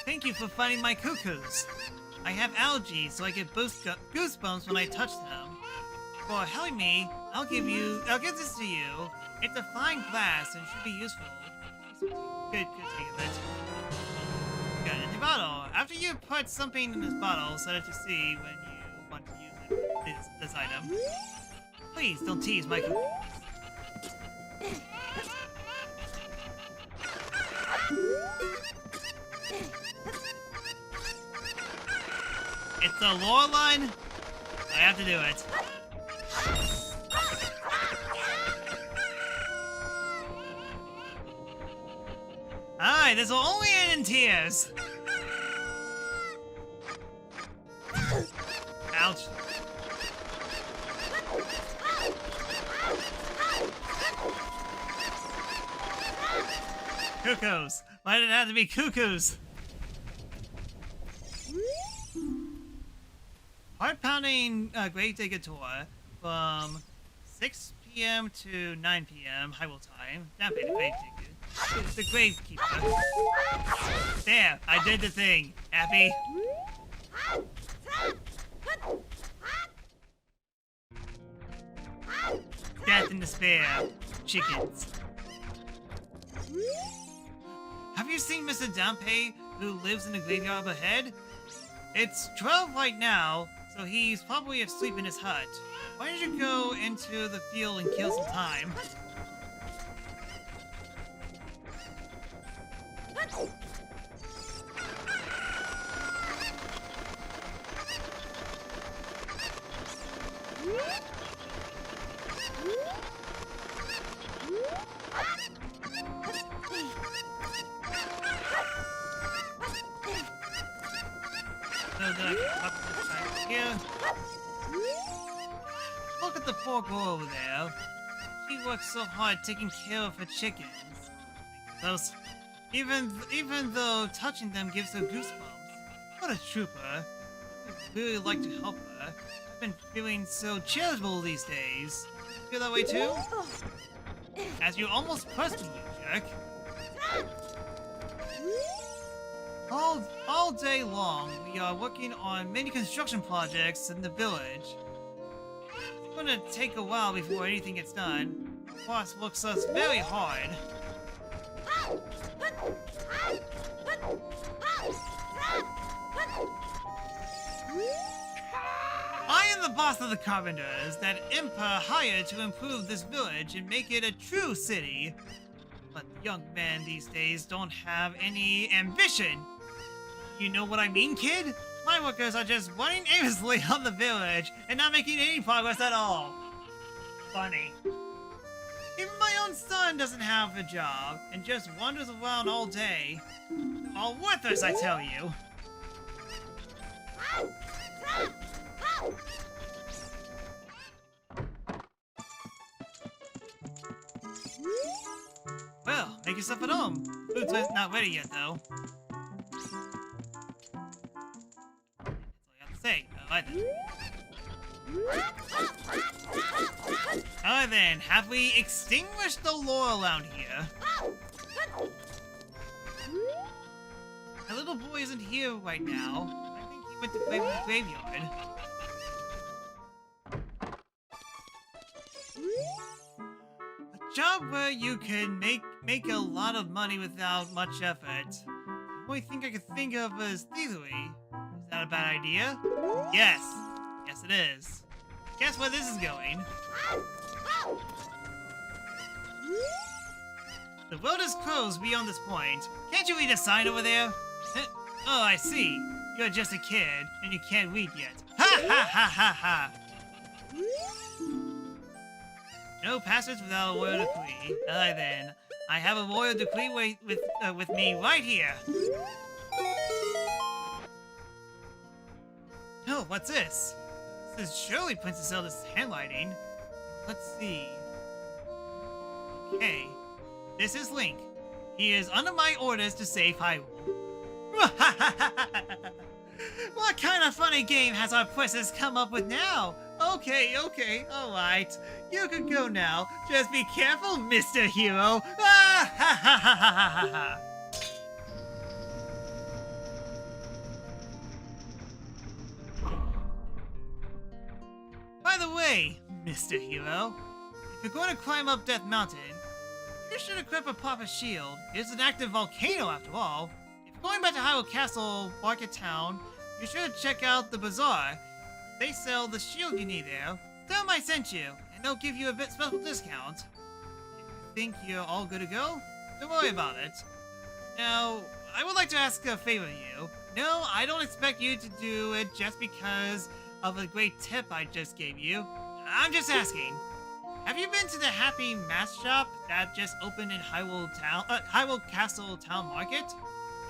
Thank you for finding my cuckoos. I have allergies, so I get goosebumps when I touch them. For helping me, I'll give this to you. It's a fine glass and should be useful. Good take of it. Got an empty bottle. After you put something in this bottle, set it to C when you want to use it. This item. Please don't tease my cuckoos. It's a lore line. I have to do it. Alright, this will only end in tears. Ouch. Cuckoos. Why did it have to be cuckoos? Heart-pounding Grave Digger Tour. from 6 p.m. to 9 p.m. Hyrule time. Not bad, grave digger. It's the gravekeeper. There, I did the thing. Happy? Death and despair. Chickens. Have you seen Mr. Dampe, who lives in the graveyard ahead? It's 12 right now, so he's probably asleep in his hut. Why don't you go into the field and kill some time? So that I can tuck this side here. Look at the poor girl over there. She works so hard taking care of her chickens. Those, even though touching them gives her goosebumps. What a trooper. I'd really like to help her. I've been feeling so charitable these days. You feel that way too? As you almost pressed me, you jerk. All day long, we are working on many construction projects in the village. It's gonna take a while before anything gets done. The boss works us very hard. I am the boss of the carpenters that Impa hired to improve this village and make it a true city. But young men these days don't have any ambition. You know what I mean, kid? My workers are just running aimlessly on the village and not making any progress at all. Funny. Even my own son doesn't have a job and just wanders around all day. All worthless, I tell you. Well, make yourself at home. Food's not ready yet, though. Say, alright then. Alright then, have we extinguished the lore around here? My little boy isn't here right now. I think he went to play with the graveyard. A job where you can make a lot of money without much effort. The only thing I could think of is thievery. Is that a bad idea? Yes. Yes, it is. Guess where this is going? The road is closed beyond this point. Can't you read a sign over there? Oh, I see. You're just a kid, and you can't read yet. Ha ha ha ha ha! No passage without a royal decree. Alright then. I have a royal decree with me right here. Oh, what's this? This is surely Princess Zelda's handwriting. Let's see. Okay. This is Link. He is under my orders to save Hyrule. What kind of funny game has our princess come up with now? Okay, alright. You can go now. Just be careful, Mr. Hero. By the way, Mr. Hero, if you're going to climb up Death Mountain, you should equip a proper shield. It's an active volcano after all. If you're going back to Hyrule Castle, Market Town, you should check out the bazaar. They sell the shield you need there. Tell them I sent you, and they'll give you a bit special discount. If you think you're all good to go, don't worry about it. Now, I would like to ask a favor of you. No, I don't expect you to do it just because of a great tip I just gave you. I'm just asking. Have you been to the Happy Mask Shop that just opened in Hyrule Castle Town Market?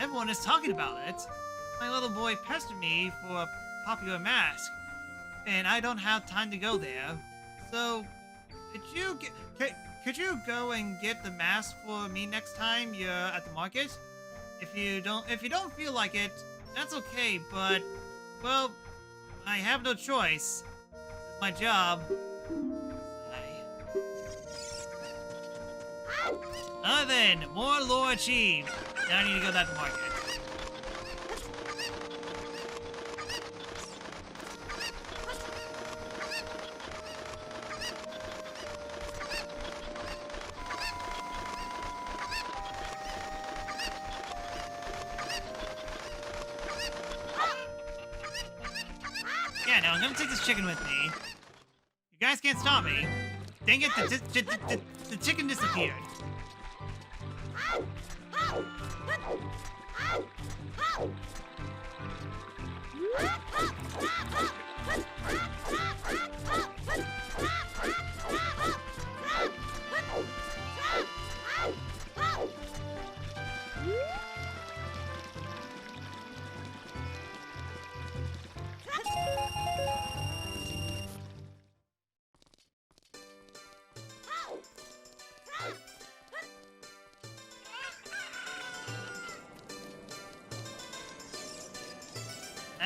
Everyone is talking about it. My little boy pestered me for a popular mask, and I don't have time to go there. So, could you go and get the mask for me next time you're at the market? If you don't feel like it, that's okay. But, well, I have no choice. This is my job. Then, more lore achieved. Now I need to go to that market. Yeah, now I'm gonna take this chicken with me. You guys can't stop me. Dang it, the chicken disappeared.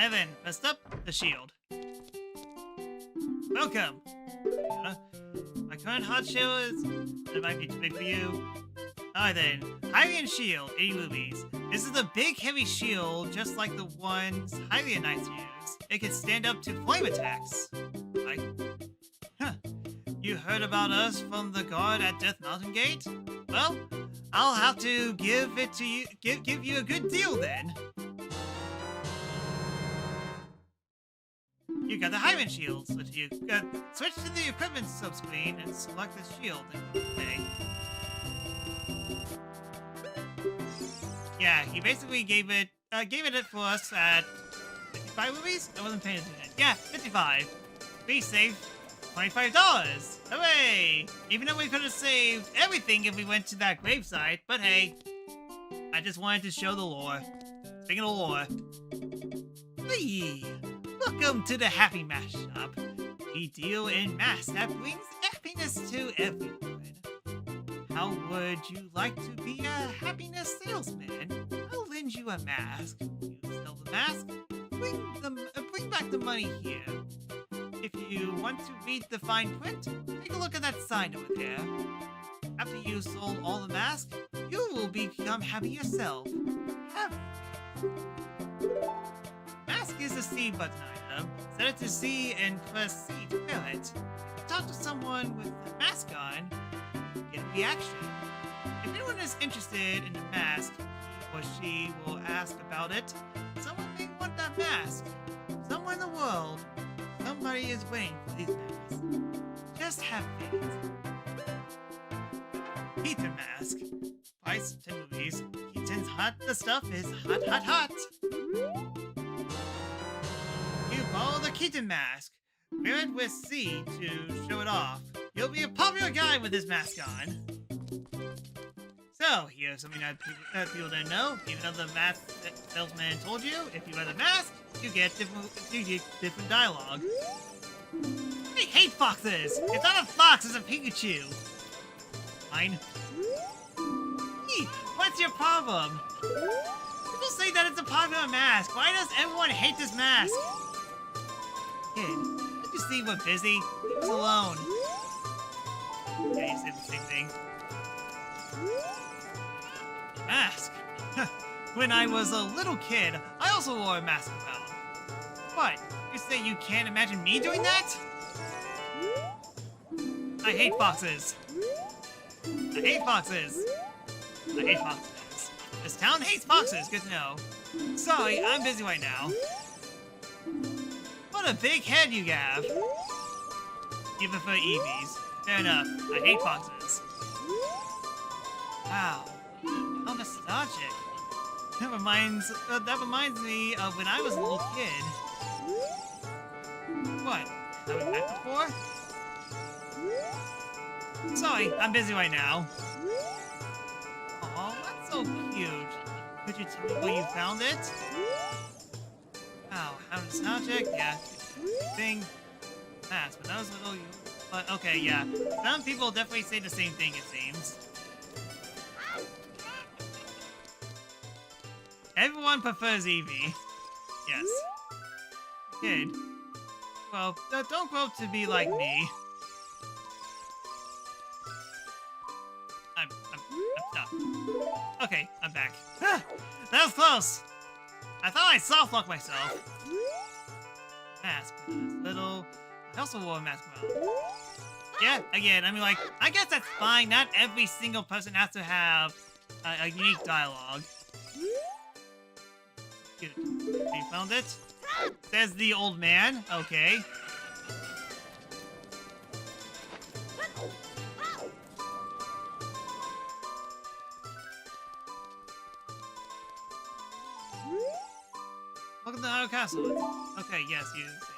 Evan, pressed up the shield. Welcome. My current hot shield is... It might be too big for you. Alright then. Hylian shield, 80 rubies. This is a big heavy shield, just like the ones Hylian knights use. It can stand up to flame attacks. Right? Huh. You heard about us from the guard at Death Mountain Gate? Well, I'll have to give it to you. Give you a good deal then. You got the Hylian shield. Switch to the equipment subscreen and select the shield. Okay. Yeah, he basically gave it for us at 55 rupees? I wasn't paying attention. Yeah, 55. We saved $25. Hooray! Even though we could have saved everything if we went to that gravesite, but hey, I just wanted to show the lore. Speaking of lore, welcome to the Happy Mask Shop. We deal in masks that brings happiness to everyone. How would you like to be a happiness salesman? I'll lend you a mask. You sell the mask, bring back the money here. If you want to read the fine print, take a look at that sign over there. After you sold all the masks, you will become happy yourself. Happy. Mask is a C button item. Set it to C and press C to wear it. If you talk to someone with a mask on, you get a reaction. If anyone is interested in the mask, he or she will ask about it. Someone may want that mask. Somewhere in the world, somebody is waiting for these masks. Just have faith. Heater mask. Price 10 rupees. Keaton's hot. The stuff is hot, hot, hot. You borrow the Keaton mask. Wear it with C to show it off. You'll be a popular guy with this mask on. So, here's something that people don't know. Even though the mask salesman told you, if you wear the mask, you get different dialogue. I hate foxes! It's not a fox, it's a Pikachu! Fine. What's your problem? People say that it's a popular mask. Why does everyone hate this mask? Kid, did you see we're busy? Leave us alone. Yeah, you said the same thing. Mask? When I was a little kid, I also wore a mask around. What? You say you can't imagine me doing that? I hate foxes. I hate foxes. I hate foxes. This town hates foxes, good to know. Sorry, I'm busy right now. What a big head you have. You prefer Eevees. Fair enough. I hate foxes. Wow. How nostalgic. That reminds me of when I was a little kid. What? Have we met before? Sorry, I'm busy right now. Aw, that's so cute. Could you tell me where you found it? Wow, how nostalgic? Yeah. Thing. That's when I was little. But okay, yeah. Some people definitely say the same thing, it seems. Everyone prefers Eevee. Yes. Kid. Well, don't grow up to be like me. I'm Okay, I'm back. That was close. I thought I soft-locked myself. Mask. Little. I also wore a mask around. Yeah, again, I mean, like, I guess that's fine. Not every single person has to have a unique dialogue. Cute. You found it? Says the old man. Okay. Welcome to our castle. Okay, yes, you say the same thing.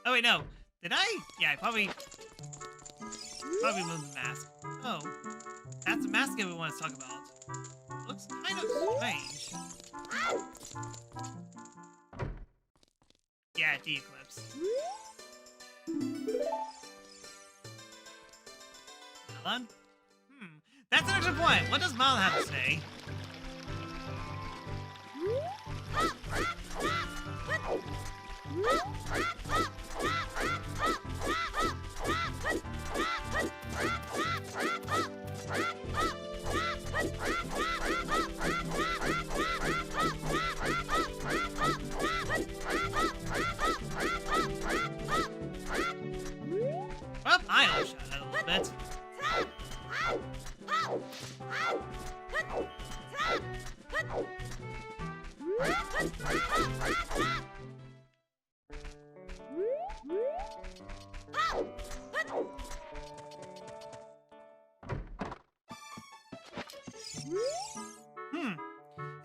Oh wait, no. Did I? Yeah, I probably moved the mask. Oh, that's the mask everyone wants to talk about. Looks kind of strange. Yeah, the eclipse. Malon? That's an extra point. What does Malon have to say? Well, I almost shot a little bit.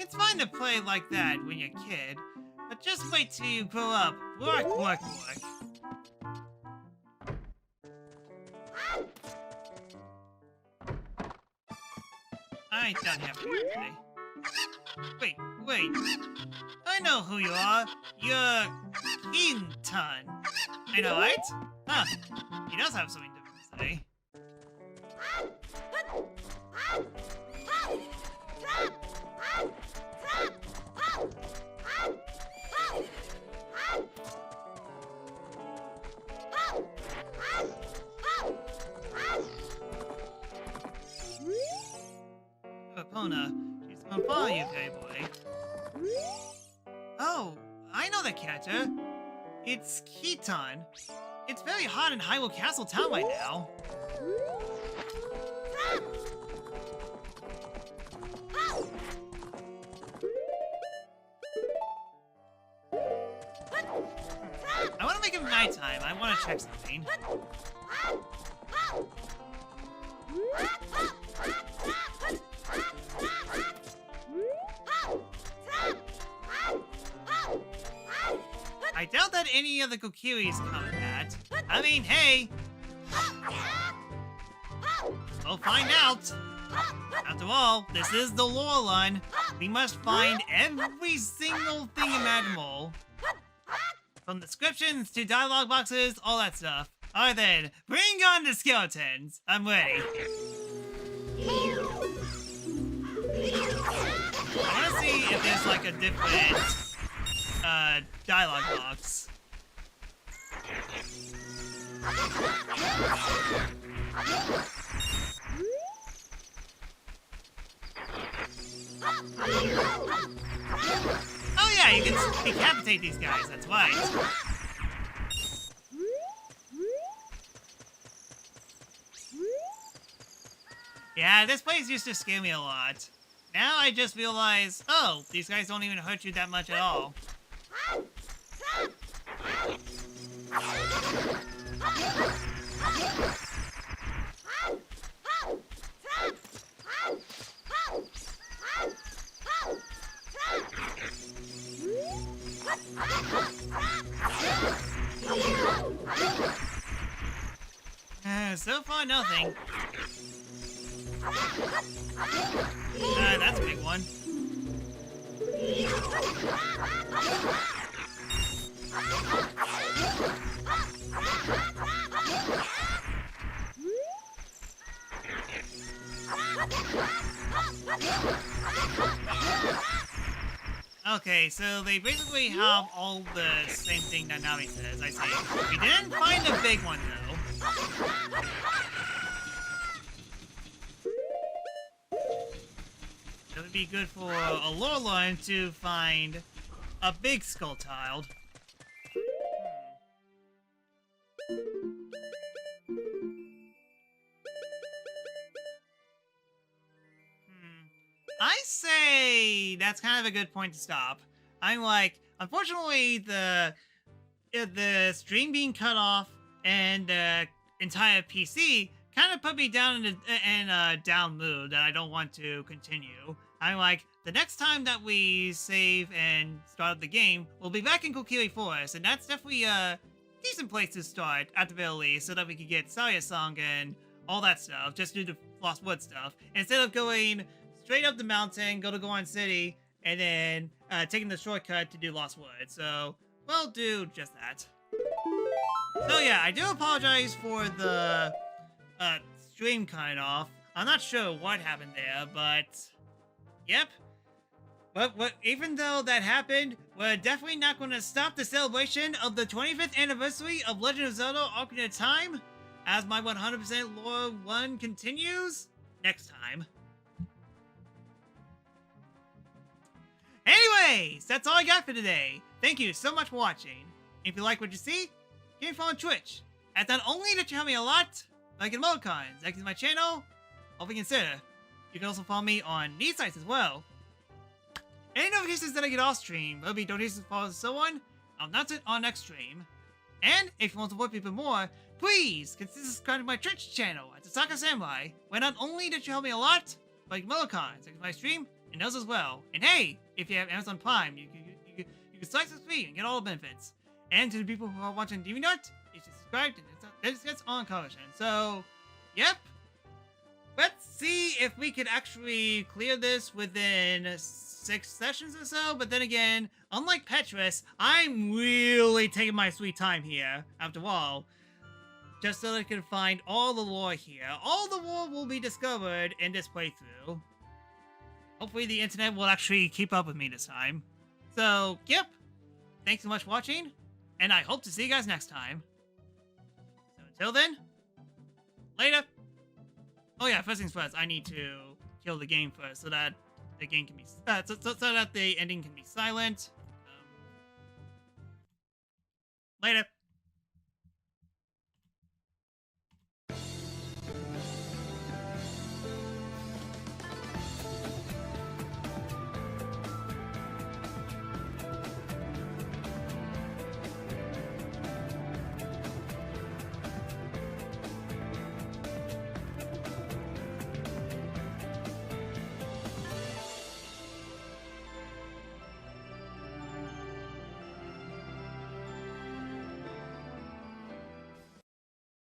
It's fine to play like that when you're a kid, but just wait till you grow up. Work. I ain't done half work today. Wait. I know who you are. You're Keenton. I know, right? Huh. He does have something different to say. Epona, she's gonna follow you, Fairy Boy. Oh, I know that character. It's Keaton. It's very hot in Hyrule Castle Town right now. I want to make it nighttime. I want to check something. I doubt that any of the Kokiris come with that. I mean, hey! We'll find out! After all, this is the lore line. We must find every single thing imaginable. From descriptions to dialogue boxes, all that stuff. Alright then, bring on the skeletons! I'm ready. I wanna see if there's like a different dialogue box. Oh yeah, you can decapitate these guys, that's right. Yeah, this place used to scare me a lot. Now I just realize, oh, these guys don't even hurt you that much at all. So far, nothing. That's a big one. Okay, so they basically have all the same thing that Navi says, I see. We didn't find a big one, though. It would be good for a Lorelon to find a big skull child. I say that's kind of a good point to stop. I'm like, unfortunately, the stream being cut off and the entire PC kind of put me down in a down mood that I don't want to continue. I'm like, the next time that we save and start up the game, we'll be back in Kokiri Forest, and that's definitely a decent place to start at the very least, so that we can get Saya Song and all that stuff, just do the Lost Wood stuff, instead of going straight up the mountain, go to Goron City, and then taking the shortcut to do Lost Wood. So we'll do just that. So yeah, I do apologize for the stream kind off. I'm not sure what happened there, but yep. But even though that happened, we're definitely not going to stop the celebration of the 25th anniversary of Legend of Zelda Ocarina of Time, as my 100% lore run continues next time. Anyways, that's all I got for today. Thank you so much for watching. If you like what you see, give me a follow on Twitch. As not only that you help me a lot, like in emoticons, like in my channel, or consider. You can also follow me on these sites as well. Any notifications that I get off stream, whether it be donations, follows, and so on, I'll announce it on next stream. And if you want to support people more, please consider subscribing to my Twitch channel at The-Sakura-Samurai, where not only did you help me a lot, but like emoticons, like my stream, and those as well. And hey, if you have Amazon Prime, you can select the stream and get all the benefits. And to the people who are watching DeviantArt, you should subscribe to this gets on collection. So, yep. Let's see if we could actually clear this within 6 sessions or so. But then again, unlike Petrus, I'm really taking my sweet time here, after all. Just so that I can find all the lore here. All the lore will be discovered in this playthrough. Hopefully the internet will actually keep up with me this time. So, yep. Thanks so much for watching, and I hope to see you guys next time. So until then, later. Oh yeah, first things first, I need to kill the game first so that the game can be so that the ending can be silent. Later.